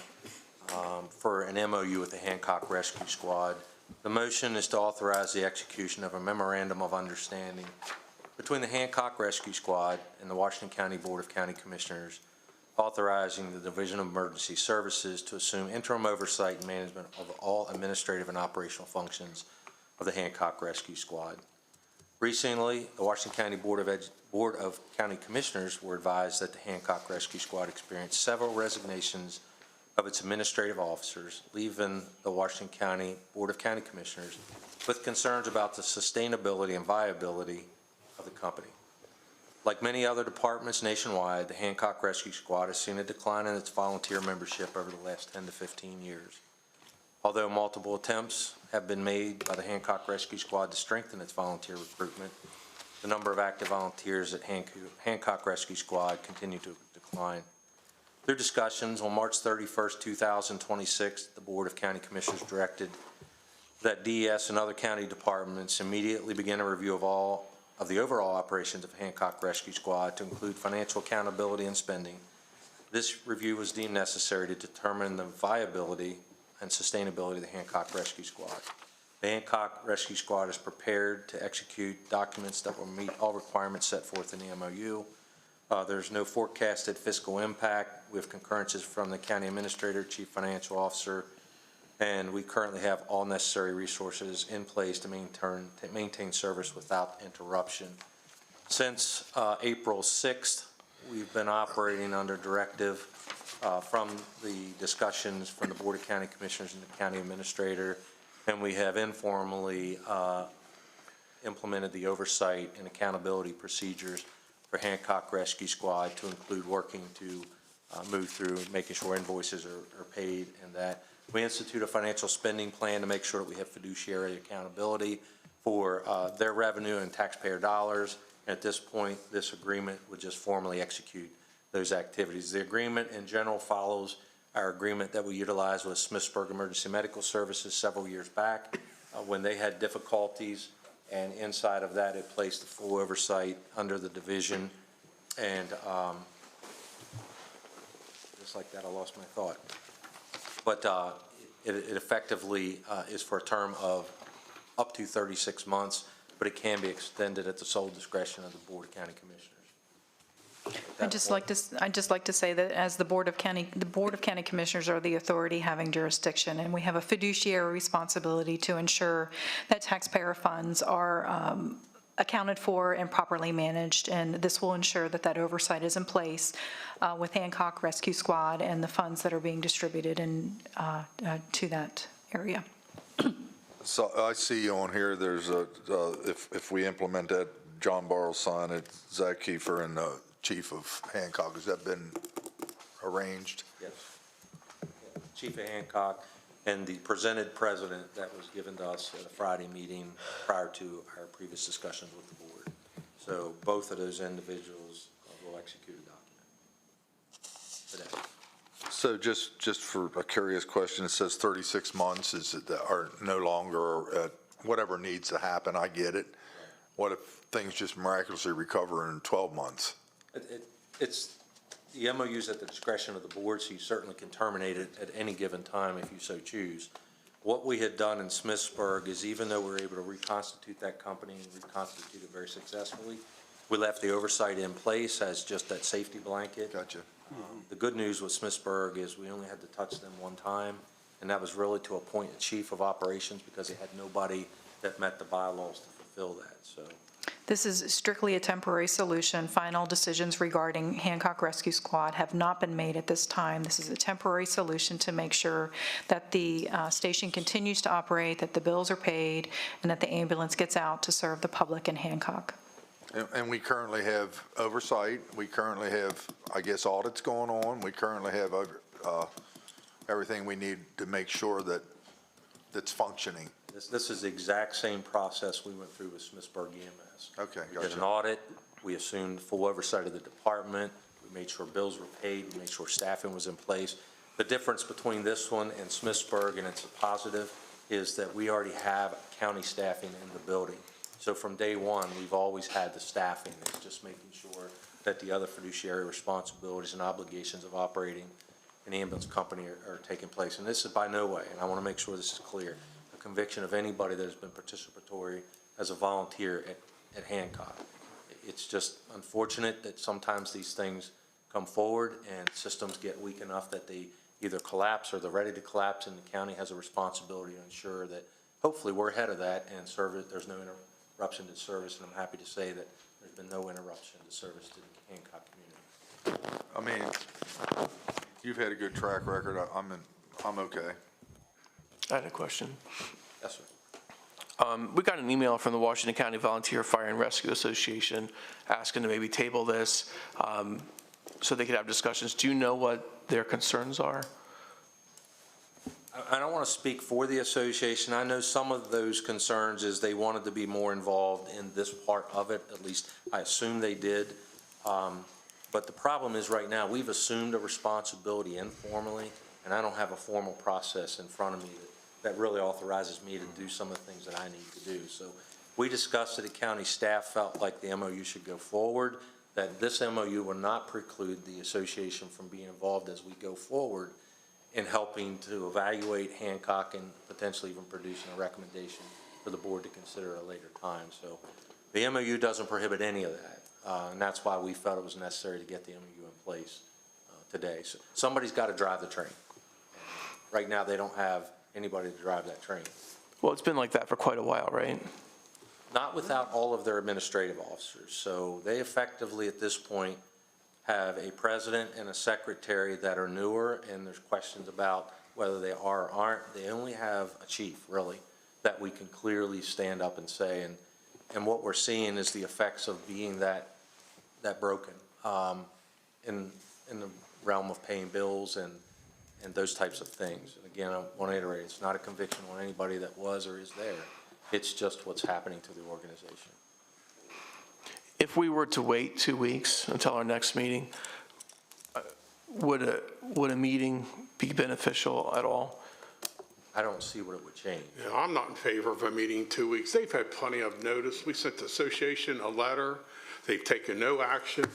for an MOU with the Hancock Rescue Squad. The motion is to authorize the execution of a memorandum of understanding between the Hancock Rescue Squad and the Washington County Board of County Commissioners, authorizing the Division of Emergency Services to assume interim oversight and management of all administrative and operational functions of the Hancock Rescue Squad. Recently, the Washington County Board of County Commissioners were advised that the Hancock Rescue Squad experienced several resignations of its administrative officers, leaving the Washington County Board of County Commissioners with concerns about the sustainability and viability of the company. Like many other departments nationwide, the Hancock Rescue Squad has seen a decline in its volunteer membership over the last 10 to 15 years. Although multiple attempts have been made by the Hancock Rescue Squad to strengthen its volunteer recruitment, the number of active volunteers at Hancock Rescue Squad continue to decline. Through discussions on March 31st, 2026, the Board of County Commissioners directed that DES and other county departments immediately begin a review of the overall operations of Hancock Rescue Squad to include financial accountability and spending. This review was deemed necessary to determine the viability and sustainability of the Hancock Rescue Squad. The Hancock Rescue Squad is prepared to execute documents that will meet all requirements set forth in the MOU. There's no forecasted fiscal impact. We have concurrences from the County Administrator, Chief Financial Officer, and we currently have all necessary resources in place to maintain service without interruption. Since April 6th, we've been operating under directive from the discussions from the Board of County Commissioners and the County Administrator, and we have informally implemented the oversight and accountability procedures for Hancock Rescue Squad to include working to move through, making sure invoices are paid, and that we institute a financial spending plan to make sure that we have fiduciary accountability for their revenue and taxpayer dollars. And at this point, this agreement would just formally execute those activities. The agreement in general follows our agreement that we utilized with Smithsburg Emergency Medical Services several years back when they had difficulties, and inside of that, it placed the full oversight under the division. And just like that, I lost my thought. But it effectively is for a term of up to 36 months, but it can be extended at the sole discretion of the Board of County Commissioners. I'd just like to say that as the Board of County Commissioners are the authority having jurisdiction, and we have a fiduciary responsibility to ensure that taxpayer funds are accounted for and properly managed, and this will ensure that that oversight is in place with Hancock Rescue Squad and the funds that are being distributed to that area. So I see on here, there's if we implement that, John Barrow's sign it, Zach Kiefer and the Chief of Hancock, has that been arranged? Yes. Chief of Hancock and the presented president that was given to us at a Friday meeting prior to our previous discussions with the board. So both of those individuals will execute a document today. So just for a curious question, it says 36 months, is it that are no longer, whatever needs to happen, I get it. What if things just miraculously recover in 12 months? It's, the MOU's at the discretion of the board, so you certainly can terminate it at any given time if you so choose. What we had done in Smithsburg is, even though we were able to reconstitute that company and reconstitute it very successfully, we left the oversight in place as just that safety blanket. Gotcha. The good news with Smithsburg is we only had to touch them one time, and that was really to appoint a chief of operations because they had nobody that met the bylaws to fulfill that. So This is strictly a temporary solution. Final decisions regarding Hancock Rescue Squad have not been made at this time. This is a temporary solution to make sure that the station continues to operate, that the bills are paid, and that the ambulance gets out to serve the public in Hancock. And we currently have oversight, we currently have, I guess, audits going on, we currently have everything we need to make sure that it's functioning. this is the exact same process we went through with Smithsburg EMS. Okay, We did an gotcha. audit, we assumed full oversight of the department, we made sure bills were paid, we made sure staffing was in place. The difference between this one and Smithsburg, and it's a positive, is that we already have county staffing in the building. So from day one, we've always had the staffing. It's just making sure that the other fiduciary responsibilities and obligations of operating an ambulance company are taking place. And this is by no way, and I want to make sure this is clear, a conviction of anybody that has been participatory as a volunteer at Hancock. It's just unfortunate that sometimes these things come forward and systems get weak enough that they either collapse or they're ready to collapse, and the county has a responsibility to ensure that hopefully we're ahead of that and there's no interruption to service, and I'm happy to say that there's been no interruption to service to the Hancock community. I mean, you've had a good track record, I'm okay. I had a question. Yes, sir. We got an email from the Washington County Volunteer Fire and Rescue Association asking to maybe table this so they could have discussions. Do you know what their concerns are? I don't want to speak for the association. I know some of those concerns is they wanted to be more involved in this part of it, at least I assume they did. But the problem is right now, we've assumed a responsibility informally, and I don't have a formal process in front of me that really authorizes me to do some of the things that I need to do. So we discussed it, the county staff felt like the MOU should go forward, that this MOU will not preclude the association from being involved as we go forward in helping to evaluate Hancock and potentially even producing a recommendation for the board to consider at a later time. So the MOU doesn't prohibit any of that, and that's why we felt it was necessary to get the MOU in place today. So somebody's got to drive the train. Right now, they don't have anybody to drive that train. Well, it's been like that for quite a while, right? Not without all of their administrative officers. So they effectively, at this point, have a president and a secretary that are newer, and there's questions about whether they are or aren't. They only have a chief, really, that we can clearly stand up and say, and And what we're seeing is the effects of being that broken in the realm of paying bills and those types of things. And again, I want to iterate, it's not a conviction on anybody that was or is there. It's just what's happening to the organization. If we were to wait 2 weeks until our next meeting, would a meeting be beneficial at all? I don't see what it would change. Yeah, I'm not in favor of a meeting 2 weeks. They've had plenty of notice. We sent the association a letter. They've taken no action.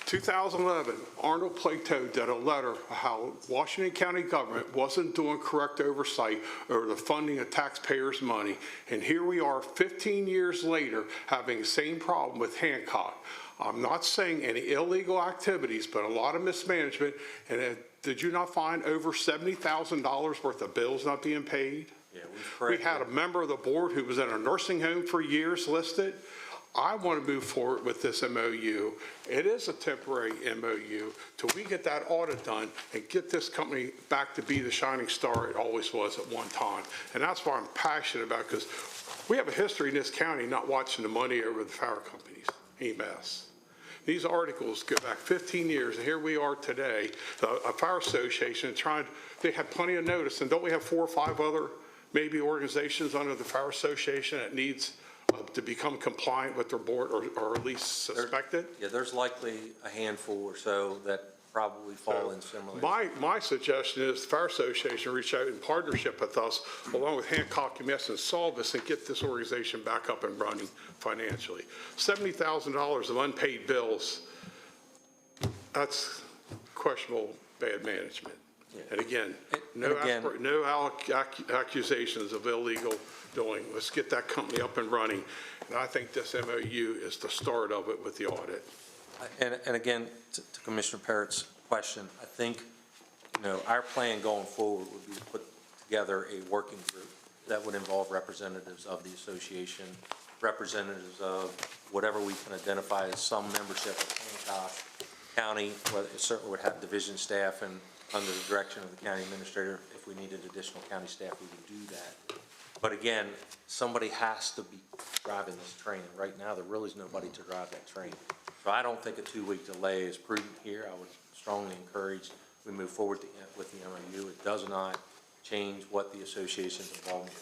2011, Arnold Plateau did a letter how Washington County government wasn't doing correct oversight over the funding of taxpayers' money. And here we are 15 years later having the same problem with Hancock. I'm not saying any illegal activities, but a lot of mismanagement. And did you not find over $70,000 worth of bills not being paid? Yeah, we had a member of the board who was in a nursing home for years listed. I want to move forward with this MOU. It is a temporary MOU till we get that audit done and get this company back to be the shining star it always was at one time. And that's what I'm passionate about, because we have a history in this county not watching the money over the power companies. EMS. These articles go back 15 years, and here we are today, a fire association they had plenty of notice, and don't we have 4 or 5 other maybe organizations under the fire association that needs to become compliant with their board or at least suspected? Yeah, there's likely a handful or so that probably fall in similar. My suggestion is the Fire Association reach out in partnership with us, along with Hancock EMS, and solve this and get this organization back up and running financially. $70,000 of unpaid bills, that's questionable bad management. Yeah. And again, no accusations of illegal doing. Let's get that company up and running. And I think this MOU is the start of it with the audit. And again, to Commissioner Parrott's question, I think, our plan going forward would be to put together a working group that would involve representatives of the association, representatives of whatever we can identify as some membership of Hancock County. It certainly would have division staff, and under the direction of the county administrator, if we needed additional county staff, we would do that. But again, somebody has to be driving this train. Right now, there really is nobody to drive that train. So I don't think a 2-week delay is prudent here. I would strongly encourage we move forward with the MOU. It does not change what the association's involvement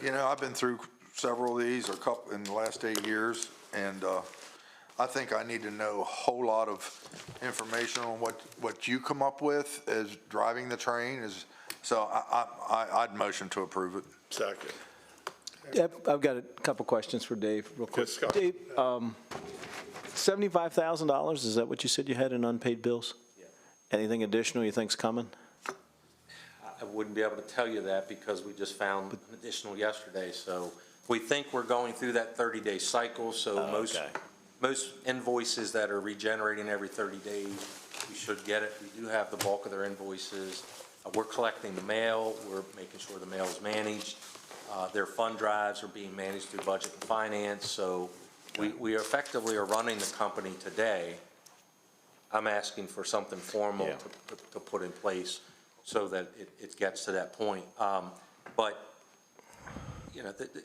in. I've been through several of these, or a couple in the last 8 years, and I think I need to know a whole lot of information on what you come up with as driving the train. So I'd motion to approve it. Second. Yep, I've got a couple questions for Dave, real quick. Dave, $75,000, is that what you said you had in unpaid bills? Yeah. Anything additional you think's coming? I wouldn't be able to tell you that because we just found an additional yesterday. So we think we're going through that 30-day cycle. So most invoices that are regenerating every 30 days, we should get it. We do have the bulk of their invoices. We're collecting the mail. We're making sure the mail is managed. Their fund drives are being managed through budget and finance. So we effectively are running the company today. I'm asking for something formal to put in place so that it gets to that point. But,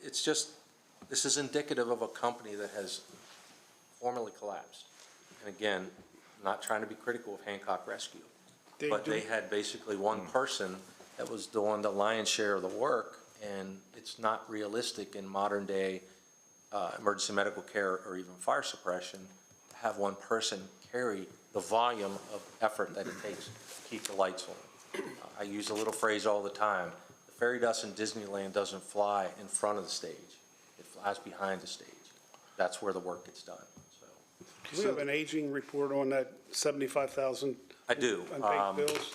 it's just, this is indicative of a company that has formally collapsed. And again, not trying to be critical of Hancock Rescue, but they had basically one person that was doing the lion's share of the work, and it's not realistic in modern day emergency medical care or even fire suppression to have one person carry the volume of effort that it takes to keep the lights on. I use a little phrase all the time. The fairy dust in Disneyland doesn't fly in front of the stage. It flies behind the stage. That's where the work gets done. Do we have an aging report on that 75,000? I do. Unpaid bills?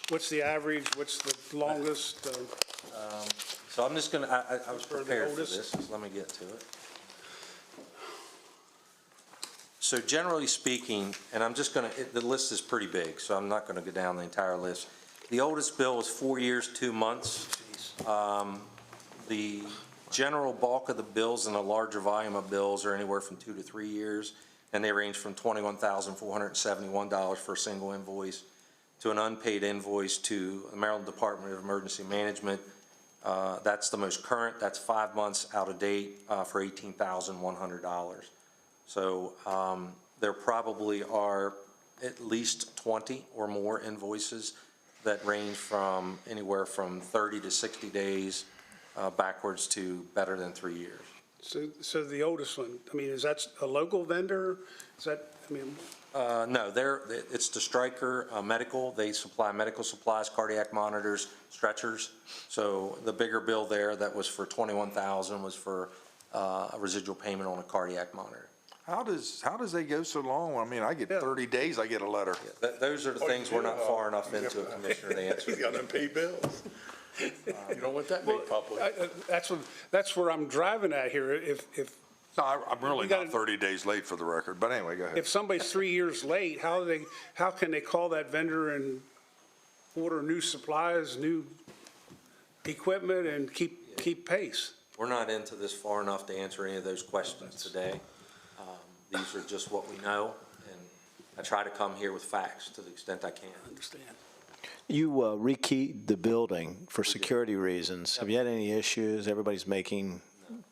What's the average? What's the longest? So I'm just going to, I was prepared for this, so let me get to it. So generally speaking, and I'm just going to, the list is pretty big, so I'm not going to go down the entire list. The oldest bill is 4 years, 2 months. The general bulk of the bills and a larger volume of bills are anywhere from 2 to 3 years, and they range from $21,471 for a single invoice to an unpaid invoice to the Maryland Department of Emergency Management That's the most current, that's 5 months out of date for $18,100. So there probably are at least 20 or more invoices that range from anywhere from 30 to 60 days backwards to better than 3 years. So the oldest one, I mean, is that a local vendor? Is that, I mean? No, it's the Stryker Medical. They supply medical supplies, cardiac monitors, stretchers. So the bigger bill there that was for $21,000 was for a residual payment on a cardiac monitor. How does they go so long? I mean, I get 30 days, I get a letter. Those are the things we're not far enough into, Commissioner, to answer. You got unpaid bills. You don't want that made public. That's where I'm driving at here. No, I'm really not 30 days late for the record, but anyway, go ahead. If somebody's 3 years late, how can they call that vendor and order new supplies, new equipment, and keep pace? We're not into this far enough to answer any of those questions today. These are just what we know, and I try to come here with facts to the extent I can. Understand. You rekeyed the building for security reasons. Have you had any issues? Everybody's making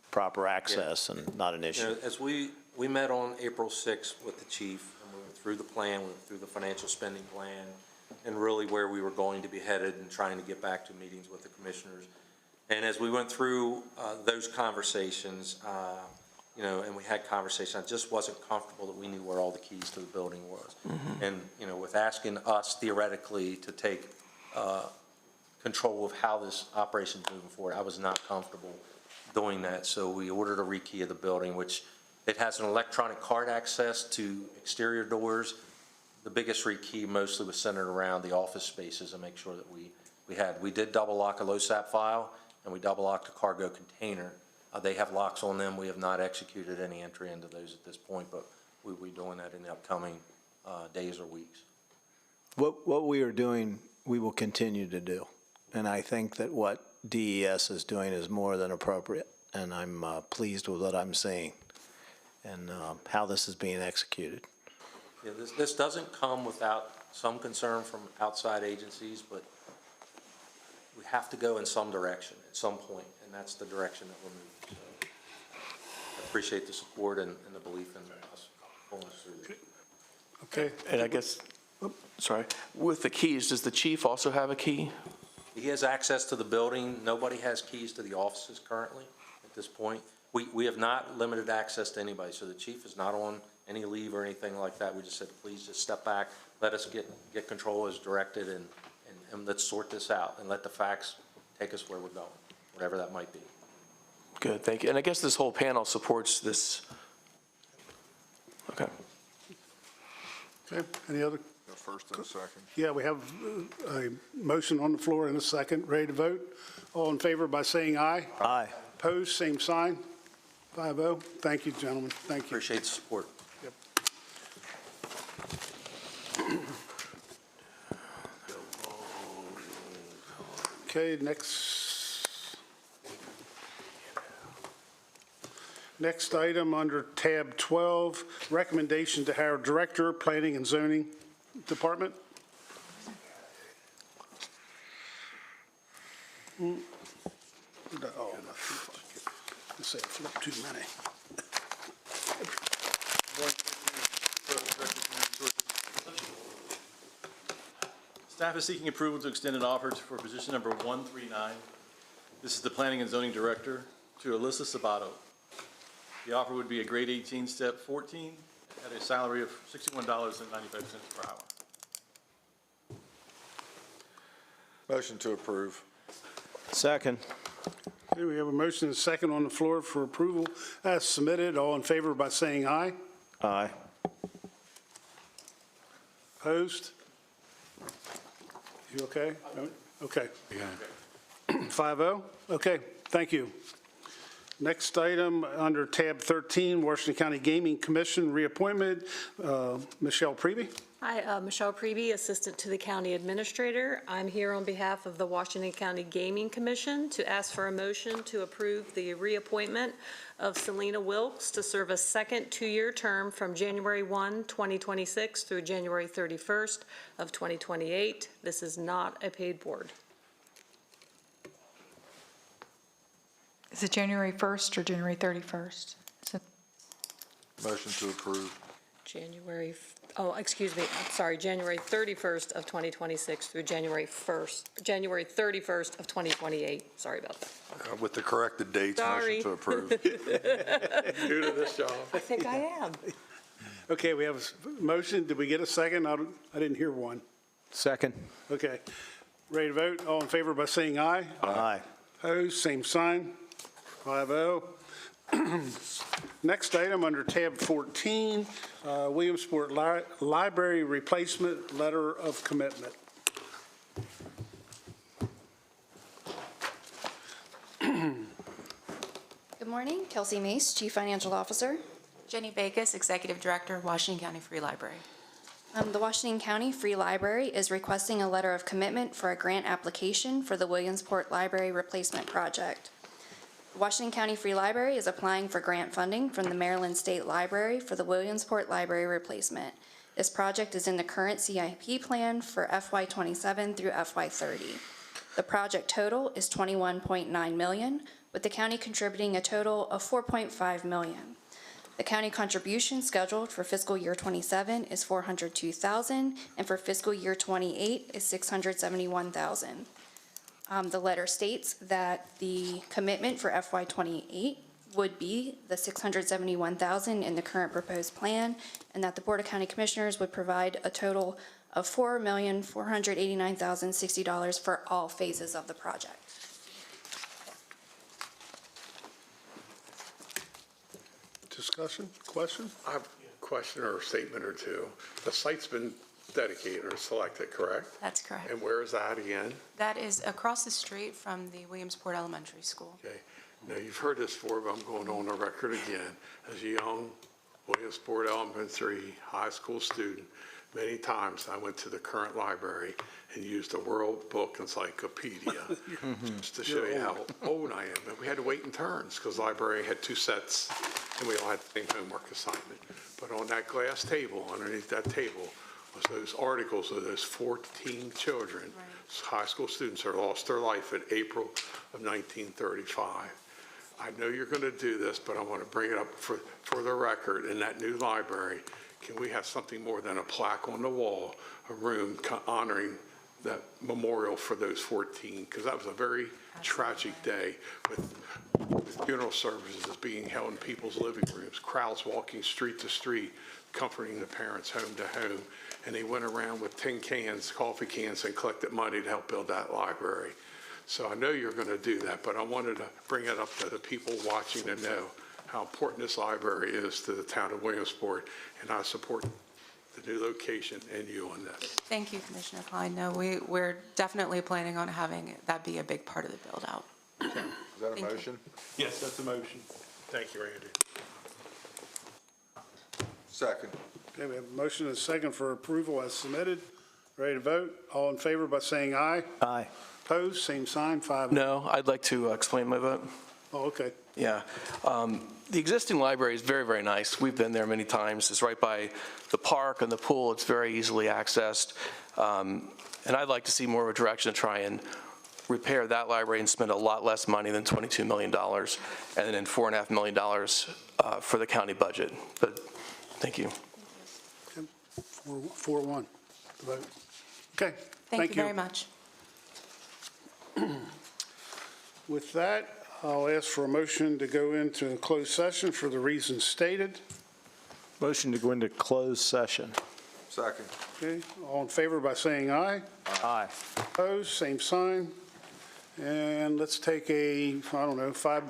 proper access and not an issue? You know, as we met on April 6th with the chief, and we went through the plan, we went through the financial spending plan, and really where we were going to be headed and trying to get back to meetings with the commissioners. And as we went through those conversations, you know, and we had conversations, I just wasn't comfortable that we knew where all the keys to the building was. And, you know, with asking us theoretically to take control of how this operation is moving forward, I was not comfortable doing that. So we ordered a rekey of the building, which it has an electronic card access to exterior doors. The biggest rekey mostly was centered around the office spaces and make sure that we did double lock a LoSAP file and we double locked a cargo container. They have locks on them. We have not executed any entry into those at this point, but we'll be doing that in the upcoming days or weeks. What we are doing, we will continue to do. And I think that what DES is doing is more than appropriate. And I'm pleased with what I'm seeing and how this is being executed. Yeah, this doesn't come without some concern from outside agencies, but we have to go in some direction at some point, and that's the direction that we're moving. So I appreciate the support and the belief in us pulling us through this. Okay. And I guess, sorry, with the keys, does the chief also have a key? He has access to the building. Nobody has keys to the offices currently at this point. We have not limited access to anybody, so the chief is not on any leave or anything like that. We just said, please just step back, let us get control as directed, and let's sort this out and let the facts take us where we're going, whatever that might be. Good, thank you. And I guess this whole panel supports this. Okay. Okay, any other? First and a second. Yeah, we have a motion on the floor and a second. Ready to vote? All in favor by saying aye? Aye. Opposed, same sign. 5-0. Thank you, gentlemen. Thank you. Appreciate the support. Yep. Okay, next item under tab 12, recommendation to hire Director, Planning and Zoning Department. Oh, let's say I flipped too many. Staff is seeking approval to extend an offer for position number 139. This is the Planning and Zoning Director to Alyssa Sabato. The offer would be a grade 18, step 14, at a salary of $61.95 per hour. Motion to approve. Second. Okay, we have a motion and a second on the floor for approval as submitted. All in favor by saying aye. Aye. Opposed? You okay? Okay. 5-0? Okay, thank you. Next item under tab 13, Washington County Gaming Commission reappointment, Michelle Preby. Hi, Michelle Preby, Assistant to the County Administrator. I'm here on behalf of the Washington County Gaming Commission to ask for a motion to approve the reappointment of Selena Wilkes to serve a second two-year term from January 1, 2026 through January 31st of 2028. This is not a paid board. Is it January 1st or January 31st? Motion to approve. January 31st of 2026 through January 31st of 2028. Sorry about that. With the corrected dates, Sorry. motion to approve. New to this job. I think I am. Okay, we have a motion. Did we get a second? I didn't hear one. Second. Okay. Ready to vote? All in favor by saying aye? Aye. Opposed, same sign. 5-0. Next item under tab 14, Williamsport Library Replacement Letter of Commitment. Good morning, Kelsey Mace, Chief Financial Officer. Jenny Bacus, Executive Director, Washington County Free Library. The Washington County Free Library is requesting a letter of commitment for a grant application for the Williamsport Library Replacement Project. The Washington County Free Library is applying for grant funding from the Maryland State Library for the Williamsport Library Replacement. This project is in the current CIP plan for FY27 through FY30. The project total is $21.9 million, with the county contributing a total of $4.5 million. The county contribution scheduled for fiscal year 27 is $402,000, and for fiscal year 28 is $671,000. The letter states that the commitment for FY 28 would be the $671,000 in the current proposed plan, and that the Board of County Commissioners would provide a total of $4,489,060 for all phases of the project. Discussion, question? I have a question or a statement or two. The site's been dedicated or selected, correct? That's correct. And where is that again? That is across the street from the Williamsport Elementary School. Okay. Now, you've heard this before, but I'm going on the record again. As a young Williamsport Elementary High School student, many times I went to the current library and used the World Book Encyclopedia just to show you how old I am. But we had to wait in turns because the library had 2 sets and we all had the same homework assignment. But on that glass table, underneath that table, was those articles of those 14 children, high school students that lost their life in April of 1935. I know you're going to do this, but I want to bring it up for the record. In that new library, can we have something more than a plaque on the wall, a room honoring that memorial for those 14? Because that was a very tragic day with funeral services being held in people's living rooms, crowds walking street to street, comforting the parents home to home. And they went around with tin cans, coffee cans, and collected money to help build that library. So I know you're going to do that, but I wanted to bring it up to the people watching to know how important this library is to the town of Williamsport, and I support the new location and you on this. Thank you, Commissioner Klein. No, we're definitely planning on having that be a big part of the build-out. Is that a motion? Yes, that's a motion. Thank you, Randy. Second. Okay, we have a motion and a second for approval as submitted. Ready to vote? All in favor by saying aye? Aye. Opposed, same sign, 5. No, I'd like to explain my vote. Oh, okay. Yeah. The existing library is very, very nice. We've been there many times. It's right by the park and the pool. It's very easily accessed. And I'd like to see more of a direction to try and repair that library and spend a lot less money than $22 million and then $4.5 million for the county budget. But thank you. 4-1, the vote. Okay, Thank you very much. With that, I'll ask for a motion to go into a closed session for the reasons stated. Motion to go into closed session. Second. Okay, all in favor by saying aye? Aye. Opposed, same sign. And let's take a, I don't know, 5